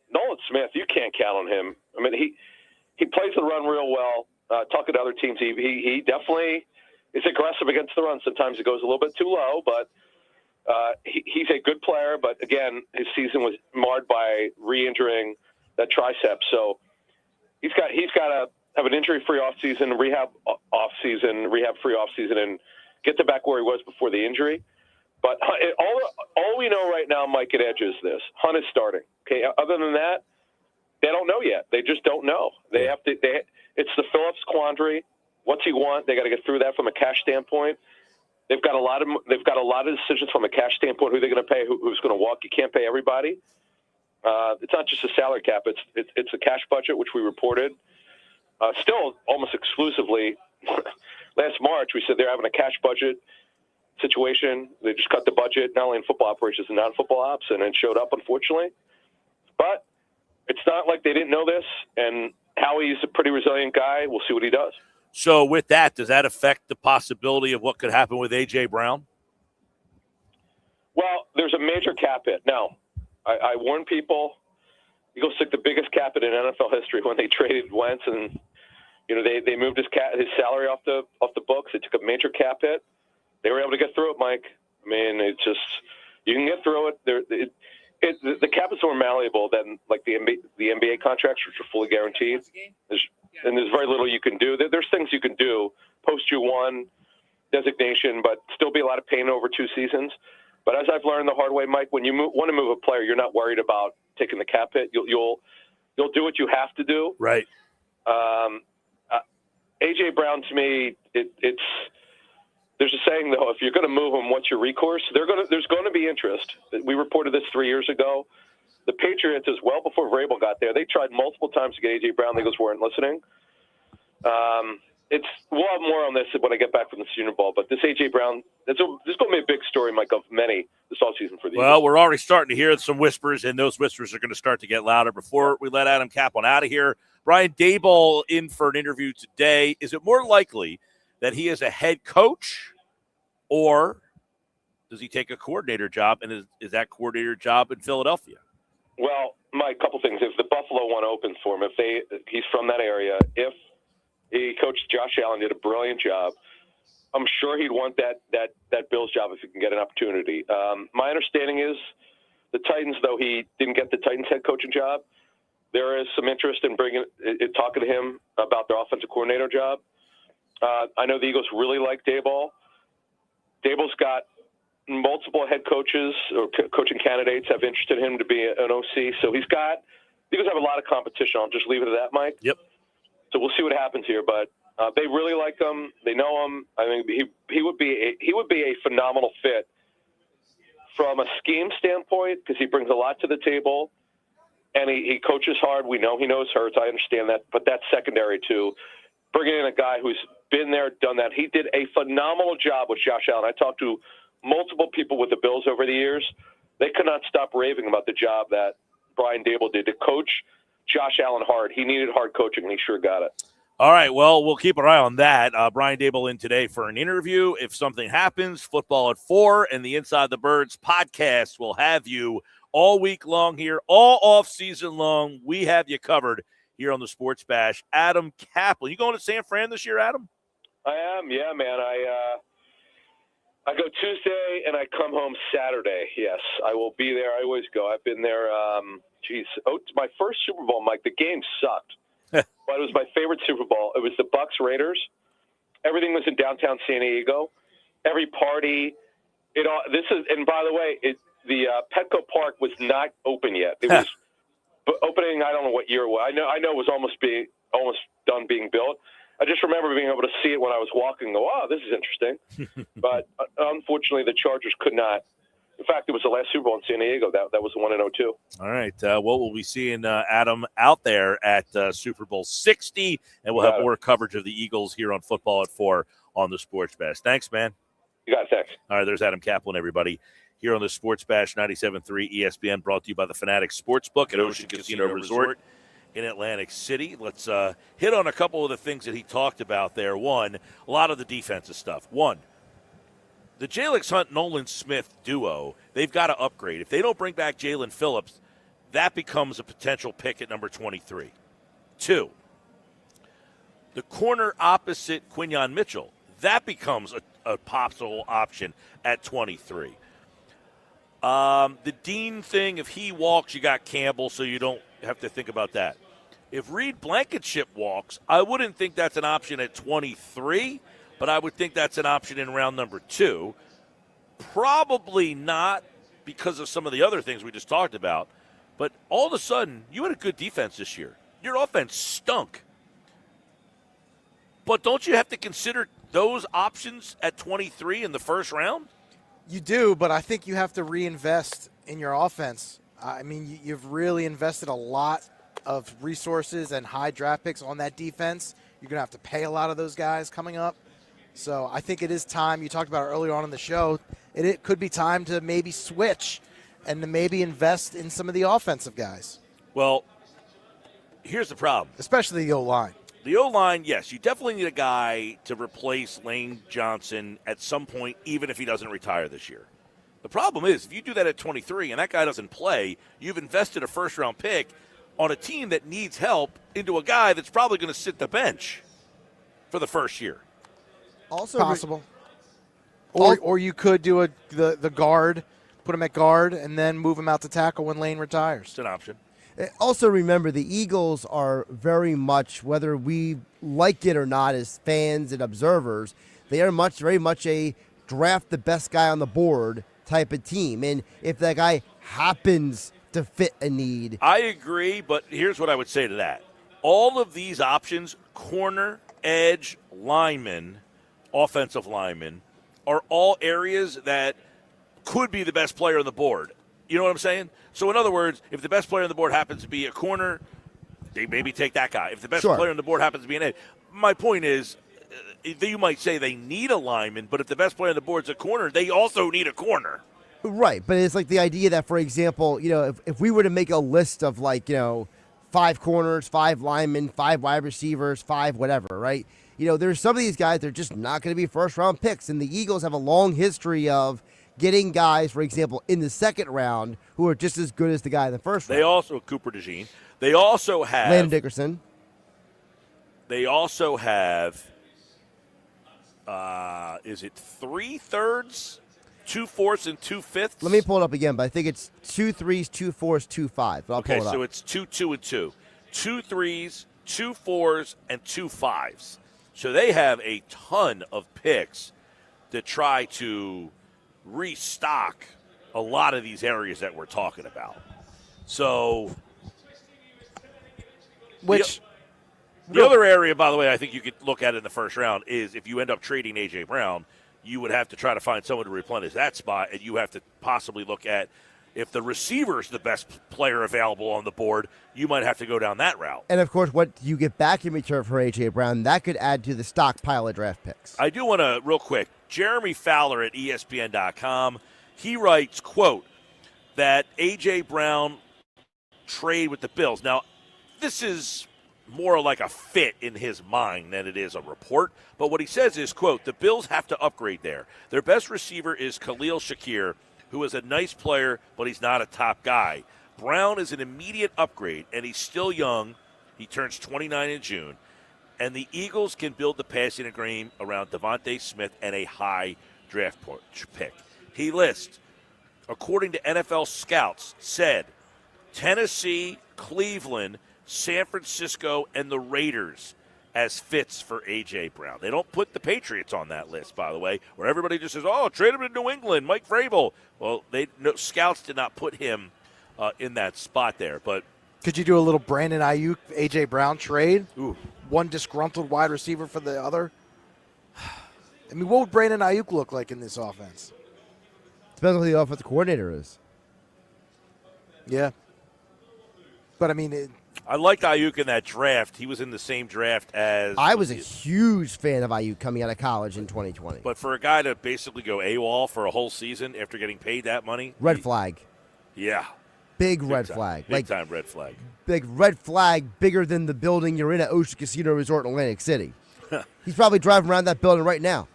Nolan Smith, you can't count on him. I mean, he plays the run real well. Talking to other teams, he definitely is aggressive against the run. Sometimes it goes a little bit too low, but he's a good player. But again, his season was marred by re-injuring that tricep. So he's got to have an injury-free offseason, rehab-free offseason, and get to back where he was before the injury. But all we know right now, Mike, at edge is this: Hunt is starting. Okay. Other than that, they don't know yet. They just don't know. They have to. It's the Phillips quandary. What's he want? They got to get through that from a cash standpoint. They've got a lot of decisions from a cash standpoint. Who they're going to pay? Who's going to walk? You can't pay everybody. It's not just a salary cap. It's a cash budget, which we reported. Still almost exclusively. Last March, we said they're having a cash budget situation. They just cut the budget, not only in football operations and non-football ops, and it showed up, unfortunately. But it's not like they didn't know this, and Howie's a pretty resilient guy. We'll see what he does. So with that, does that affect the possibility of what could happen with A.J. Brown? Well, there's a major cap hit. Now, I warn people, Eagles took the biggest cap hit in NFL history when they traded Wentz, and they moved his salary off the books. They took a major cap hit. They were able to get through it, Mike. I mean, it's just, you can get through it. The cap is more malleable than like the NBA contracts, which are fully guaranteed. There's very little you can do. There's things you can do, post you one designation, but still be a lot of pain over 2 seasons. But as I've learned the hard way, Mike, when you want to move a player, you're not worried about taking the cap hit. You'll do what you have to do. Right. A.J. Brown, to me, it's. There's a saying, though, if you're going to move him, what's your recourse? There's going to be interest. We reported this 3 years ago. The Patriots, as well before Vrabel got there, they tried multiple times to get A.J. Brown. The Eagles weren't listening. We'll have more on this when I get back from the Senior Bowl. But this A.J. Brown, this is going to be a big story, Mike, of many this offseason for the Well, Eagles. we're already starting to hear some whispers, and those whispers are going to start to get louder. Before we let Adam Caplan out of here, Brian Daboll in for an interview today. Is it more likely that he is a head coach, or does he take a coordinator job, and is that coordinator job in Philadelphia? Well, Mike, a couple things. If the Buffalo one opens for him, he's from that area, if he coached Josh Allen, did a brilliant job, I'm sure he'd want that Bills job if he can get an opportunity. My understanding is the Titans, though he didn't get the Titans head coaching job, there is some interest in talking to him about their offensive coordinator job. I know the Eagles really like Daboll. Daboll's got multiple head coaches or coaching candidates have interested him to be an OC. So the Eagles have a lot of competition. I'll just leave it at that, Mike. Yep. So we'll see what happens here, but they really like him. They know him. I mean, he would be a phenomenal fit from a scheme standpoint because he brings a lot to the table, and he coaches hard. We know he knows hurts. I understand that, but that's secondary too. Bringing in a guy who's been there, done that. He did a phenomenal job with Josh Allen. I talked to multiple people with the Bills over the years. They could not stop raving about the job that Brian Daboll did to coach Josh Allen hard. He needed hard coaching, and he sure got it. All right, well, we'll keep an eye on that. Brian Daboll in today for an interview. If something happens, Football at 4 and the Inside the Birds podcast will have you all week long here, all off season long. We have you covered here on the Sports Bash. Adam Kaplan. You going to San Fran this year, Adam? I am, yeah, man. I go Tuesday and I come home Saturday. Yes, I will be there. I always go. I've been there. It's my first Super Bowl, Mike. The game sucked. But it was my favorite Super Bowl. It was the Bucs Raiders. Everything was in downtown San Diego. Every party, and by the way, the Petco Park was not open yet. It was opening. I don't know what year it was. I know it was almost done being built. I just remember being able to see it when I was walking. And go, oh, this is interesting. But unfortunately, the Chargers could not. In fact, it was the last Super Bowl in San Diego. That was the one in 2002. All right. Well, we'll be seeing Adam out there at Super Bowl 60, and we'll have more coverage of the Eagles here on Football at 4 on the Sports Bash. Thanks, man. You got it. Thanks. All right, there's Adam Kaplan, everybody, here on the Sports Bash 97.3 ESPN, brought to you by the Fanatics Sportsbook at Ocean Casino Resort in Atlantic City. Let's hit on a couple of the things that he talked about there. One, a lot of the defensive stuff. One, the Jalix Hunt-Nolan Smith duo, they've got to upgrade. If they don't bring back Jalen Phillips, that becomes a potential pick at number 23. 2, the corner opposite Quinyon Mitchell, that becomes a possible option at 23. The Dean thing, if he walks, you got Campbell, so you don't have to think about that. If Reed Blankenship walks, I wouldn't think that's an option at 23, but I would think that's an option in round number 2. Probably not because of some of the other things we just talked about, but all of a sudden, you had a good defense this year. Your offense stunk. But don't you have to consider those options at 23 in the first round? You do, but I think you have to reinvest in your offense. I mean, you've really invested a lot of resources and high draft picks on that defense. You're going to have to pay a lot of those guys coming up. So I think it is time. You talked about it earlier on in the show. It could be time to maybe switch and to maybe invest in some of the offensive guys. Well, here's the problem. Especially the O-line. The O-line, yes, you definitely need a guy to replace Lane Johnson at some point, even if he doesn't retire this year. The problem is, if you do that at 23 and that guy doesn't play, you've invested a first-round pick on a team that needs help into a guy that's probably going to sit the bench for the first year. Also possible. Or you could do the guard, put him at guard, and then move him out to tackle when Lane retires. It's an option. Also remember, the Eagles are very much, whether we like it or not as fans and observers, they are very much a draft the best guy on the board type of team. And if that guy happens to fit a need. I agree, but here's what I would say to that. All of these options, corner, edge, lineman, offensive lineman, are all areas that could be the best player on the board. You know what I'm saying? So, in other words, if the best player on the board happens to be a corner, they maybe take that guy. If the best player on the board happens to be an edge. My point is, you might say they need a lineman, but if the best player on the board is a corner, they also need a corner. Right, but it's like the idea that, for example, if we were to make a list of 5 corners, 5 linemen, 5 wide receivers, 5 whatever, right? There's some of these guys that are just not going to be first-round picks, and the Eagles have a long history of getting guys, for example, in the second round who are just as good as the guy in the first round. They also, Cooper DeJean, they also have Landon Dickerson. They also have, is it 3/3, 2/4, and 2/5? Let me pull it up again, but I think it's 2 3s, 2 4s, 2 5s. But I'll pull it up. So it's 2 2 and 2. 2 3s, 2 4s, and 2 5s. So they have a ton of picks to try to restock a lot of these areas that we're talking about. So, the other area, by the way, I think you could look at in the first round is if you end up trading A.J. Brown, you would have to try to find someone to replenish that spot, and you have to possibly look at if the receiver is the best player available on the board, you might have to go down that route. And, of course, what you get back in return for A.J. Brown, that could add to the stockpile of draft picks. I do want to, real quick, Jeremy Fowler at ESPN.com, he writes, quote, that A.J. Brown trade with the Bills. Now, this is more like a fit in his mind than it is a report. But what he says is, quote, the Bills have to upgrade there. Their best receiver is Khalil Shakir, who is a nice player, but he's not a top guy. Brown is an immediate upgrade, and he's still young. He turns 29 in June. And the Eagles can build the passing game around Devontae Smith and a high draft pick. He lists, according to NFL scouts, said Tennessee, Cleveland, San Francisco, and the Raiders as fits for A.J. Brown. They don't put the Patriots on that list, by the way, where everybody just says, oh, trade him to New England, Mike Vrabel. Well, scouts did not put him in that spot there. But could you do a little Brandon Ayuk, A.J. Brown trade? Ooh. One disgruntled wide receiver for the other? I mean, what would Brandon Ayuk look like in this offense? Depends on who the offensive coordinator is. Yeah. But, I mean, I liked Ayuk in that draft. He was in the same draft as... I was a huge fan of Ayuk coming out of college in 2020. But for a guy to basically go AWOL for a whole season after getting paid that money... Red flag. Yeah. Big red flag. Big time red flag. Big red flag, bigger than the building you're in at Ocean Casino Resort in Atlantic City. He's probably driving around that building right now.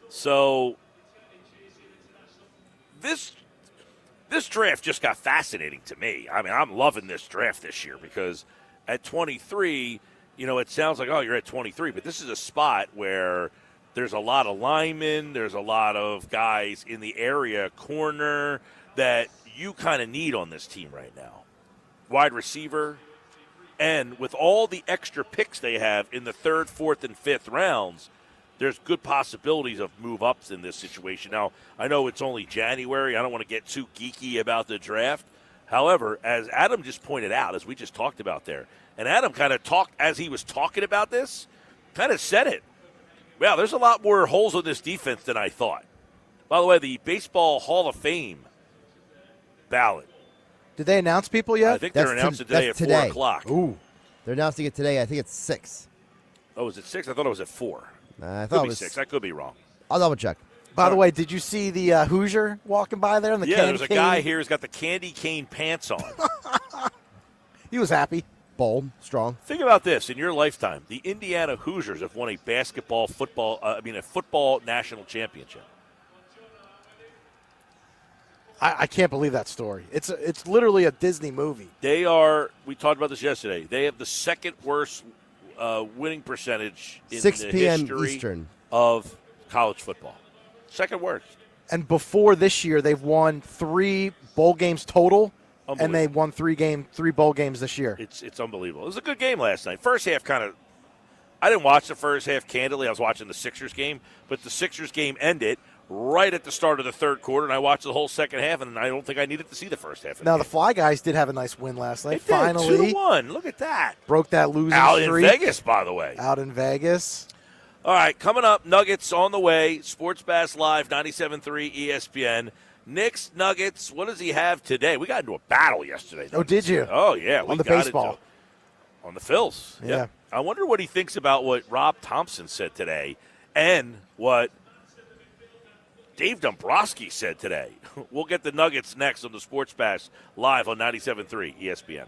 So this draft just got fascinating to me. I mean, I'm loving this draft this year because at 23, it sounds like, oh, you're at 23, but this is a spot where there's a lot of linemen, there's a lot of guys in the area, corner, that you kind of need on this team right now. Wide receiver. And with all the extra picks they have in the 3rd, 4th, and 5th rounds, there's good possibilities of move-ups in this situation. Now, I know it's only January. I don't want to get too geeky about the draft. However, as Adam just pointed out, as we just talked about there, and Adam kind of talked, as he was talking about this, kind of said it. Well, there's a lot more holes on this defense than I thought. By the way, the Baseball Hall of Fame ballot. Did they announce people yet? I think they're announcing today at 4 o'clock. Ooh. They're announcing it today. I think it's 6. Oh, is it 6? I thought it was at 4. I Could thought be it was 6. I could be wrong. I'll double check. By the way, did you see the Hoosier walking by there in the candy there's a cane? guy here who's got the candy cane pants on. He was happy. Bold, strong. Think about this. In your lifetime, the Indiana Hoosiers have won a football national championship. I can't believe that story. It's literally a Disney movie. They are, we talked about this yesterday, they have the second worst winning percentage in 6 the p.m. history Eastern. of college football. Second worst. And before this year, they've won 3 bowl games total, and they won 3 bowl games this year. It's unbelievable. It was a good game last night. First half I didn't watch the first half candidly. I was watching the Sixers game, but the Sixers game ended right at the start of the 3rd quarter, and I watched the whole second half, and I don't think I needed to see the first half. Now, the Fly Guys did have a nice win last night. They did, Finally. 2-1. Look at that. Broke that losing streak. Out in Vegas, by the way. Out in Vegas. All right, coming up, Nuggets on the way. Sports Bass Live, 97.3 ESPN. Knicks, Nuggets, what does he have today? We got into a battle yesterday. Oh, did you? Oh, yeah. On the baseball. On the Phils. Yeah. I wonder what he thinks about what Rob Thompson said today and what Dave Dombrowski said today. We'll get the Nuggets next on the Sports Bash Live on 97.3 ESPN.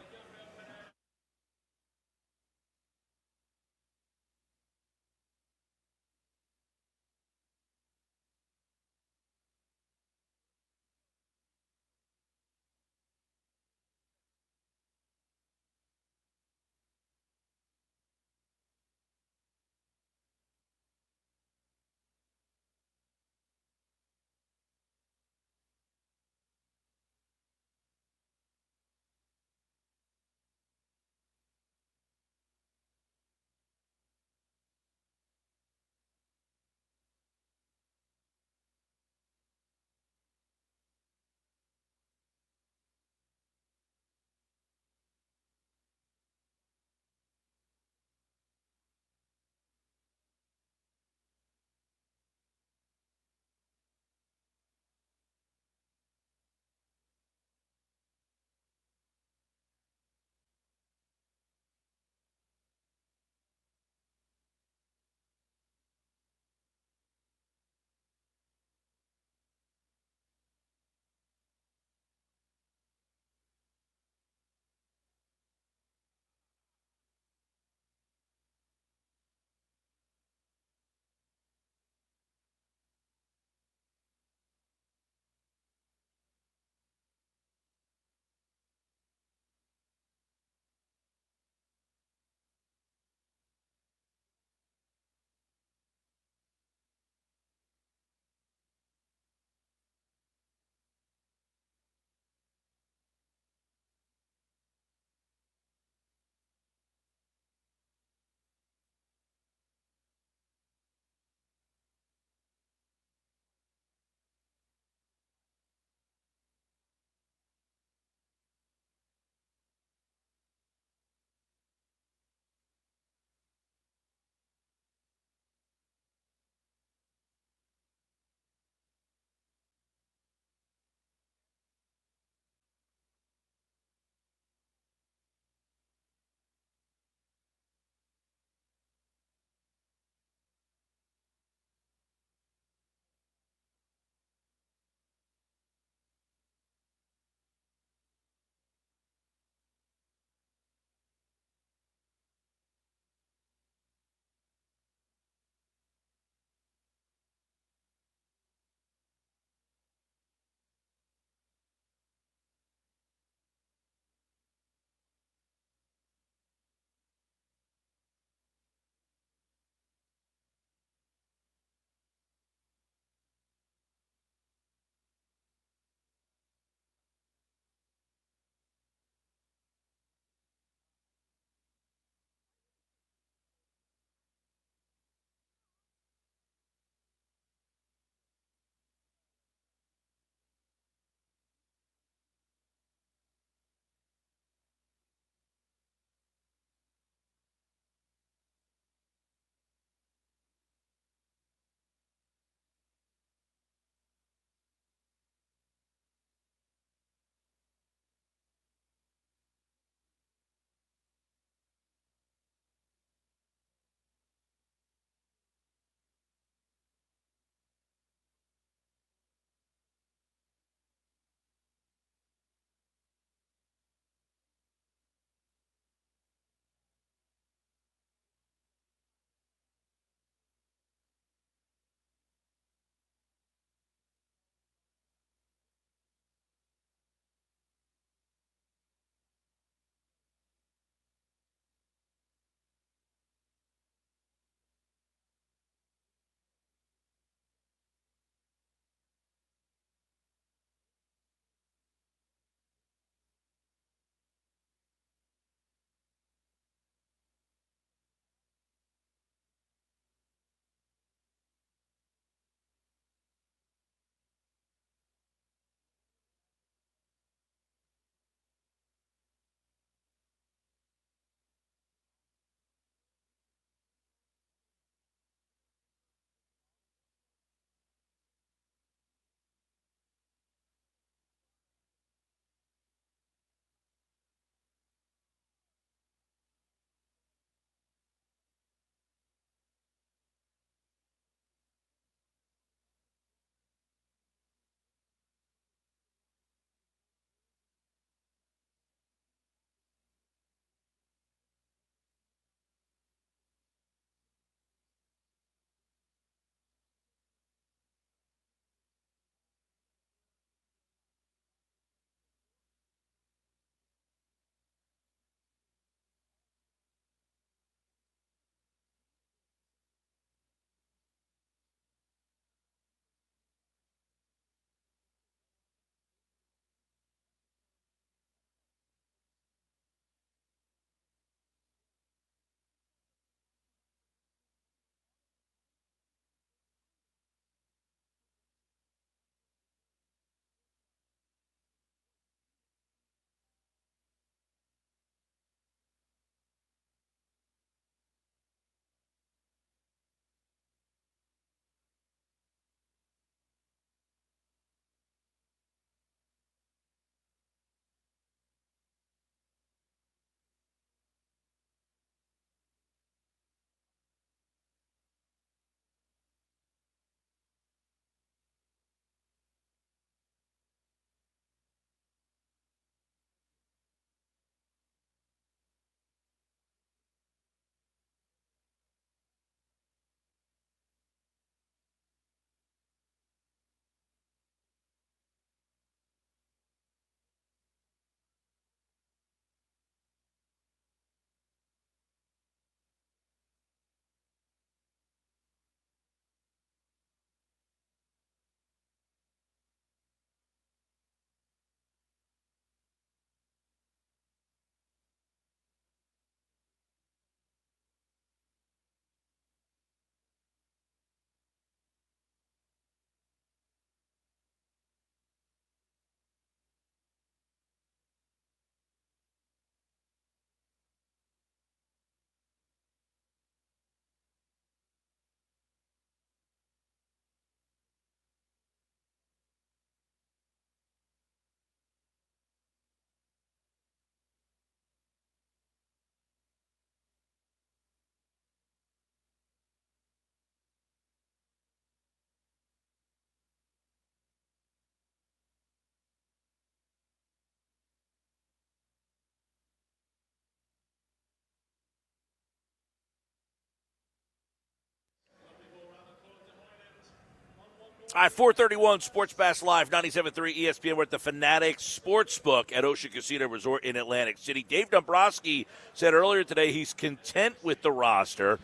All right, 431 Sports Bash Live, 97.3 ESPN. We're at the Fanatics Sportsbook at Ocean Casino Resort in Atlantic City. Dave Dombrowski said earlier today he's content with the roster.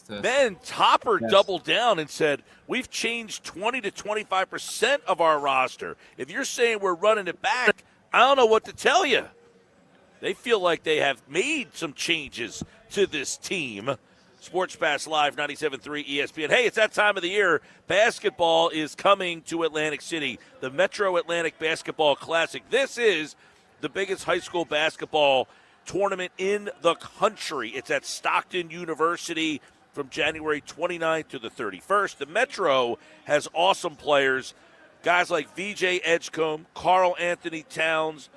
Then Topper doubled down and said, we've changed 20 to 25% of our roster. If you're saying we're running it back, I don't know what to tell you. They feel like they have made some changes to this team. Sports Bash Live, 97.3 ESPN. Hey, it's that time of the year. Basketball is coming to Atlantic City. The Metro Atlantic Basketball Classic. This is the biggest high school basketball tournament in the country. It's at Stockton University from January 29th to the 31st. The Metro has awesome players. Guys like VJ Edgecombe, Carl Anthony Towns,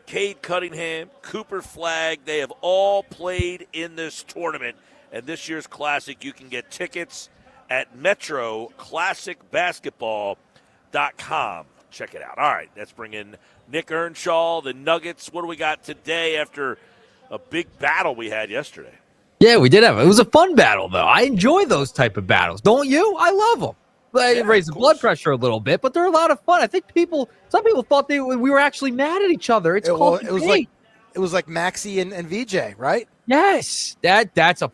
Cade Cunningham, Cooper Flagg. They have all played in this tournament. And this year's Classic, you can get tickets at MetroClassicBasketball.com. Check it out. All right, let's bring in Nick Earnshaw, the Nuggets. What do we got today after a big battle we had yesterday? Yeah, we did have it. It was a fun battle, though. I enjoy those type of battles. Don't you? I love them. They raise the blood pressure a little bit, but they're a lot of fun. I think some people thought we were actually mad at each other. It was like Maxie and VJ, right? Yes, that's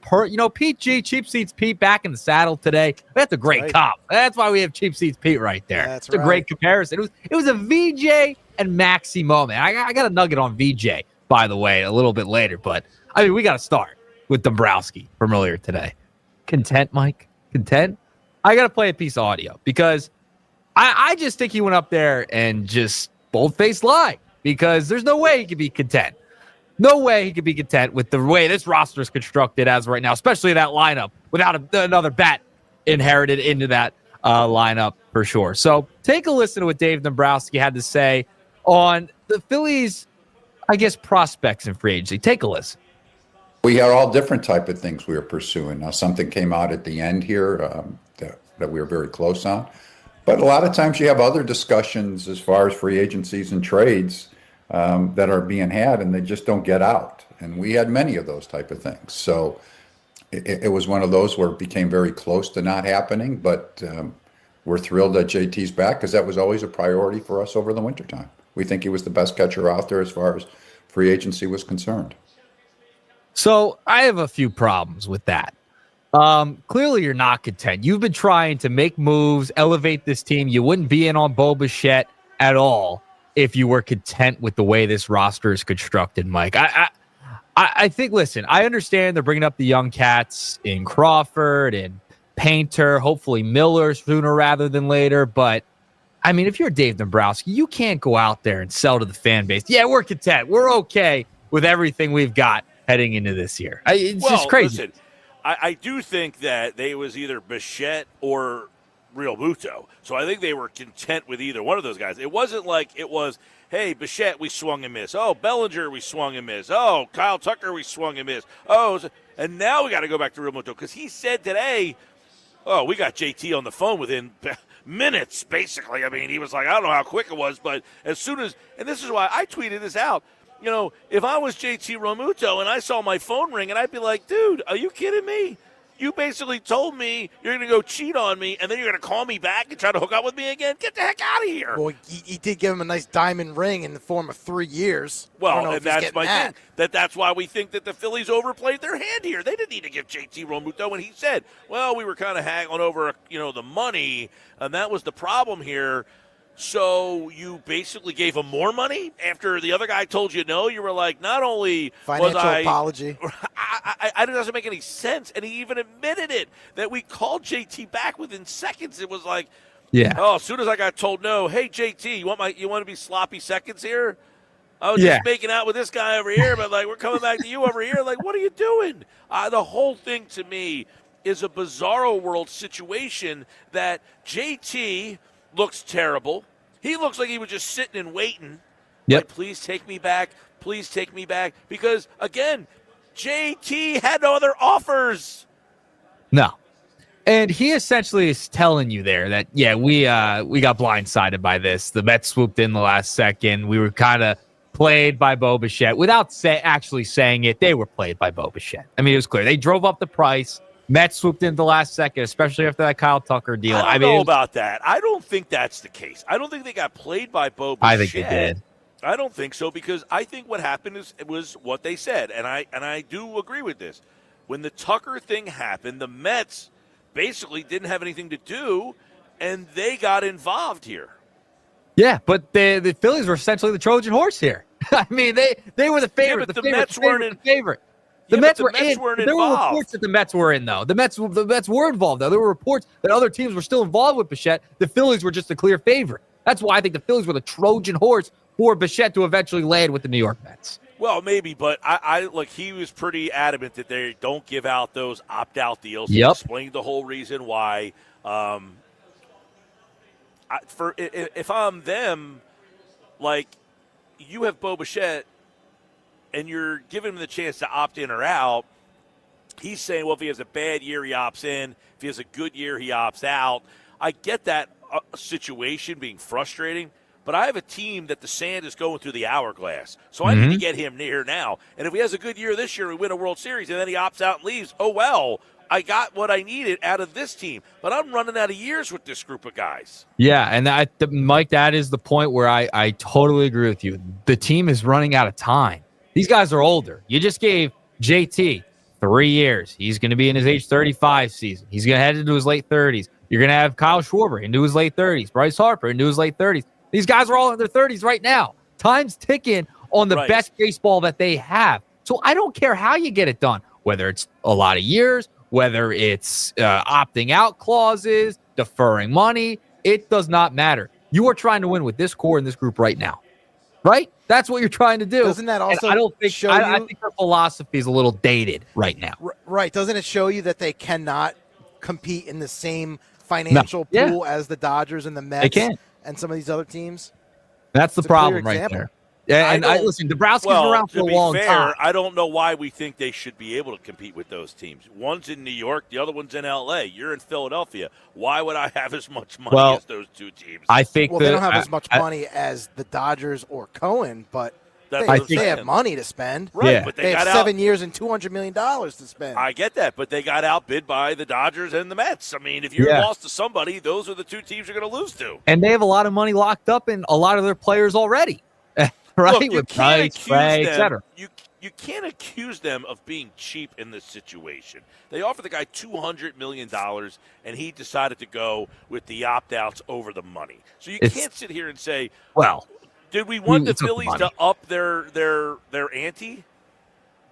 Pete G, Cheap Seats Pete back in the saddle today. That's a great comp. That's why we have Cheap Seats Pete right there. It's a great comparison. It was a VJ and Maxie moment. I got a nugget on VJ, by the way, a little bit later, but I mean we got to start with Dombrowski from earlier today. Content, Mike? Content? I got to play a piece of audio because I just think he went up there and just bold-faced lied because there's no way he could be content. No way he could be content with the way this roster is constructed as of right now, especially that lineup without another bat inherited into that lineup for sure. So take a listen to what Dave Dombrowski had to say on the Phillies, I guess, prospects in free agency. Take a listen. We had all different type of things we were pursuing. Now, something came out at the end here that we were very close on. But a lot of times you have other discussions as far as free agencies and trades that are being had, and they just don't get out. And we had many of those type of things. So it was one of those where it became very close to not happening. But we're thrilled that JT's back because that was always a priority for us over the wintertime. We think he was the best catcher out there as far as free agency was concerned. So I have a few problems with that. Clearly, you're not content. You've been trying to make moves, elevate this team. You wouldn't be in on Bo Bichette at all if you were content with the way this roster is constructed, Mike. I think, listen, I understand they're bringing up the young cats in Crawford and Painter, hopefully Miller sooner rather than later. But, I mean, if you're Dave Dombrowski, you can't go out there and sell to the fan base. Yeah, we're content. We're okay with everything we've got heading into this year. It's just crazy. Listen, I do think that they was either Bichette or Real Muto. So I think they were content with either one of those guys. It wasn't like it was, hey, Bichette, we swung and missed. Oh, Bellinger, we swung and missed. Oh, Kyle Tucker, we swung and missed. Oh, and now we got to go back to Real Muto because he said today, oh, we got JT on the phone within minutes, basically. I mean, he was like, I don't know how quick it was, but as soon as, and this is why I tweeted this out, you know, if I was JT Realmuto and I saw my phone ring, and I'd be like, dude, are you kidding me? You basically told me you're going to go cheat on me, and then you're going to call me back and try to hook up with me again? Get the heck out of here. Well, he did give him a nice diamond ring in the form of 3 years. Well, and that's my thing. That's why we think that the Phillies overplayed their hand here. They didn't need to give JT Realmuto, and he said, well, we were kind of haggling over, the money, and that was the problem here. So you basically gave him more money after the other guy told you no? You were like, not only financial apology. It doesn't make any sense. And he even admitted it, that we called JT back within seconds. It was like, yeah. Oh, as soon as I got told no, hey, JT, you want to be sloppy seconds here? I was just making out with this guy over here, but, we're coming back to you over here. What are you doing? The whole thing to me is a bizarro world situation that JT – looks terrible. He looks like he was just sitting and waiting. Yep. Please take me back. Please take me back. Because, again, JT had no other offers. No. And he essentially is telling you there that, we got blindsided by this. The Mets swooped in the last second. We were kind of played by Bo Bichette. Without actually saying it, they were played by Bo Bichette. I mean, it was clear. They drove up the price. Mets swooped in the last second, especially after that Kyle Tucker deal. I don't know about that. I don't think that's the case. I don't think they got played by Bo Bichette. I think they did. I don't think so, because I think what happened was what they said, and I do agree with this. When the Tucker thing happened, the Mets basically didn't have anything to do, and they got involved here. Yeah, but the Phillies were essentially the Trojan horse here. I mean, they were the favorite. Yeah, but the Mets weren't in. The Yeah, Mets but were the Mets in. weren't There were involved. reports that the Mets were in, though. The Mets were involved, though. There were reports that other teams were still involved with Bichette. The Phillies were just a clear favorite. That's why I think the Phillies were the Trojan horse for Bichette to eventually land with the New York Mets. Well, maybe, but I like, he was pretty adamant that they don't give out those opt-out deals. He Yep. explained the whole reason why. If I'm them, like, you have Bo Bichette, and you're giving him the chance to opt in or out. He's saying, well, if he has a bad year, he opts in. If he has a good year, he opts out. I get that situation being frustrating, but I have a team that the sand is going through the hourglass. So I need to get him near now. And if he has a good year this year, we win a World Series, and then he opts out and leaves, oh, well, I got what I needed out of this team. But I'm running out of years with this group of guys. Yeah, and Mike, that is the point where I totally agree with you. The team is running out of time. These guys are older. You just gave JT 3 years. He's going to be in his age 35 season. He's going to head into his late 30s. You're going to have Kyle Schwarber into his late 30s. Bryce Harper into his late 30s. These guys are all in their 30s right now. Time's ticking on the best baseball that they have. So I don't care how you get it done, whether it's a lot of years, whether it's opting out clauses, deferring money. It does not matter. You are trying to win with this core and this group right now. Right? That's what you're trying to do. Doesn't that also I don't think show I you? think their philosophy is a little dated right now. Right. Doesn't it show you that they cannot compete in the same financial pool as the Dodgers and the Mets and some of these other teams? That's the It's a clear problem right example. there. Yeah, and listen, Dombrowski's been around for a long time. I don't know why we think they should be able to compete with those teams. One's in New York, the other one's in L.A. You're in Philadelphia. Why would I have as much money as those two teams? I think they don't have as much money as the Dodgers or Cohen, but they have money to spend. Right, yeah. But they have 7 years and $200 million to spend. I get that, but they got outbid by the Dodgers and the Mets. I mean, if you're lost to somebody, those are the two teams you're going to lose to. And they have a lot of money locked up in a lot of their players already. Right? Look, with Price, Ray, et cetera. You can't accuse them of being cheap in this situation. They offered the guy $200 million, and he decided to go with the opt-outs over the money. So you can't sit here and say, well, did we want the Phillies to up their ante?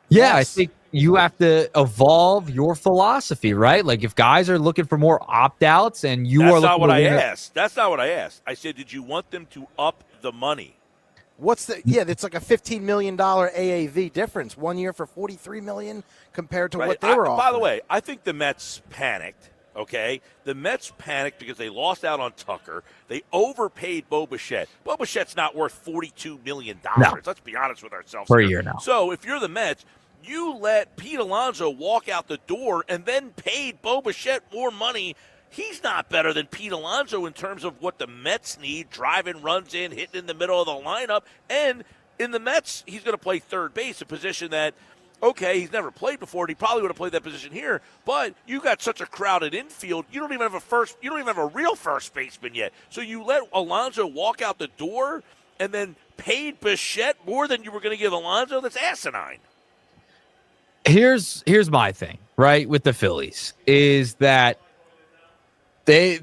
Yeah, I think you have to evolve your philosophy, right? Like if guys are looking for more opt-outs and you are looking not what to I win asked. That's not what I asked. I said, did you want them to up the money? What's the? Yeah, it's like a $15 million AAV difference. 1 year for $43 million compared to what they were offering. By the way, I think the Mets panicked. Okay, the Mets panicked because they lost out on Tucker. They overpaid Bo Bichette. Bo Bichette's not worth $42 million. No. Let's be honest with ourselves. For a here. year now. So if you're the Mets, you let Pete Alonso walk out the door and then paid Bo Bichette more money. He's not better than Pete Alonso in terms of what the Mets need, driving runs in, hitting in the middle of the lineup. And in the Mets, he's going to play third base, a position that, okay, he's never played before, and he probably would have played that position here. But you got such a crowded infield, you don't even have a real first baseman yet. So you let Alonso walk out the door and then paid Bichette more than you were going to give Alonso? That's asinine. Here's my thing, right, with the Phillies, is that They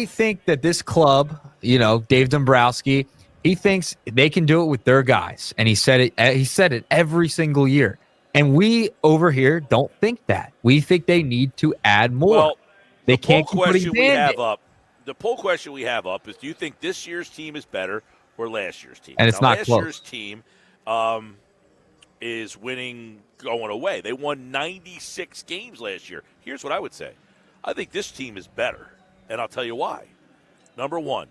think that this club, Dave Dombrowski, he thinks they can do it with their guys, and he said it every single year. And we over here don't think that. We think they need to add more. Well, they can't keep putting the poll question we have up is: do you think this year's team is better or last year's team? And it's not last close. Year's team is winning going away. They won 96 games last year. Here's what I would say. I think this team is better, and I'll tell you why. Number one,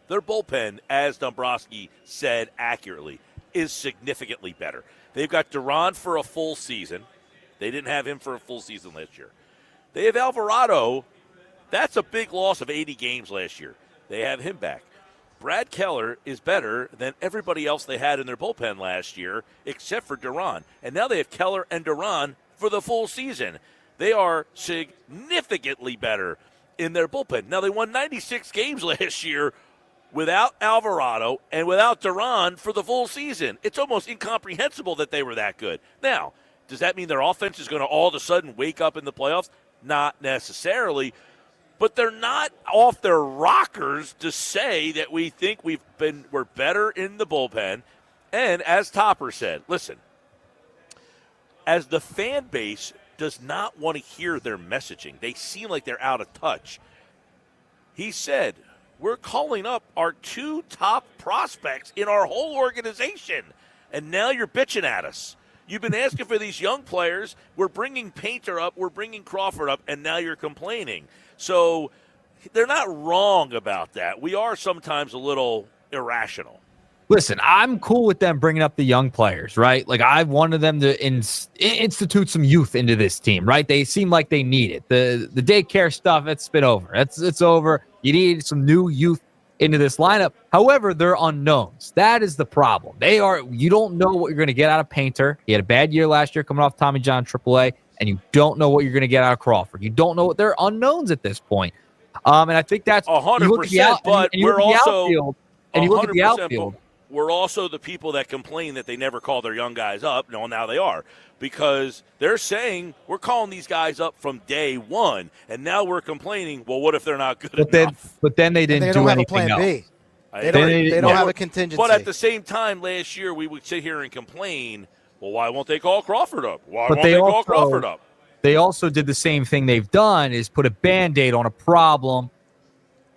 their bullpen, as Dombrowski said accurately, is significantly better. They've got Duran for a full season. They didn't have him for a full season last year. They have Alvarado. That's a big loss of 80 games last year. They have him back. Brad Keller is better than everybody else they had in their bullpen last year, except for Duran. And now they have Keller and Duran for the full season. They are significantly better in their bullpen. Now, they won 96 games last year without Alvarado and without Duran for the full season. It's almost incomprehensible that they were that good. Now, does that mean their offense is going to all of a sudden wake up in the playoffs? Not necessarily. But they're not off their rockers to say that we think we're better in the bullpen. And as Topper said, listen, as the fan base does not want to hear their messaging, they seem like they're out of touch. He said, we're calling up our 2 top prospects in our whole organization, and now you're bitching at us. You've been asking for these young players. We're bringing Painter up. We're bringing Crawford up, and now you're complaining. So they're not wrong about that. We are sometimes a little irrational. Listen, I'm cool with them bringing up the young players, right? Like, I wanted them to institute some youth into this team, right? They seem like they need it. The daycare stuff, it's been over. It's over. You need some new youth into this lineup. However, they're unknowns. That is the problem. You don't know what you're going to get out of Painter. He had a bad year last year coming off Tommy John AAA, and you don't know what you're going to get out of Crawford. You don't know what they're unknowns at this point. And I think that's 100%, but we're also and you look at the outfield. We're also the people that complain that they never call their young guys up. No, now they are, because they're saying we're calling these guys up from day one, and now we're complaining, well, what if they're not good enough? But then they didn't do anything else. B. They don't have a contingency. But at the same time, last year we would sit here and complain, well, why won't they call Crawford up? Why won't they call Crawford up? They also did the same thing they've done, is put a Band-Aid on a problem,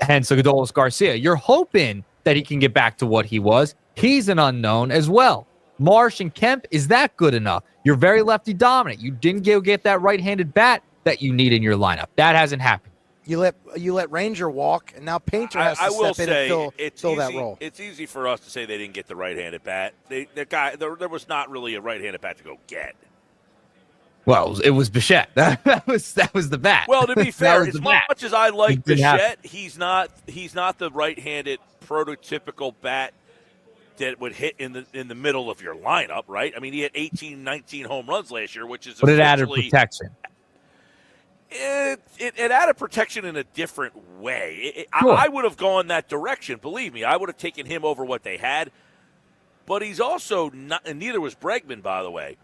hence Adolis Garcia. You're hoping that he can get back to what he was. He's an unknown as well. Marsh and Kemp, is that good enough? You're very lefty dominant. You didn't get that right-handed bat that you need in your lineup. That hasn't happened. You let Ranger walk, and now Painter has to step in and fill that role. It's easy for us to say they didn't get the right-handed bat. There was not really a right-handed bat to go get. Well, it was Bichette. That was the bat. Well, to be fair, as much as I like Bichette, he's not the right-handed prototypical bat that would hit in the middle of your lineup, right? I mean, he had 18, 19 home runs last year, which is but it added protection. It added protection in a different way. Sure. I would have gone that direction. Believe me, I would have taken him over what they had. But he's also not, and neither was Bregman, by the way.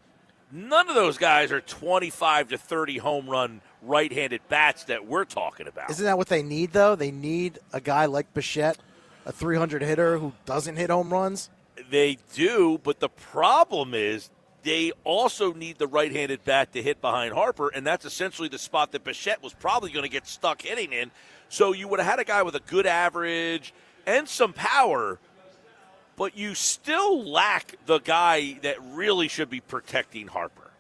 None of those guys are 25 to 30 home run right-handed bats that we're talking about. Isn't that what they need, though? They need a guy like Bichette, a 300 hitter who doesn't hit home runs? They do, but the problem is they also need the right-handed bat to hit behind Harper, and that's essentially the spot that Bichette was probably going to get stuck hitting in. So you would have had a guy with a good average and some power, but you still lack the guy that really should be protecting Harper.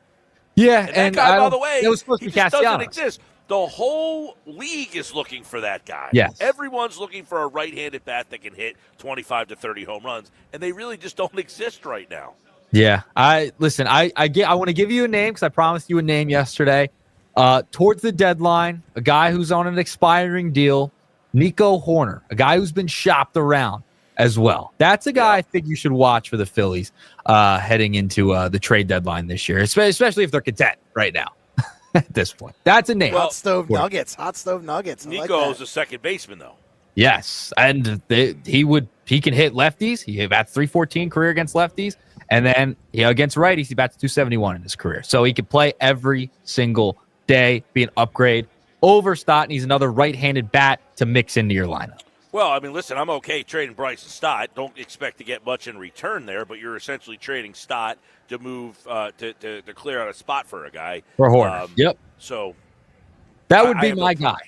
Yeah, and that guy, by the way, it was supposed to he be just doesn't Castellanos. exist. The whole league is looking for that guy. Yes. Everyone's looking for a right-handed bat that can hit 25 to 30 home runs, and they really just don't exist right now. Yeah, I want to give you a name because I promised you a name yesterday. Towards the deadline, a guy who's on an expiring deal, Nico Horner, a guy who's been shopped around as well. That's a guy I think you should watch for the Phillies heading into the trade deadline this year, especially if they're content right now. At this point, that's a name. Hot stove nuggets. Nico's a second baseman, though. Yes, and he can hit lefties. He bats .314 career against lefties, and then against righties he bats .271 in his career. So he can play every single day, be an upgrade over Stott, and he's another right-handed bat to mix into your lineup. Well, I mean, listen, I'm okay trading Bryson Stott. Don't expect to get much in return there, but you're essentially trading Stott to move to clear out a spot for a guy. For Horner. Yep. So that would be my guy.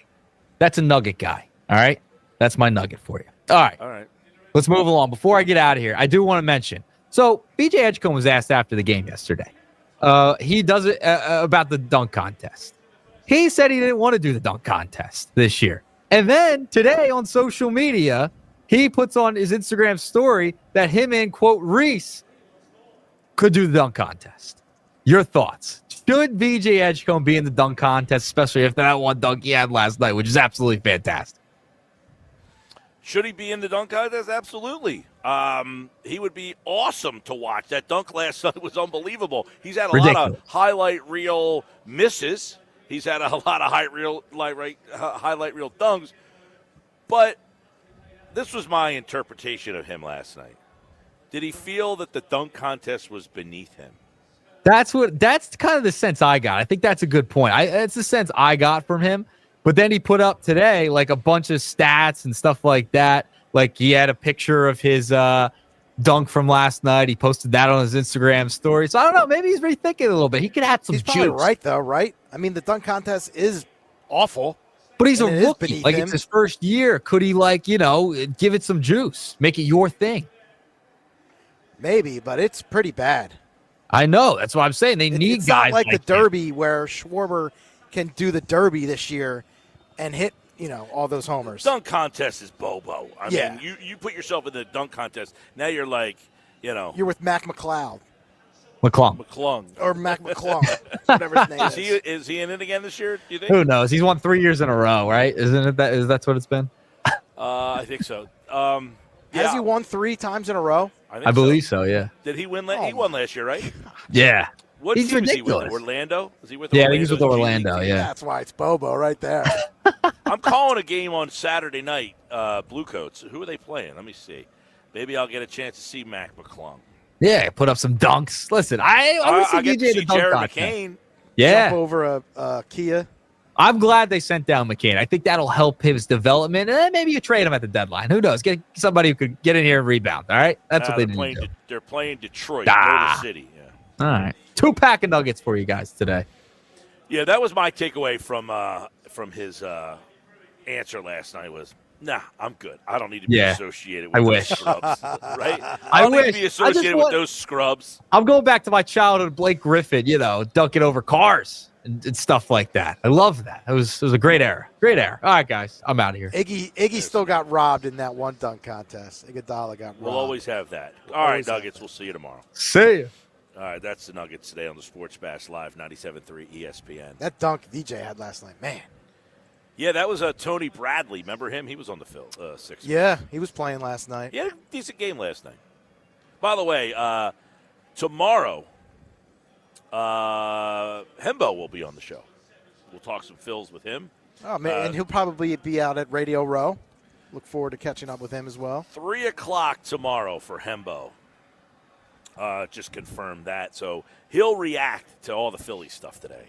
That's a nugget guy. All right. That's my nugget for you. All right. Let's move along. Before I get out of here, I do want to mention. So BJ Edgecombe was asked after the game yesterday. He does it about the dunk contest. He said he didn't want to do the dunk contest this year. And then today on social media, he puts on his Instagram story that him and, quote, Reese could do the dunk contest. Your thoughts? Should VJ Edgecombe be in the dunk contest, especially after that one dunk he had last night, which is absolutely fantastic? Should he be in the dunk contest? Absolutely. He would be awesome to watch. That dunk last night was unbelievable. He's had a lot of highlight reel misses. He's had a lot of highlight reel dunks. But this was my interpretation of him last night. Did he feel that the dunk contest was beneath him? That's kind of the sense I got. I think that's a good point. It's the sense I got from him. But then he put up today like a bunch of stats and stuff like that. Like he had a picture of his dunk from last night. He posted that on his Instagram story. So I don't know. Maybe he's rethinking a little bit. He could add some He's juice. probably right, though, right? I mean, the dunk contest is awful. But he's a and it is rookie. beneath Like him. it's his first year. Could he give it some juice? Make it your thing? Maybe, but it's pretty bad. I know. That's what I'm saying. They need it's guys not like the him. Derby where Schwarber can do the Derby this year and hit, all those homers. Dunk contest is Bobo. I Yeah. mean, you put yourself in the dunk contest. Now you're like, You're with Mac McCloud. McClung. Or Mac McClung, whatever his name is. Is he in it again this year, do you think? Who knows? He's won 3 years in a row, right? Isn't it that's what it's been? I think so. Has he won 3 times in a row? I believe so, yeah. Did he win? He won last year, right? Yeah. What He's team is he with? ridiculous. Orlando? Is he with Yeah, I Orlando? think he's with Orlando, yeah. That's why it's Bobo right there. I'm calling a game on Saturday night, Bluecoats. Who are they playing? Let me see. Maybe I'll get a chance to see Mac McClung. Yeah, put up some dunks. Listen, I want to see get to DJ see the dunk Jared contest. McCain. Yeah. Jump over a Kia. I'm glad they sent down McCain. I think that'll help his development. And then maybe you trade him at the deadline. Who knows? Get somebody who could get in here and rebound. All right? That's what they need to do. They're playing Detroit, Motor City. Yeah. All right. 2 pack of nuggets for you guys today. Yeah, that was my takeaway from his answer last night was, nah, I'm good. I don't need to be associated with those scrubs. Right? I don't need to be associated with those scrubs. I'm going back to my childhood Blake Griffin, dunking over cars and stuff like that. I love that. It was a great era. Great era. All right, guys. I'm out of here. Iggy still got robbed in that one dunk contest. Iguodala got robbed. We'll always have that. All right, Nuggets. We'll see you tomorrow. See ya. All right, that's the Nuggets today on the Sports Bash Live 97.3 ESPN. That dunk DJ had last night, man. Yeah, that was Tony Bradley. Remember him? He was on the Sixers. Yeah, he was playing last night. He had a decent game last night. By the way, tomorrow, Hembo will be on the show. We'll talk some Phils with him. Oh, man, and he'll probably be out at Radio Row. Look forward to catching up with him as well. 3 o'clock tomorrow for Hembo. Just confirmed that. So he'll react to all the Phillies stuff today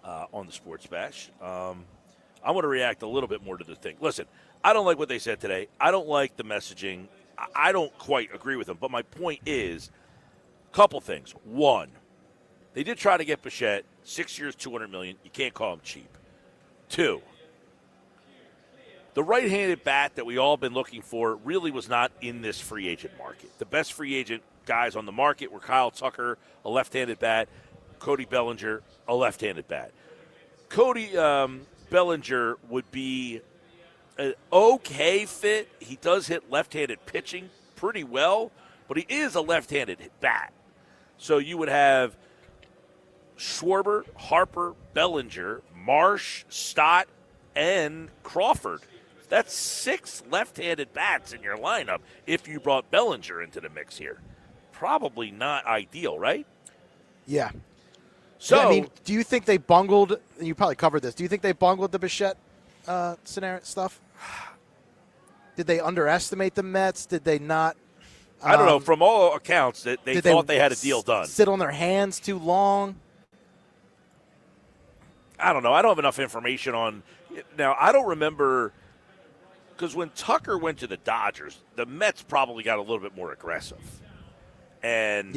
on the Sports Bash. I want to react a little bit more to the thing. Listen, I don't like what they said today. I don't like the messaging. I don't quite agree with them. But my point is a couple things. One, they did try to get Bichette, 6 years, $200 million. You can't call him cheap. 2, the right-handed bat that we all been looking for really was not in this free agent market. The best free agent guys on the market were Kyle Tucker, a left-handed bat, Cody Bellinger, a left-handed bat. Cody Bellinger would be an okay fit. He does hit left-handed pitching pretty well, but he is a left-handed bat. So you would have Schwarber, Harper, Bellinger, Marsh, Stott, and Crawford. That's 6 left-handed bats in your lineup if you brought Bellinger into the mix here. Probably not ideal, right? Yeah. So, I mean, do you think they bungled? You probably covered this. Do you think they bungled the Bichette scenario stuff? Did they underestimate the Mets? Did they not? I don't know. From all accounts, that they thought they had a deal done. Sit on their hands too long? I don't know. I don't have enough information on. Now, I don't remember. Because when Tucker went to the Dodgers, the Mets probably got a little bit more aggressive. And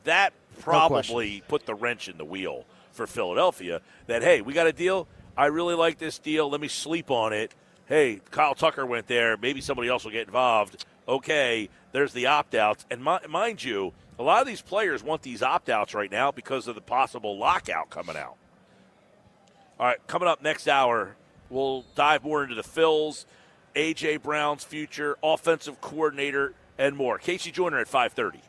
that probably put the wrench in the wheel for Philadelphia that, hey, we got a deal. I really like this deal. Let me sleep on it. Hey, Kyle Tucker went there. Maybe somebody else will get involved. Okay, there's the opt-outs. And mind you, a lot of these players want these opt-outs right now because of the possible lockout coming out. All right, coming up next hour, we'll dive more into the Phils, A.J. Brown's future, offensive coordinator, and more. Casey Joyner at 5:30.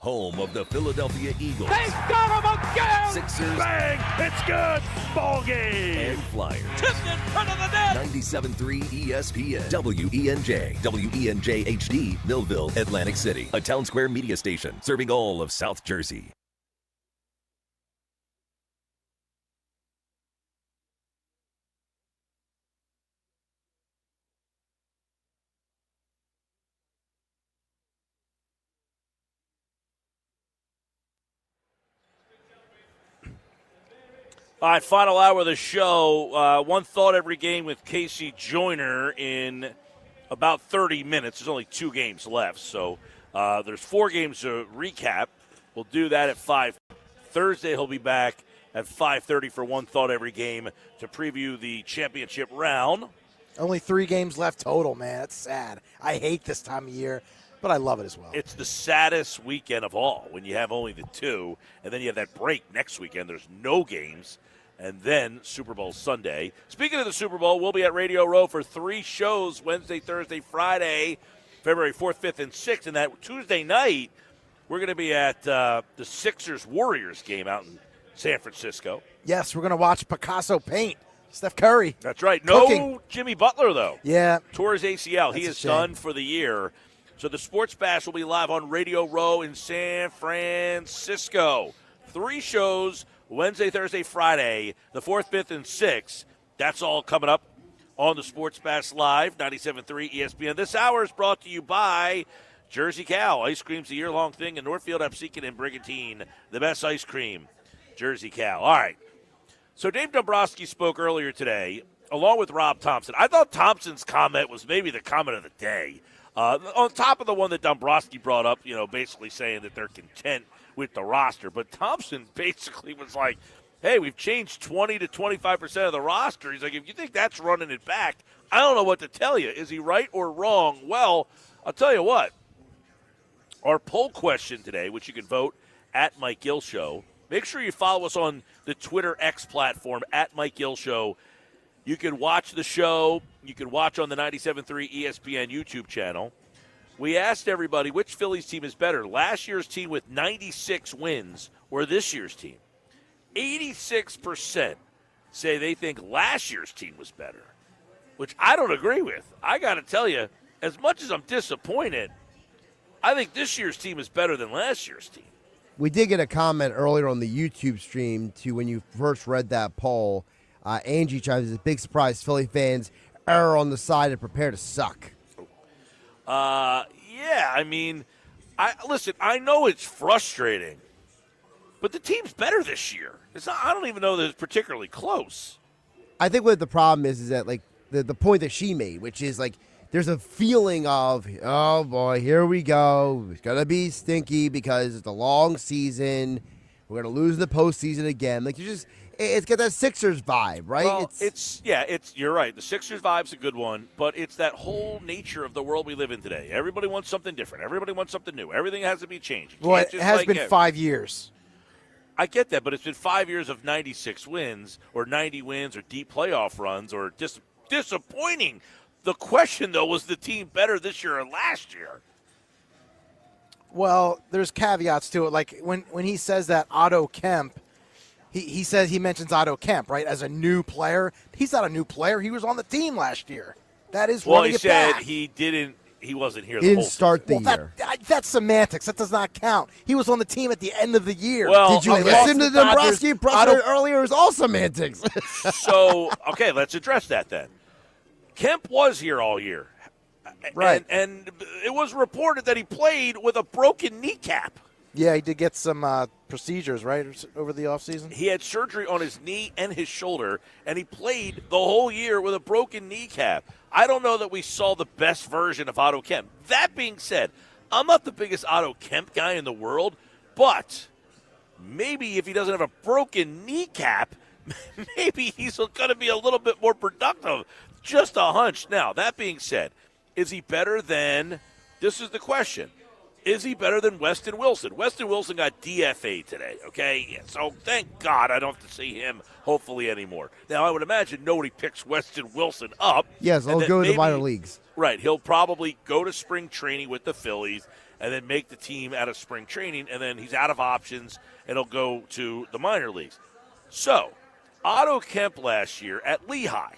Home of the Philadelphia Eagles. They got him again! Sixers. Bang! It's good! Ball game! And Flyers. Tipped in front of the net! 97.3 ESPN. WENJ. WENJ HD. Millville, Atlantic City. A Town Square media station serving all of South Jersey. All right, final hour of the show. One thought every game with Casey Joyner in about 30 minutes. There's only 2 games left, so there's 4 games to recap. We'll do that at 5. Thursday he'll be back at 5:30 for one thought every game to preview the championship round. Only 3 games left total, man. That's sad. I hate this time of year, but I love it as well. It's the saddest weekend of all when you have only the 2, and then you have that break next weekend. There's no games. And then Super Bowl Sunday. Speaking of the Super Bowl, we'll be at Radio Row for 3 shows, Wednesday, Thursday, Friday, February 4th, 5th, and 6th. And that Tuesday night, we're going to be at the Sixers-Warriors game out in San Francisco. Yes, we're going to watch Picasso paint. Steph Curry. That's right. Cooking. No Jimmy Butler, though. Yeah. Tore his ACL. He That's is a shame. done for the year. So the Sports Bash will be live on Radio Row in San Francisco. 3 shows, Wednesday, Thursday, Friday, the 4th, 5th, and 6th. That's all coming up on the Sports Bash Live, 97.3 ESPN. This hour is brought to you by Jersey Cow. Ice cream's a year-long thing in Northfield, Absecon, and Brigantine. The best ice cream, Jersey Cow. All right. So Dave Dombrowski spoke earlier today, along with Rob Thompson. I thought Thompson's comment was maybe the comment of the day. On top of the one that Dombrowski brought up, basically saying that they're content with the roster. But Thompson basically was like, hey, we've changed 20 to 25% of the roster. He's like, if you think that's running it back, I don't know what to tell you. Is he right or wrong? Well, I'll tell you what. Our poll question today, which you can vote at Mike Gill Show. Make sure you follow us on the Twitter X platform at Mike Gill Show. You can watch the show. You can watch on the 97.3 ESPN YouTube channel. We asked everybody which Phillies team is better, last year's team with 96 wins or this year's team. 86% say they think last year's team was better, which I don't agree with. I got to tell you, as much as I'm disappointed, I think this year's team is better than last year's team. We did get a comment earlier on the YouTube stream to when you first read that poll. Angie chimes in, big surprise, Philly fans err on the side and prepare to suck. Yeah, I mean, listen, I know it's frustrating, but the team's better this year. It's not. I don't even know that it's particularly close. I think what the problem is that, like, the point that she made, which is, like, there's a feeling of, oh, boy, here we go. It's going to be stinky because it's a long season. We're going to lose the postseason again. Like, it's got that Sixers vibe, right? Well, you're right. The Sixers vibe's a good one, but it's that whole nature of the world we live in today. Everybody wants something different. Everybody wants something new. Everything has to be changed. Well, it has been 5 years. I get that, but it's been 5 years of 96 wins or 90 wins or deep playoff runs or disappointing. The question, though, was the team better this year or last year? Well, there's caveats to it. Like when he says that Otto Kemp, he mentions Otto Kemp, right, as a new player. He's not a new player. He was on the team last year. That is running it back. Well, he said he wasn't here. He didn't start the year. That's semantics. That does not count. He was on the team at the end of the year. Well, did you listen to Dombrowski earlier? It was all semantics. So, okay, let's address that then. Kemp was here all year. Right. And it was reported that he played with a broken kneecap. Yeah, he did get some procedures, right, over the offseason? He had surgery on his knee and his shoulder, and he played the whole year with a broken kneecap. I don't know that we saw the best version of Otto Kemp. That being said, I'm not the biggest Otto Kemp guy in the world, but maybe if he doesn't have a broken kneecap, maybe he's going to be a little bit more productive. Just a hunch. Now, that being said, is he better than – this is the question. Is he better than Weston Wilson? Weston Wilson got DFA'd today, okay? Yeah, so thank God I don't have to see him hopefully anymore. Now, I would imagine nobody picks Weston Wilson up. Yes, I'll go to the minor leagues. Right. He'll probably go to spring training with the Phillies, and then make the team out of spring training, and then he's out of options, and he'll go to the minor leagues. So, Otto Kemp last year at Lehigh,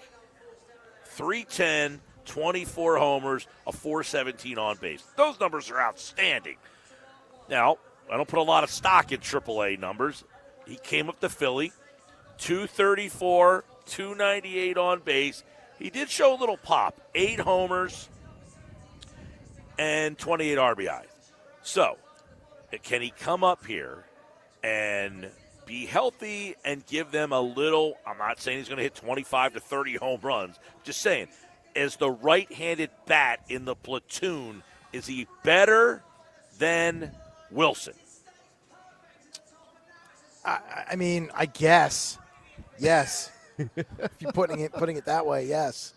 310, 24 homers, a 417 on base. Those numbers are outstanding. Now, I don't put a lot of stock in AAA numbers. He came up to Philly, 234, 298 on base. He did show a little pop, 8 homers and 28 RBI. So, can he come up here and be healthy and give them a little, I'm not saying he's going to hit 25 to 30 home runs, just saying, as the right-handed bat in the platoon, is he better than Wilson? I mean, I guess, yes. If you're putting it that way, yes.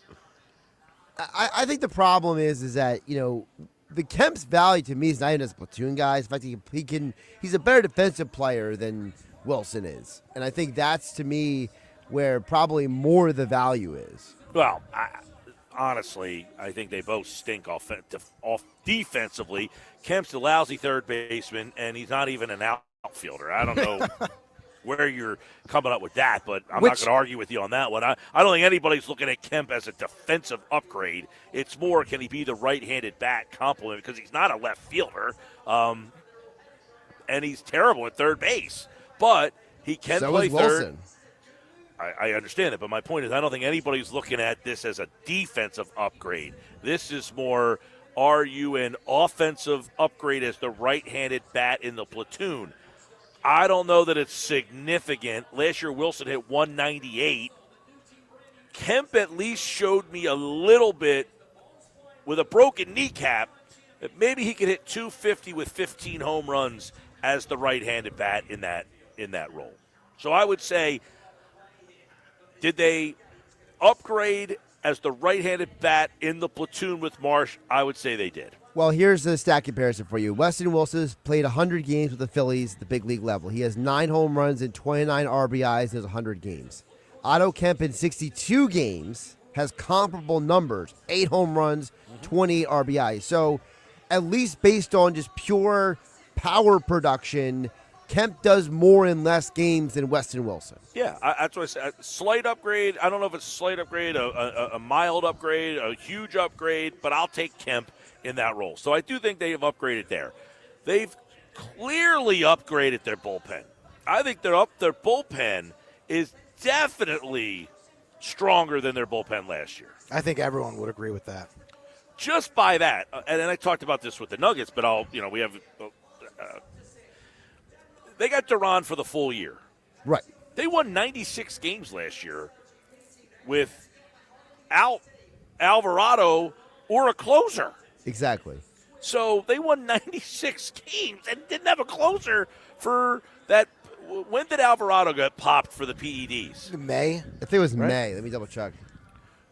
I think the problem is that, the Kemp's value to me is not even as a platoon guy. In fact, he's a better defensive player than Wilson is. And I think that's, to me, where probably more of the value is. Well, honestly, I think they both stink off defensively. Kemp's a lousy third baseman, and he's not even an outfielder. I don't know where you're coming up with that, but I'm not going to argue with you on that one. I don't think anybody's looking at Kemp as a defensive upgrade. It's more, can he be the right-handed bat complement, because he's not a left fielder, and he's terrible at third base. But he can play third. I understand it, but my point is I don't think anybody's looking at this as a defensive upgrade. This is more, are you an offensive upgrade as the right-handed bat in the platoon? I don't know that it's significant. Last year, Wilson hit 198. Kemp at least showed me a little bit with a broken kneecap that maybe he could hit 250 with 15 home runs as the right-handed bat in that role. So I would say, did they upgrade as the right-handed bat in the platoon with Marsh? I would say they did. Well, here's the stat comparison for you. Weston Wilson has played 100 games with the Phillies at the big league level. He has 9 home runs and 29 RBIs in those 100 games. Otto Kemp in 62 games has comparable numbers, 8 home runs, 28 RBIs. So at least based on just pure power production, Kemp does more in less games than Weston Wilson. Yeah, that's what I said. Slight upgrade. I don't know if it's a slight upgrade, a mild upgrade, a huge upgrade, but I'll take Kemp in that role. So I do think they have upgraded there. They've clearly upgraded their bullpen. I think their bullpen is definitely stronger than their bullpen last year. I think everyone would agree with that. Just by that, and I talked about this with the Nuggets, but we have they got Duran for the full year. Right. They won 96 games last year without Alvarado or a closer. Exactly. So they won 96 games and didn't have a closer for that. When did Alvarado get popped for the PEDs? May. I think it was May. Let me double check.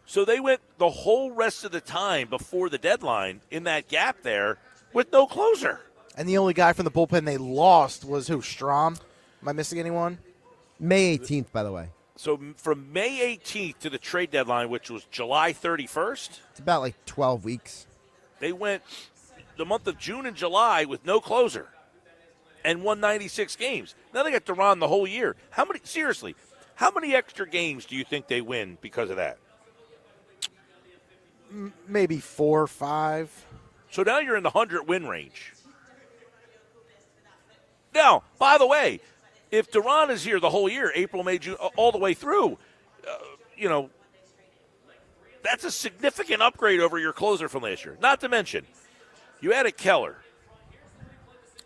So they went the whole rest of the time before the deadline in that gap there with no closer. And the only guy from the bullpen they lost was who? Strom? Am I missing anyone? May 18th, by the way. So from May 18th to the trade deadline, which was July 31st. It's about like 12 weeks. They went the month of June and July with no closer and won 96 games. Now they got Duran the whole year. How many extra games do you think they win because of that? Maybe 4 or 5. So now you're in the 100-win range. Now, by the way, if Duran is here the whole year, April, May, June, all the way through, that's a significant upgrade over your closer from last year. Not to mention, you added Keller.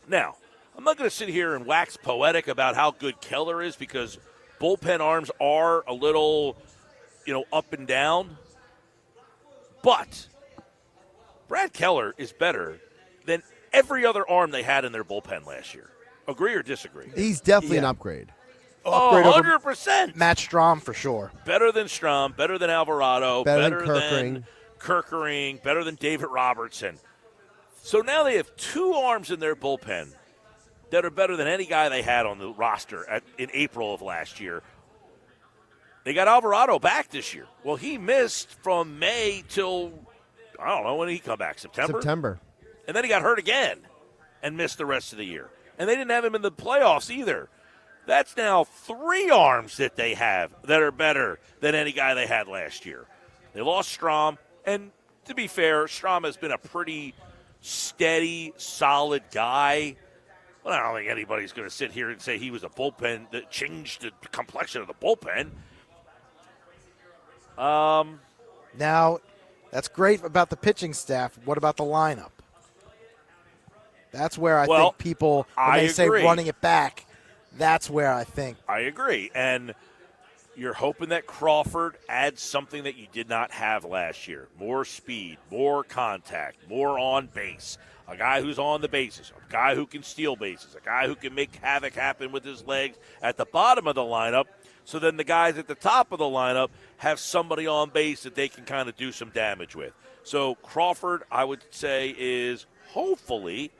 Now, I'm not going to sit here and wax poetic about how good Keller is because bullpen arms are a little, up and down. But Brad Keller is better than every other arm they had in their bullpen last year. Agree or disagree? He's definitely an upgrade. Upgrade 100%. Matt Strom for sure. Better than Strom, better than Alvarado, better than Kerkering, better than David Robertson. So now they have 2 arms in their bullpen that are better than any guy they had on the roster in April of last year. They got Alvarado back this year. Well, he missed from May till, I don't know, when did he come back? September? September. And then he got hurt again. and miss the rest of the year. And they didn't have him in the playoffs either. That's now 3 arms that they have that are better than any guy they had last year. They lost Strom, and to be fair, Strom has been a pretty steady, solid guy. Well, I don't think anybody's going to sit here and say he was a bullpen that changed the complexion of the bullpen. Now, that's great about the pitching staff. What about the lineup? That's where I think people, when they say running it back, that's where I think. I agree. And you're hoping that Crawford adds something that you did not have last year. More speed, more contact, more on base. A guy who's on the bases, a guy who can steal bases, a guy who can make havoc happen with his legs at the bottom of the lineup. So then the guys at the top of the lineup have somebody on base that they can kind of do some damage with. So Crawford, I would say, is hopefully,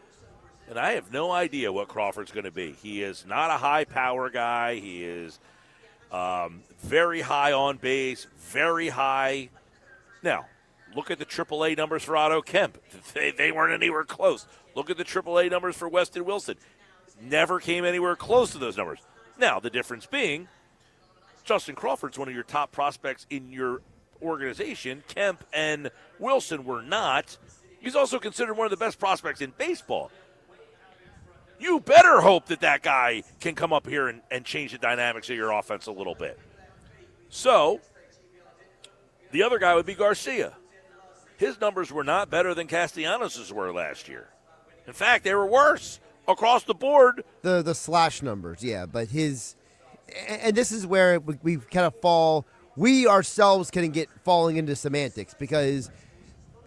and I have no idea what Crawford's going to be. He is not a high power guy. He is very high on base, very high. Now, look at the AAA numbers for Otto Kemp. They weren't anywhere close. Look at the AAA numbers for Weston Wilson. Never came anywhere close to those numbers. Now, the difference being, Justin Crawford's one of your top prospects in your organization. Kemp and Wilson were not. He's also considered one of the best prospects in baseball. You better hope that guy can come up here and change the dynamics of your offense a little bit. So, the other guy would be Garcia. His numbers were not better than Castellanos' were last year. In fact, they were worse across the board. The slash numbers, yeah, but his – and this is where we kind of fall – we ourselves can get falling into semantics because,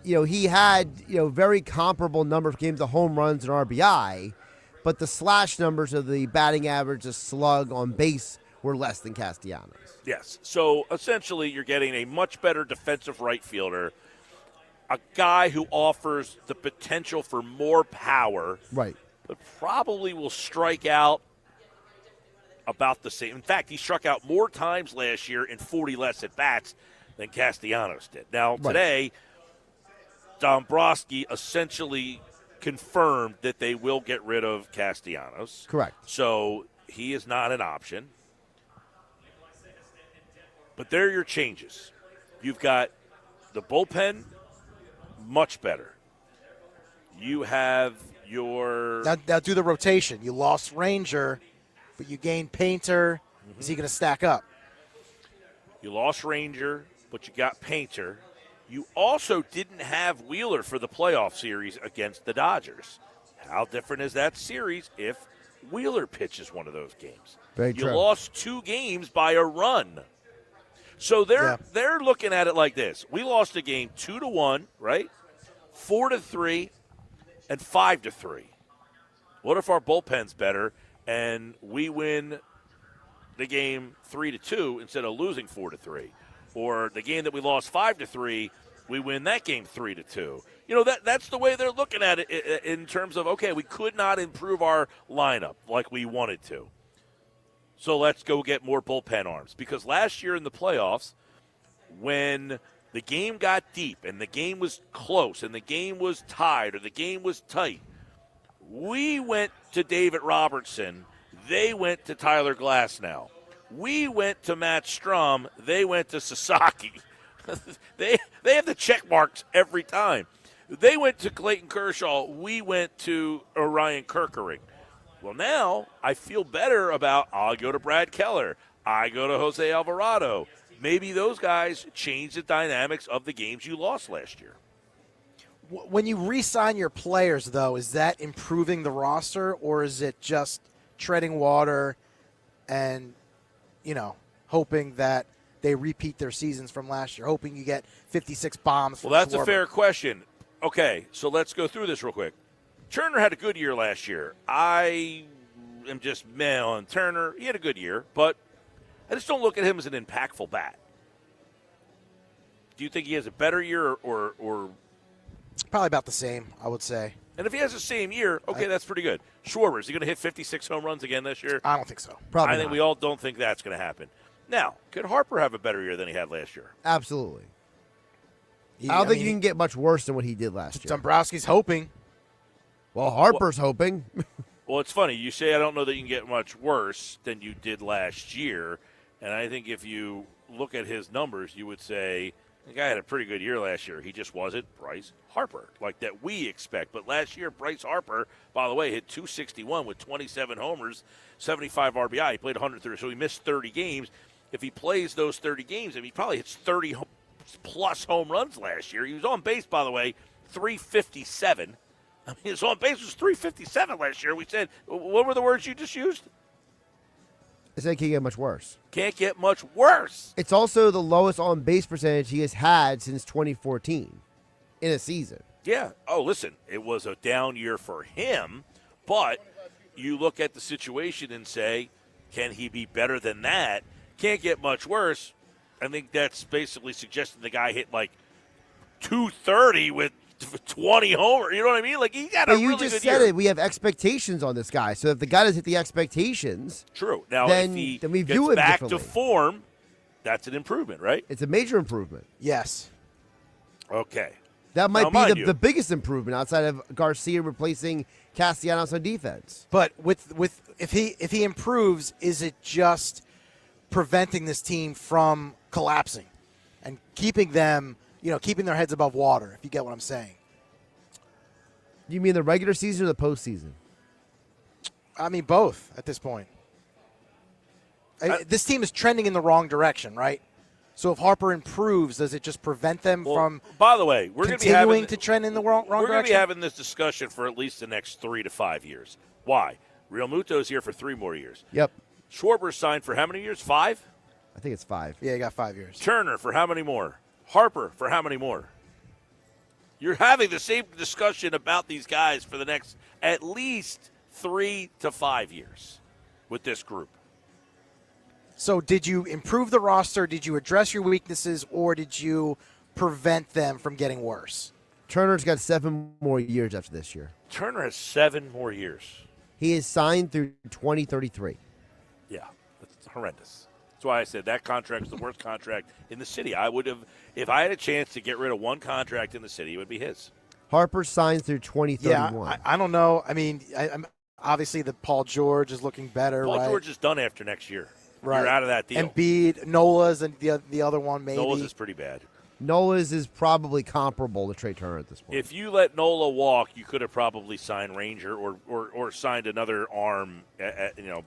he had, very comparable number of games of home runs and RBI, but the slash numbers of the batting average, the slug on base were less than Castellanos. Yes. So, essentially, you're getting a much better defensive right fielder, a guy who offers the potential for more power. Right. But probably will strike out about the same. In fact, he struck out more times last year in 40 less at-bats than Castellanos did. Now, today, Dombrowski essentially confirmed that they will get rid of Castellanos. Correct. So he is not an option. But there are your changes. You've got the bullpen, much better. You have your... Now do the rotation. You lost Ranger, but you gained Painter. Mm-hmm. Is he going to stack up? You lost Ranger, but you got Painter. You also didn't have Wheeler for the playoff series against the Dodgers. How different is that series if Wheeler pitches one of those games? Very true. You lost 2 games by a run. So they're looking at it like this. We lost a game 2-1, right? 4-3, and 5-3. What if our bullpen's better and we win the game 3-2 instead of losing 4-3? Or the game that we lost 5-3, we win that game 3-2. That's the way they're looking at it in terms of, okay, we could not improve our lineup like we wanted to. So let's go get more bullpen arms. Because last year in the playoffs, when the game got deep and the game was close and the game was tied or the game was tight, we went to David Robertson. They went to Tyler Glasnow. We went to Matt Strum. They went to Sasaki. they have the check marks every time. They went to Clayton Kershaw. We went to Orion Kerkering. Well, now I feel better about I'll go to Brad Keller. I go to Jose Alvarado. Maybe those guys change the dynamics of the games you lost last year. When you re-sign your players, though, is that improving the roster or is it just treading water and, hoping that they repeat their seasons from last year, hoping you get 56 bombs from Well, that's Schwarber? a fair question. Okay, so let's go through this real quick. Turner had a good year last year. I am just meh on Turner. He had a good year, but I just don't look at him as an impactful bat. Do you think he has a better year or probably about the same, I would say. And if he has the same year, okay, that's pretty good. Schwarber, is he going to hit 56 home runs again this year? I don't think so. Probably I think not. we all don't think that's going to happen. Now, could Harper have a better year than he had last year? Absolutely. I don't think you can get much worse than what he did last year. Dombrowski's hoping. Well, Harper's hoping. Well, it's funny. You say I don't know that you can get much worse than you did last year. And I think if you look at his numbers, you would say the guy had a pretty good year last year. He just wasn't Bryce Harper like that we expect. But last year, Bryce Harper, by the way, hit .261 with 27 homers, 75 RBI. He played 130, so he missed 30 games. If he plays those 30 games, he probably hits 30-plus home runs last year. He was on base, by the way, 357. I mean, his on base was 357 last year. We said, what were the words you just used? I said it can't get much worse. Can't get much worse. It's also the lowest on base percentage he has had since 2014 in a season. Yeah. Oh, listen, it was a down year for him, but you look at the situation and say, can he be better than that? Can't get much worse. I think that's basically suggesting the guy hit like 230 with 20 homer. You know what I mean? Like, he got a really good year. You just said it. We have expectations on this guy. So if the guy doesn't hit the expectations, true. Now, then if he we gets view him back differently. to form, that's an improvement, right? It's a major improvement. Yes. Okay. That might Now, be the biggest improvement outside of Garcia replacing Castellanos on defense. But if he improves, is it just preventing this team from collapsing and keeping them, keeping their heads above water, if you get what I'm saying? You mean the regular season or the postseason? I mean both at this point. This team is trending in the wrong direction, right? So if Harper improves, does it just prevent them from? By the way, we're continuing to trend in the wrong We're going to direction? be having this discussion for at least the next 3 to 5 years. Why? Real Muto's here for 3 more years. Yep. Schwarber signed for how many years? 5? I think it's 5. Yeah, he got 5 years. Turner for how many more? Harper for how many more? You're having the same discussion about these guys for the next at least 3 to 5 years with this group. So did you improve the roster? Did you address your weaknesses, or did you prevent them from getting worse? Turner's got 7 more years after this year. Turner has 7 more years. He is signed through 2033. Yeah, that's horrendous. That's why I said that contract is the worst contract in the city. I would have, if I had a chance to get rid of one contract in the city, it would be his. Harper signs through 2031. Yeah, I don't know. I mean, I'm obviously the Paul George is looking better. Paul right? George is done after next year. Right. You're out of that deal. Embiid, Nola's, and the other one maybe. Nola's is pretty bad. Nola's is probably comparable to Trey Turner at this point. If you let Nola walk, you could have probably signed Ranger or signed another arm,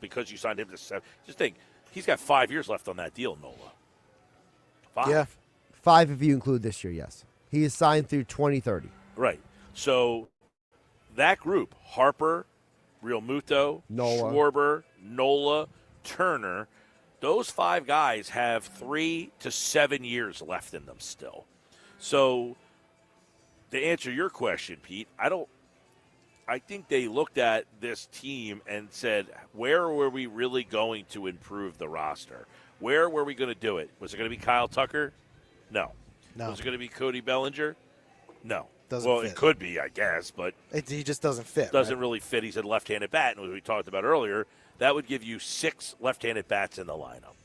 because you signed him to 7. Just think, he's got 5 years left on that deal, Nola. 5. Yeah. 5 if you include this year, yes. He is signed through 2030. Right. So that group, Harper, Real Muto, Nola. Schwarber, Nola, Turner, those 5 guys have 3 to 7 years left in them still. So to answer your question, Pete, I think they looked at this team and said, where were we really going to improve the roster? Where were we going to do it? Was it going to be Kyle Tucker? No. Was it going to be Cody Bellinger? No. Doesn't fit. It could be, I guess, but he just doesn't fit. Doesn't really fit. He's a left-handed bat, and as we talked about earlier, that would give you 6 left-handed bats in the lineup.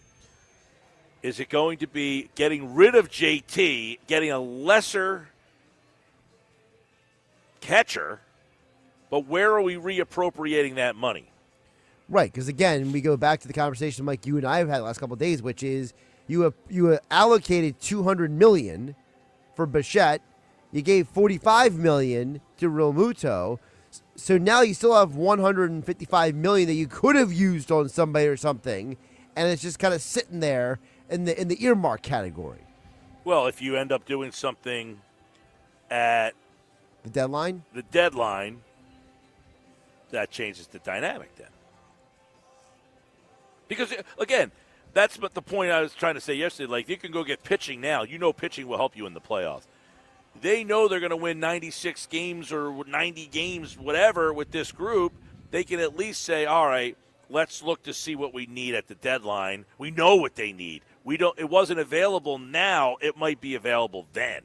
Is it going to be getting rid of JT, getting a lesser catcher, but where are we reappropriating that money? Right, because again, we go back to the conversation, Mike, you and I have had the last couple of days, which is you have allocated $200 million for Bichette. You gave $45 million to Real Muto. So now you still have $155 million that you could have used on somebody or something, and it's just kind of sitting there in the earmark category. Well, if you end up doing something at the deadline, that changes the dynamic then. Because, again, that's the point I was trying to say yesterday. Like, you can go get pitching now. You know pitching will help you in the playoffs. They know they're going to win 96 games or 90 games, whatever, with this group. They can at least say, all right, let's look to see what we need at the deadline. We know what they need. It wasn't available now. It might be available then.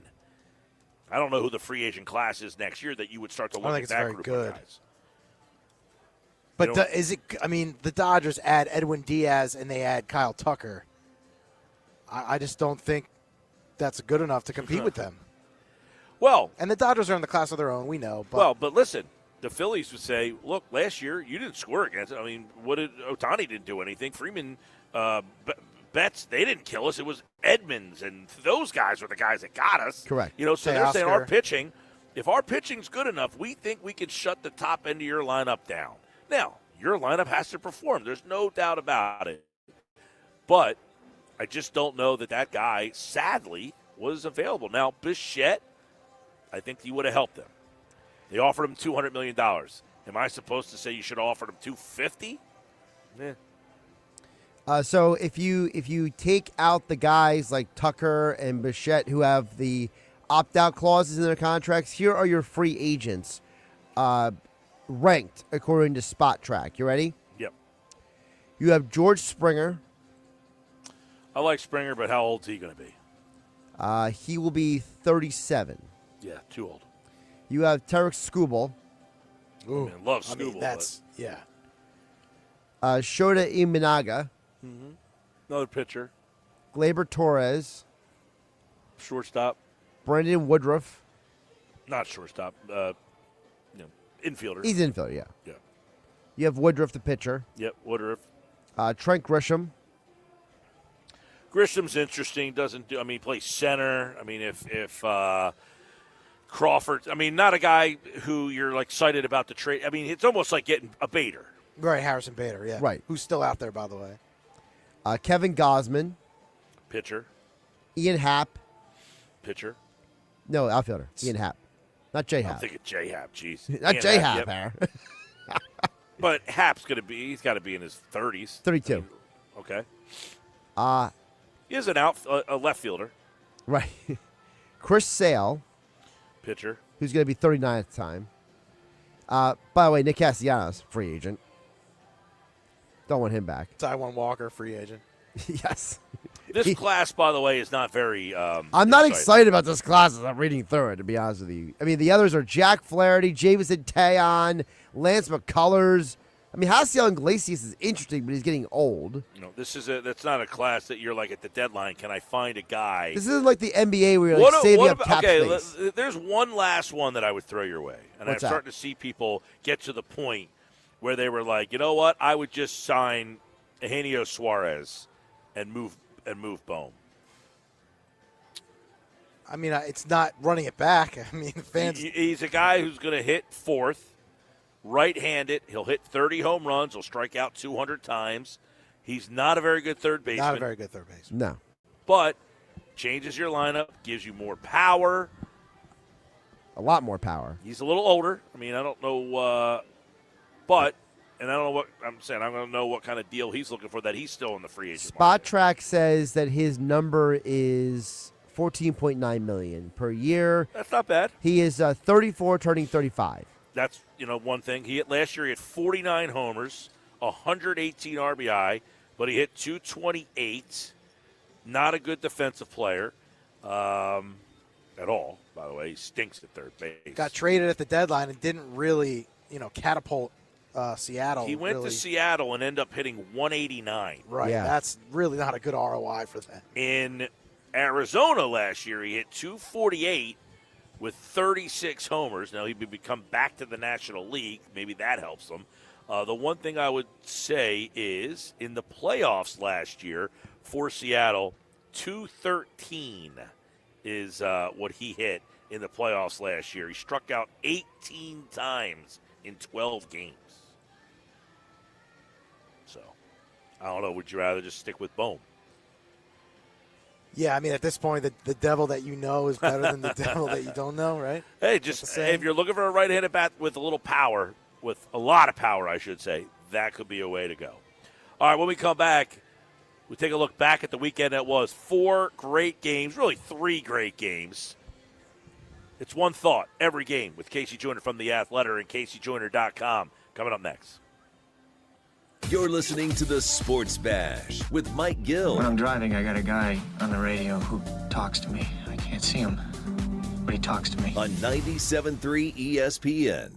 I don't know who the free agent class is next year that you would start to look at that group of guys. But the Dodgers add Edwin Diaz and they add Kyle Tucker. I just don't think that's good enough to compete with them. Well, and the Dodgers are in the class of their own, we know. But listen, the Phillies would say, look, last year you didn't score against it. I mean, what did Ohtani didn't do anything. Freeman, Betts, they didn't kill us. It was Edmonds, and those guys were the guys that got us. Correct. So they're saying our Teoscar. pitching, if our pitching's good enough, we think we can shut the top end of your lineup down. Now, your lineup has to perform. There's no doubt about it. But I just don't know that guy, sadly, was available. Now, Bichette, I think he would have helped them. They offered him $200 million. Am I supposed to say you should have offered him $250? So if you take out the guys like Tucker and Bichette who have the opt-out clauses in their contracts, here are your free agents ranked according to Spot Track. You ready? Yep. You have George Springer. I like Springer, but how old's he going to be? He will be 37. Yeah, too old. You have Tarek Skubal. Ooh, man, love Skubal. That's, yeah. Shota Imanaga. Mm-hmm. Another pitcher. Gleyber Torres. Shortstop. Brandon Woodruff. Not shortstop. Infielder. He's infielder, yeah. Yeah. You have Woodruff, the pitcher. Yep, Woodruff. Trent Grisham. Grisham's interesting. He plays center. I mean, if Crawford, not a guy who you're like excited about the trade. I mean, it's almost like getting a Bader. Right, Harrison Bader, yeah. Right. Who's still out there, by the way. Kevin Gosman. Pitcher. Ian Happ. Pitcher. No, outfielder. Ian Happ. Not J Happ. I'm thinking J Happ, jeez. Not J Happ, yep. But Happ's he's got to be in his 30s. 32. Okay. He is a left fielder. Right. Chris Sale. Pitcher. Who's going to be 39 at the time. By the way, Nick Castellanos, free agent. Don't want him back. Taiwan Walker, free agent. Yes. This class, by the way, is not very I'm not excited about this class as I'm reading through it, to be honest with you. I mean, the others are Jack Flaherty, Jameson Taillon, Lance McCullers. I mean, Haciel Iglesias is interesting, but he's getting old. No, that's not a class that you're like at the deadline. Can I find a guy? This isn't like the NBA where you're like saving up cap space. There's one last one that I would throw your way, and What's I'm that? starting to see people get to the point where they were like, you know what? I would just sign Eugenio Suarez and move Bohm. I mean, it's not running it back. I mean, fans. He's a guy who's going to hit fourth, right-handed. He'll hit 30 home runs. He'll strike out 200 times. He's not a very good third baseman. Not a very good third baseman. No. But changes your lineup, gives you more power. A lot more power. He's a little older. I mean, I don't know, and I don't know what I'm saying. I'm going to know what kind of deal he's looking for that he's still in the free agent Spot market. Track says that his number is $14.9 million per year. That's not bad. He is 34, turning 35. That's, one thing. Last year he had 49 homers, 118 RBI, but he hit 228. Not a good defensive player at all, by the way. He stinks at third base. Got traded at the deadline and didn't really, catapult Seattle. He went to Seattle and ended up hitting 189. Right. Yeah. That's really not a good ROI for them. In Arizona last year, he hit 248 with 36 homers. Now, he would become back to the National League. Maybe that helps him. The one thing I would say is in the playoffs last year for Seattle, 213 is what he hit in the playoffs last year. He struck out 18 times in 12 games. So, I don't know. Would you rather just stick with Bohm? Yeah, I mean, at this point, the devil that you know is better than the devil that you don't know, right? Hey, if you're looking for a right-handed bat with a little power, with a lot of power, I should say, that could be a way to go. All right, when we come back, we take a look back at the weekend that was. 4 great games, really 3 great games. It's one thought every game with Casey Joyner from The Athletic and CaseyJoyner.com. Coming up next. You're listening to the Sports Bash with Mike Gill. When I'm driving, I got a guy on the radio who talks to me. I can't see him, but he talks to me. On 97.3 ESPN.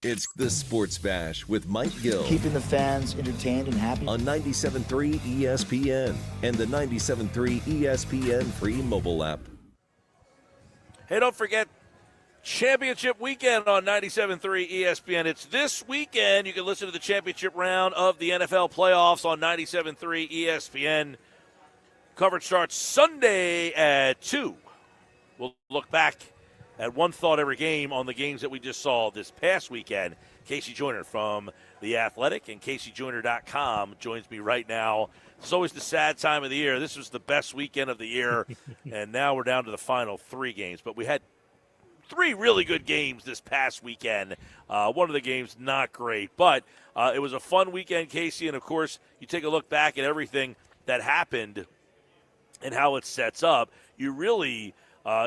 It's the Sports Bash with Mike Gill. Keeping the fans entertained and happy. On 97.3 ESPN and the 97.3 ESPN free mobile app. Hey, don't forget Championship Weekend on 97.3 ESPN. It's this weekend. You can listen to the championship round of the NFL playoffs on 97.3 ESPN. Coverage starts Sunday at 2. We'll look back at one thought every game on the games that we just saw this past weekend. Casey Joyner from The Athletic and CaseyJoyner.com joins me right now. It's always the sad time of the year. This was the best weekend of the year, and now we're down to the final 3 games. But we had 3 really good games this past weekend. One of the games not great, but it was a fun weekend, Casey. And, of course, you take a look back at everything that happened and how it sets up. You really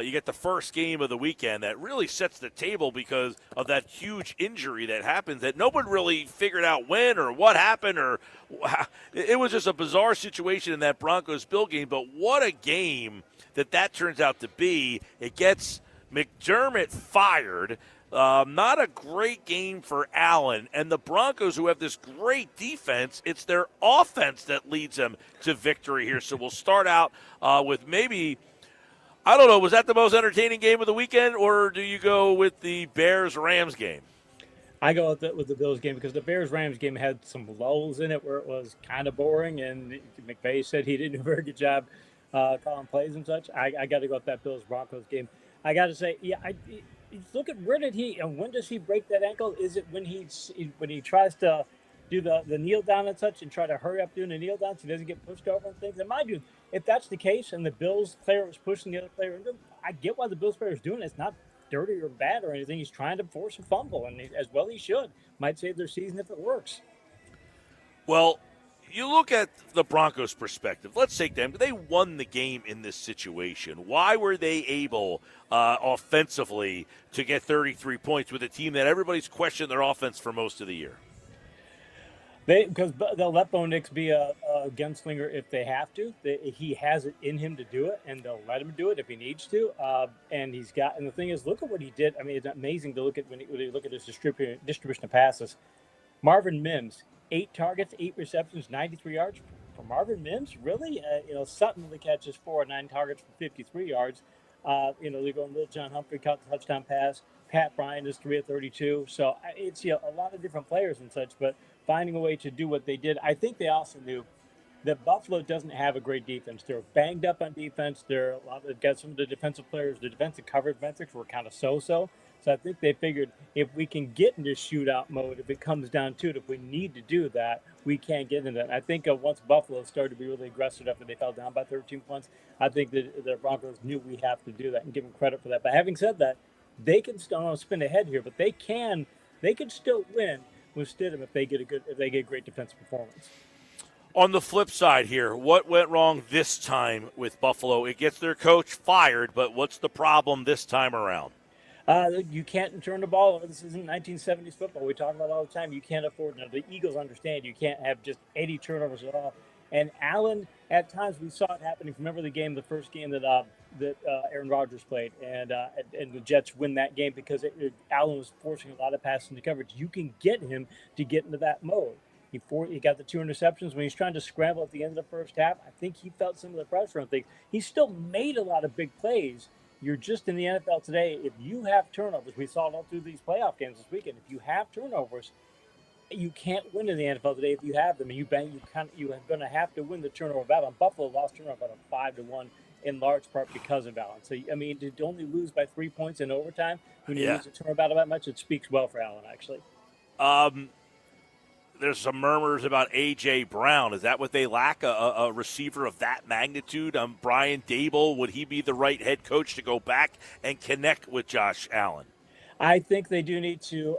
you get the first game of the weekend that really sets the table because of that huge injury that happened that no one really figured out when or what happened. It was just a bizarre situation in that Broncos-Bill game, but what a game that turns out to be. It gets McDermott fired. Not a great game for Allen. And the Broncos, who have this great defense, it's their offense that leads them to victory here. So we'll start out with maybe, I don't know, was that the most entertaining game of the weekend, or do you go with the Bears-Rams game? I go with the Bills game because the Bears-Rams game had some lulls in it where it was kind of boring, and McVay said he didn't do a very good job calling plays and such. I got to go with that Bills-Broncos game. I got to say, look at where did he and when does he break that ankle? Is it when he tries to do the kneel down and such and try to hurry up doing the kneel down so he doesn't get pushed over and things? And mind you, if that's the case and the Bills player was pushing the other player into him, I get why the Bills player is doing it. It's not dirty or bad or anything. He's trying to force a fumble, and as well he should. Might save their season if it works. Well, you look at the Broncos' perspective. Let's take them. They won the game in this situation. Why were they able offensively to get 33 points with a team that everybody's questioned their offense for most of the year? Because they'll let Bo Nix be a gunslinger if they have to. He has it in him to do it, and they'll let him do it if he needs to. And the thing is, look at what he did. I mean, it's amazing to look at when you look at his distribution of passes. Marvin Mims, 8 targets, 8 receptions, 93 yards. For Marvin Mims, really? Sutton only catches 4 or 9 targets for 53 yards. They're going Lil John Humphrey caught the touchdown pass. Pat Bryant is 3 of 32. So it's a lot of different players and such, but finding a way to do what they did. I think they also knew that Buffalo doesn't have a great defense. They're banged up on defense. They've got some of the defensive players. The defensive coverage metrics were kind of so-so. So I think they figured if we can get into shootout mode, if it comes down to it, if we need to do that, we can get into that. I think once Buffalo started to be really aggressive after they fell down by 13 points, I think that the Broncos knew we have to do that and give them credit for that. But having said that, they can still spin ahead here, but they can still win with Stidham if they get great defensive performance. On the flip side here, what went wrong this time with Buffalo? It gets their coach fired, but what's the problem this time around? You can't turn the ball over. This isn't 1970s football. We talk about it all the time. You can't afford. Now, the Eagles understand you can't have just 80 turnovers at all. And Allen, at times, we saw it happening. Remember the first game that Aaron Rodgers played, and the Jets win that game because Allen was forcing a lot of passes into coverage. You can get him to get into that mode. He got the 2 interceptions when he's trying to scramble at the end of the first half. I think he felt some of the pressure on things. He still made a lot of big plays. You're just in the NFL today. If you have turnovers, we saw it all through these playoff games this weekend. If you have turnovers, you can't win in the NFL today if you have them. And you're going to have to win the turnover battle. And Buffalo lost turnover battle 5-1 in large part because of Allen. So, I mean, to only lose by 3 points in overtime when you lose a turnover battle that much, it speaks well for Allen, actually. There's some murmurs about A.J. Brown. Is that what they lack, a receiver of that magnitude? Brian Daboll, would he be the right head coach to go back and connect with Josh Allen? I think they do need to.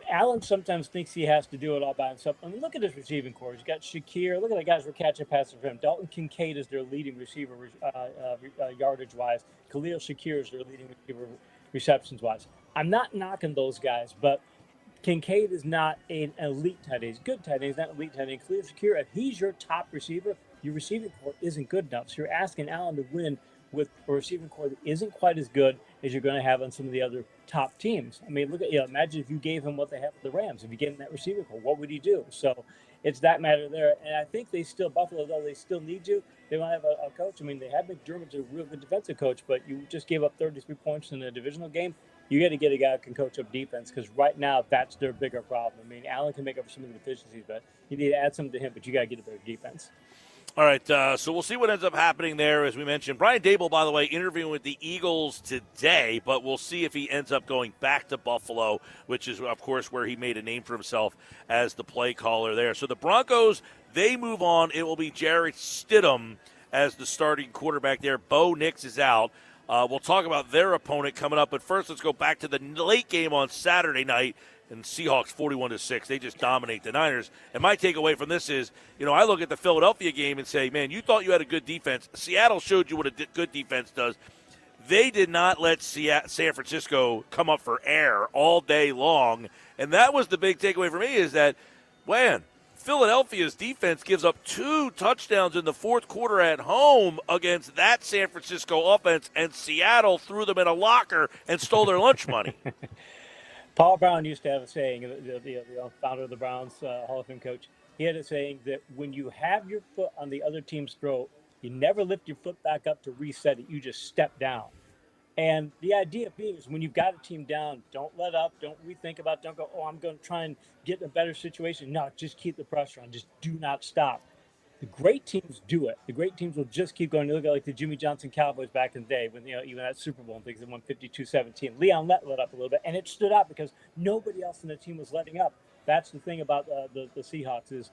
Allen sometimes thinks he has to do it all by himself. I mean, look at his receiving corps. He's got Shakir. Look at the guys who are catching passes for him. Dalton Kincaid is their leading receiver yardage-wise. Khalil Shakir is their leading receiver receptions-wise. I'm not knocking those guys, but Kincaid is not an elite tight end. He's a good tight end. He's not an elite tight end. Khalil Shakir, if he's your top receiver, your receiving corps isn't good enough. So you're asking Allen to win with a receiving corps that isn't quite as good as you're going to have on some of the other top teams. I mean, look at imagine if you gave him what they have with the Rams. If you gave him that receiver core, what would he do? So it's that matter there. And I think Buffalo, though they still need you. They don't have a coach. I mean, they have McDermott's a real good defensive coach, but you just gave up 33 points in a divisional game. You got to get a guy who can coach up defense because right now that's their bigger problem. I mean, Allen can make up for some of the deficiencies, but you need to add something to him. But you got to get a better defense. All right, so we'll see what ends up happening there. As we mentioned, Brian Daboll, by the way, interviewing with the Eagles today, but we'll see if he ends up going back to Buffalo, which is, of course, where he made a name for himself as the play caller there. So the Broncos, they move on. It will be Jarrett Stidham as the starting quarterback there. Bo Nix is out. We'll talk about their opponent coming up, but first let's go back to the late game on Saturday night. And Seahawks 41-6. They just dominate the Niners. And my takeaway from this is, I look at the Philadelphia game and say, man, you thought you had a good defense. Seattle showed you what a good defense does. They did not let San Francisco come up for air all day long. And that was the big takeaway for me is that, man, Philadelphia's defense gives up 2 touchdowns in the fourth quarter at home against that San Francisco offense, and Seattle threw them in a locker and stole their lunch money. Paul Brown used to have a saying, the founder of the Browns, Hall of Fame coach. He had a saying that when you have your foot on the other team's throat, you never lift your foot back up to reset it. You just step down. And the idea being is when you've got a team down, don't let up, don't rethink about it, don't go, I'm going to try and get in a better situation. No, just keep the pressure on. Just do not stop. The great teams do it. The great teams will just keep going. You look at like the Jimmy Johnson Cowboys back in the day when even that Super Bowl and things, they won 52-17. Leon let up a little bit, and it stood out because nobody else in the team was letting up. That's the thing about the Seahawks is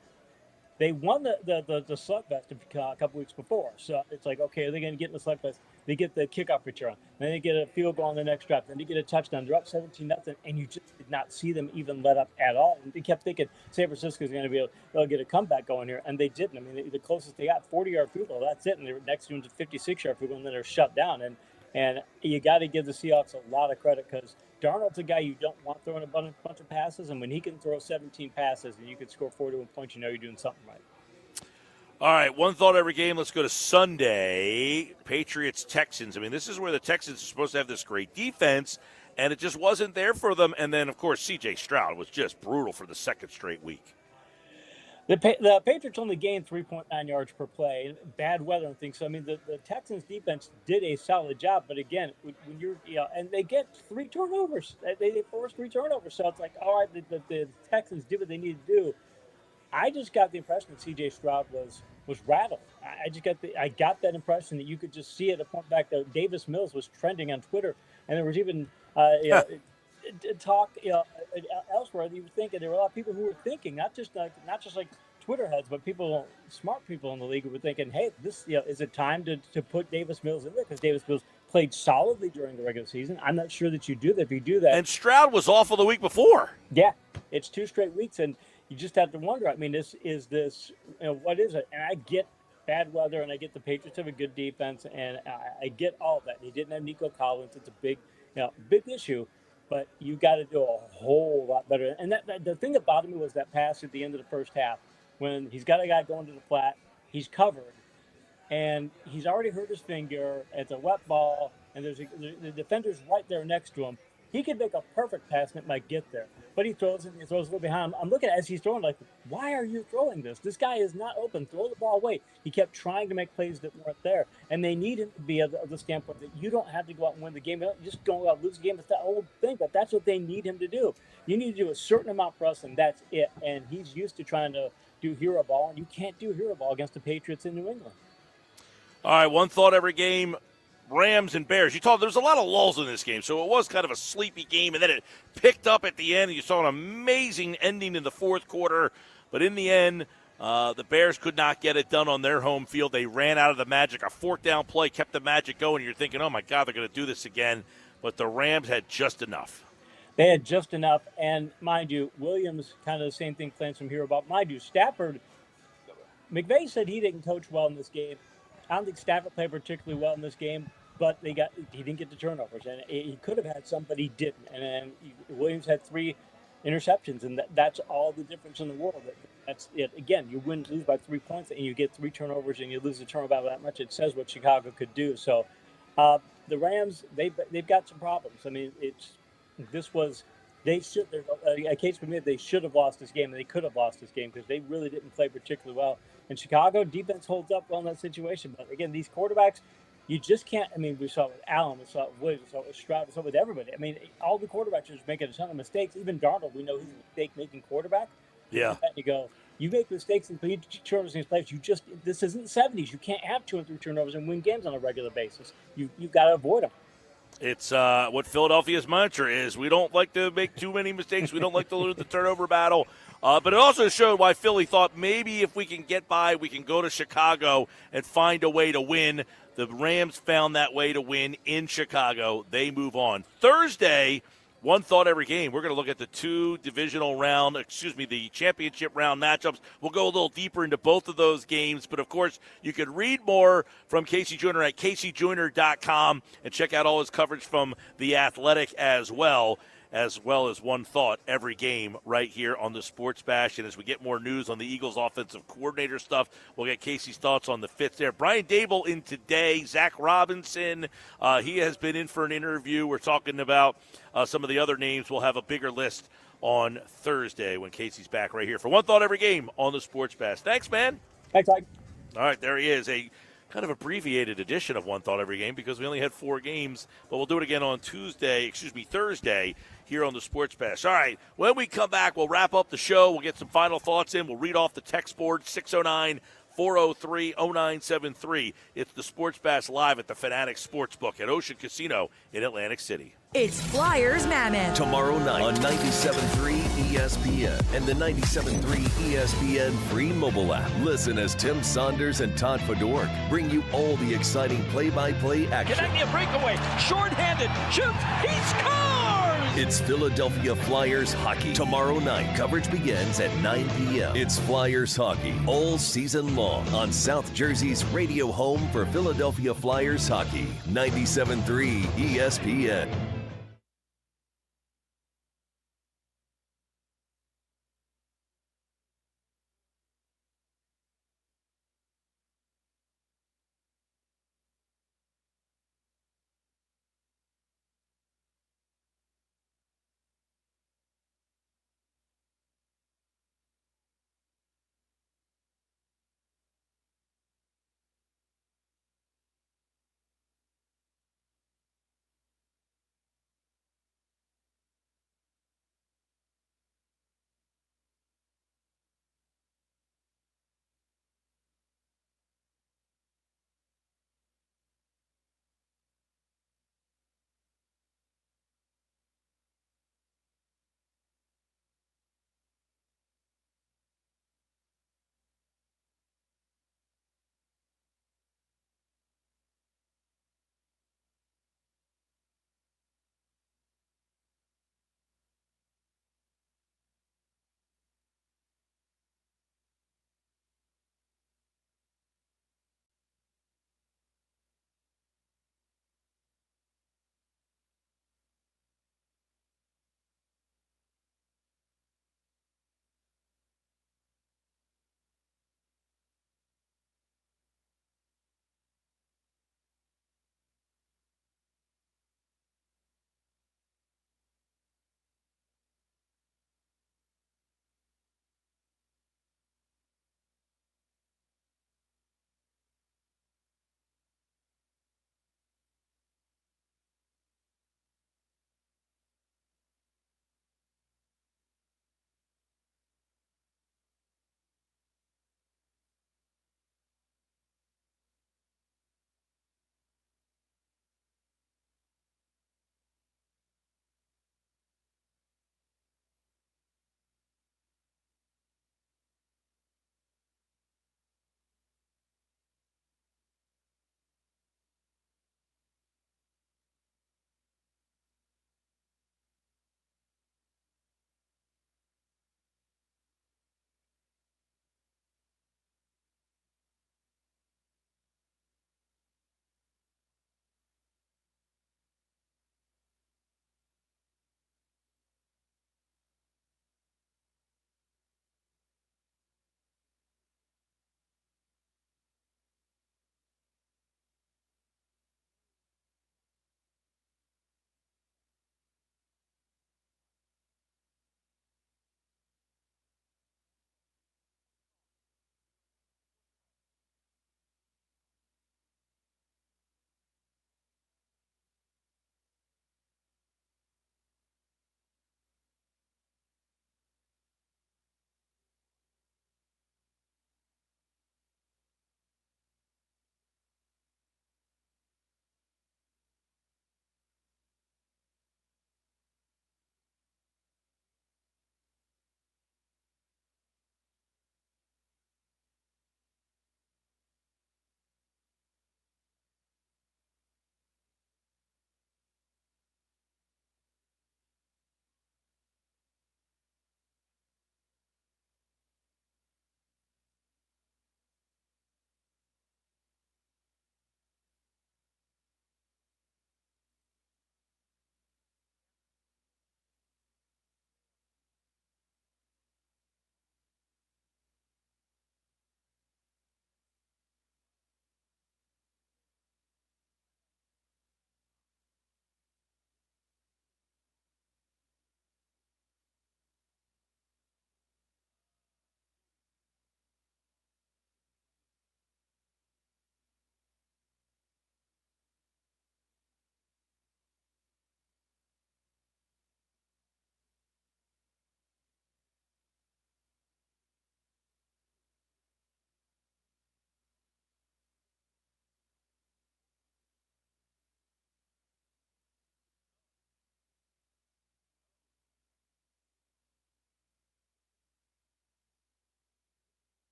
they won the slugfest a couple weeks before. So it's like, okay, are they going to get in the slugfest? They get the kickoff return. Then they get a field goal on the next drive. Then they get a touchdown. They're up 17-0, and you just did not see them even let up at all. And they kept thinking San Francisco is going to be able to get a comeback going here, and they didn't. I mean, the closest they got, 40-yard field goal. That's it. And they're next to them to 56-yard field goal, and then they're shut down. And you got to give the Seahawks a lot of credit because Darnold's a guy you don't want throwing a bunch of passes, and when he can throw 17 passes and you can score 41 points, you know you're doing something right. All right, one thought every game. Let's go to Sunday. Patriots-Texans. I mean, this is where the Texans are supposed to have this great defense, and it just wasn't there for them. And then, of course, C.J. Stroud was just brutal for the second straight week. The Patriots only gained 3.9 yards per play. Bad weather and things. So, I mean, the Texans defense did a solid job. But, again, when you're and they get 3 turnovers. They forced 3 turnovers. So it's like, all right, the Texans did what they needed to do. I just got the impression that C.J. Stroud was rattled. I got that impression that you could just see it. A point back that Davis Mills was trending on Twitter, and there was even talk elsewhere. You were thinking there were a lot of people who were thinking not just like Twitter heads, but smart people in the league who were thinking, hey, this is it time to put Davis Mills in there because Davis Mills played solidly during the regular season. I'm not sure that you do that. If you do that, and Stroud was awful the week before. Yeah, it's 2 straight weeks and. You just have to wonder. I mean, what is it? And I get bad weather, and I get the Patriots have a good defense, and I get all that. He didn't have Nico Collins. It's a big issue, but you got to do a whole lot better. And the thing that bothered me was that pass at the end of the first half when he's got a guy going to the flat, he's covered, and he's already hurt his finger. It's a wet ball, and the defender's right there next to him. He could make a perfect pass and it might get there. But he throws it, a little behind. I'm looking at it as he's throwing, like, why are you throwing this? This guy is not open. Throw the ball away. He kept trying to make plays that weren't there. And they need him to be of the standpoint that you don't have to go out and win the game. You don't just go out and lose the game. It's that old thing, but that's what they need him to do. You need to do a certain amount for us, and that's it. And he's used to trying to do hero ball, and you can't do hero ball against the Patriots in New England. All right, one thought every game. Rams and Bears. There's a lot of lulls in this game, so it was kind of a sleepy game, and then it picked up at the end. You saw an amazing ending in the fourth quarter, but in the end, the Bears could not get it done on their home field. They ran out of the magic. A 4th down play kept the magic going. You're thinking, oh, my God, they're going to do this again, but the Rams had just enough. They had just enough, and mind you, Williams, kind of the same thing plans from here about. Mind you, Stafford, McVay said he didn't coach well in this game. I don't think Stafford played particularly well in this game. But he didn't get the turnovers, and he could have had some, but he didn't. And Williams had 3 interceptions, and that's all the difference in the world. That's it. Again, you lose by 3 points, and you get 3 turnovers, and you lose the turnover by that much. It says what Chicago could do. So the Rams, they've got some problems. I mean, this was they should. There's a case for me that they should have lost this game, and they could have lost this game because they really didn't play particularly well. And Chicago defense holds up well in that situation. But again, these quarterbacks, you just can't. I mean, we saw it with Allen, we saw it with Williams, we saw it with Stroud, we saw it with everybody. I mean, all the quarterbacks are just making a ton of mistakes. Even Darnold, we know he's a mistake-making quarterback. Yeah. And you go, you make mistakes and turnovers in these plays. This isn't the 70s. You can't have 2 and 3 turnovers and win games on a regular basis. You've got to avoid them. It's what Philadelphia's mantra is. We don't like to make too many mistakes. We don't like to lose the turnover battle. But it also showed why Philly thought maybe if we can get by, we can go to Chicago and find a way to win. The Rams found that way to win in Chicago. They move on. Thursday, one thought every game. We're going to look at the the championship round matchups. We'll go a little deeper into both of those games. But, of course, you can read more from Casey Joyner at caseyjoyner.com and check out all his coverage from The Athletic as well as one thought every game right here on the Sports Bash. And as we get more news on the Eagles offensive coordinator stuff, we'll get Casey's thoughts on the fits there. Brian Daboll in today. Zach Robinson, he has been in for an interview. We're talking about some of the other names. We'll have a bigger list on Thursday when Casey's back right here for One Thought Every Game on the Sports Bash. Thanks, man. Thanks, Mike. All right, there he is. A kind of abbreviated edition of One Thought Every Game because we only had 4 games, but we'll do it again on Thursday here on the Sports Bash. All right, when we come back, we'll wrap up the show. We'll get some final thoughts in. We'll read off the text board, 609-403-0973. It's the Sports Bash live at the Fanatics Sportsbook at Ocean Casino in Atlantic City. It's Flyers Mammoth. Tomorrow night on 97.3 ESPN and the 97.3 ESPN free mobile app. Listen as Tim Saunders and Todd Fedork bring you all the exciting play-by-play action. Connecting a breakaway. Short-handed. Shoots. He scores! It's Philadelphia Flyers hockey. Tomorrow night, coverage begins at 9 p.m. It's Flyers hockey all season long on South Jersey's radio home for Philadelphia Flyers hockey. 97.3 ESPN.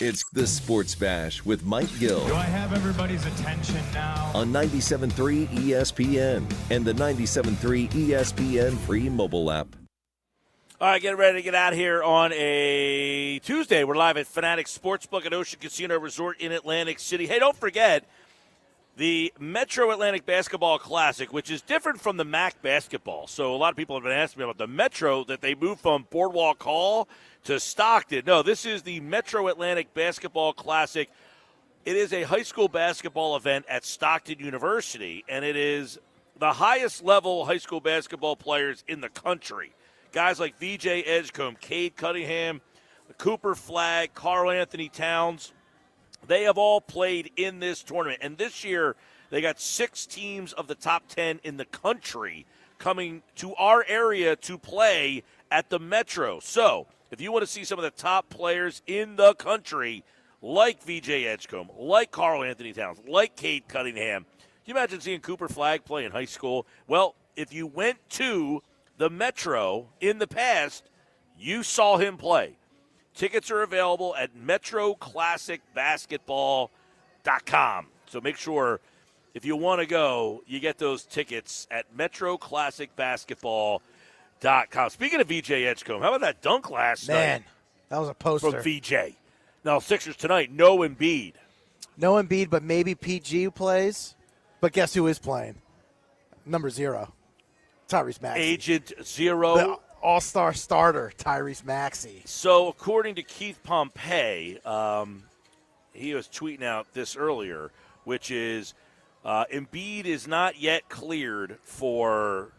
It's the Sports Bash with Mike Gill. Do I have everybody's attention now? On 97.3 ESPN and the 97.3 ESPN free mobile app. All right, get ready to get out here on a Tuesday. We're live at Fanatics Sportsbook at Ocean Casino Resort in Atlantic City. Hey, don't forget the Metro Atlantic Basketball Classic, which is different from the MAC basketball. So a lot of people have been asking me about the Metro, that they moved from Boardwalk Hall to Stockton. No, this is the Metro Atlantic Basketball Classic. It is a high school basketball event at Stockton University, and it is the highest level high school basketball players in the country. Guys like VJ Edgecombe, Cade Cunningham, Cooper Flagg, Karl Anthony Towns, they have all played in this tournament. And this year, they got 6 teams of the top 10 in the country coming to our area to play at the Metro. So, if you want to see some of the top players in the country, like VJ Edgecombe, like Karl Anthony Towns, like Cade Cunningham, can you imagine seeing Cooper Flagg play in high school? Well, if you went to the Metro in the past, you saw him play. Tickets are available at MetroClassicBasketball.com. So make sure if you want to go, you get those tickets at MetroClassicBasketball.com. Speaking of VJ Edgecombe, how about that dunk last night? Man, that was a poster. From VJ. Now, Sixers tonight, no Embiid. No Embiid, but maybe PG plays. But guess who is playing? Number 0. Tyrese Maxey. Agent 0. The all-star starter, Tyrese Maxey. So, according to Keith Pompey, he was tweeting out this earlier, which is Embiid is not yet cleared for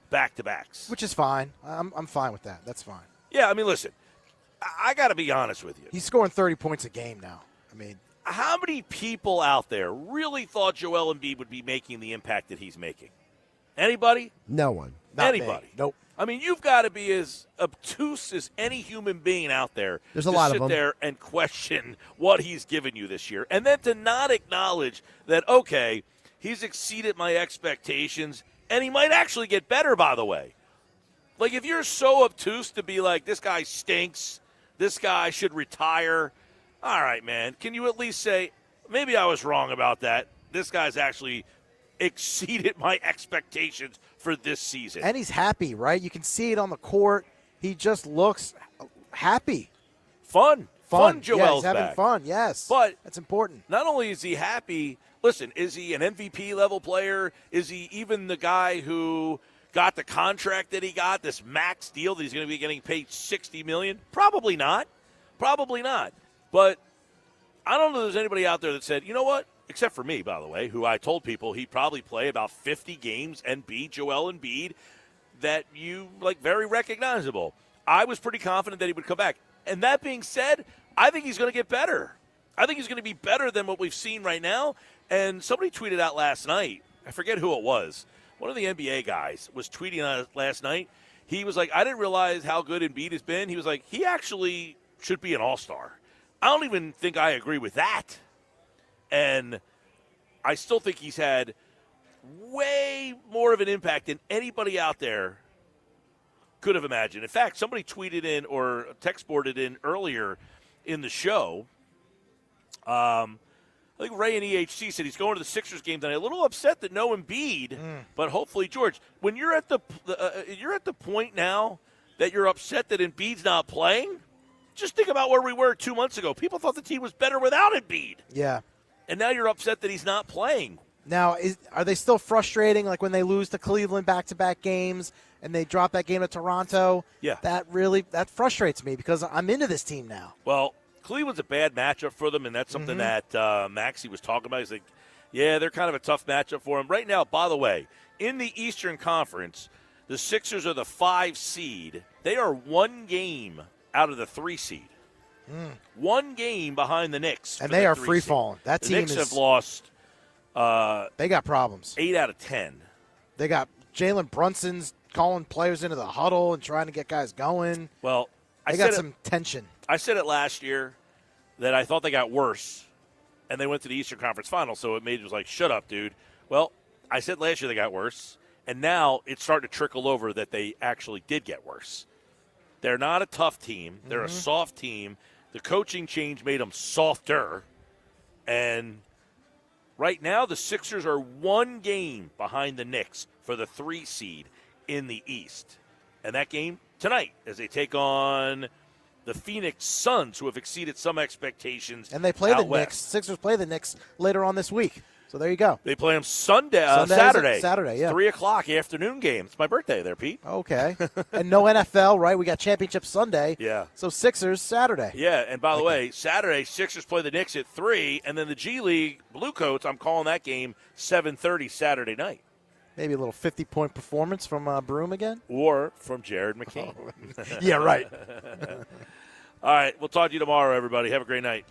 back-to-backs. Which is fine. I'm fine with that. That's fine. Yeah, I mean, listen, I got to be honest with you. He's scoring 30 points a game now. I mean, how many people out there really thought Joel Embiid would be making the impact that he's making? Anybody? No one. Not Anybody? Me. Nope. I mean, you've got to be as obtuse as any human being out there. There's a lot of sit them. there and question what he's given you this year, and then to not acknowledge that, okay, he's exceeded my expectations, and he might actually get better, by the way. Like, if you're so obtuse to be like, this guy stinks, this guy should retire, all right, man, can you at least say, maybe I was wrong about that. This guy's actually exceeded my expectations for this season. And he's happy, right? You can see it on the court. He just looks happy. Fun. Yeah, Joel's he's having back. fun, yes. But that's important. Not only is he happy, listen, is he an MVP level player? Is he even the guy who got the contract that he got, this max deal that he's going to be getting paid $60 million? Probably not. Probably not. But I don't know if there's anybody out there that said, you know what? Except for me, by the way, who I told people he'd probably play about 50 games and be Joel Embiid, that you, like, very recognizable. I was pretty confident that he would come back. And that being said, I think he's going to get better. I think he's going to be better than what we've seen right now. And somebody tweeted out last night, I forget who it was, one of the NBA guys was tweeting out last night. He was like, I didn't realize how good Embiid has been. He was like, he actually should be an all-star. I don't even think I agree with that. And I still think he's had way more of an impact than anybody out there could have imagined. In fact, somebody tweeted in or text boarded in earlier in the show. I think Ray in EHC said he's going to the Sixers game tonight. A little upset that no Embiid, but hopefully, George, when you're at the point now that you're upset that Embiid's not playing, just think about where we were 2 months ago. People thought the team was better without Embiid. Yeah. And now you're upset that he's not playing. Now, are they still frustrating, like when they lose to Cleveland back-to-back games and they drop that game to Toronto? Yeah. That frustrates me because I'm into this team now. Well, Cleveland's a bad matchup for them, and that's something that Maxey was talking about. He's like, yeah, they're kind of a tough matchup for him. Right now, by the way, in the Eastern Conference, the Sixers are the 5 seed. They are 1 game out of the 3 seed. 1 game behind the Knicks. And they are free-falling. That team Knicks have lost. They got problems. 8 out of 10. They got Jalen Brunson's calling players into the huddle and trying to get guys going. Well, they got some tension. I said it last year that I thought they got worse, and they went to the Eastern Conference Finals, so it was like, shut up, dude. Well, I said last year they got worse, and now it's starting to trickle over that they actually did get worse. They're not a tough team. They're a soft team. The coaching change made them softer. And right now, the Sixers are 1 game behind the Knicks for the 3 seed in the East. And that game tonight as they take on the Phoenix Suns, who have exceeded some expectations. And they play the west. Knicks. Sixers play the Knicks later on this week. So there you go. They play them Saturday. Saturday, yeah. 3 o'clock afternoon game. It's my birthday there, Pete. Okay. And no NFL, right? We got Championship Sunday. Yeah. So Sixers Saturday. Yeah, and by the way, Saturday, Sixers play the Knicks at 3, and then the G League Bluecoats, I'm calling that game 7:30 Saturday night. Maybe a little 50-point performance from Broom again? Or from Jared McCain. Yeah, right. All right, we'll talk to you tomorrow, everybody. Have a great night.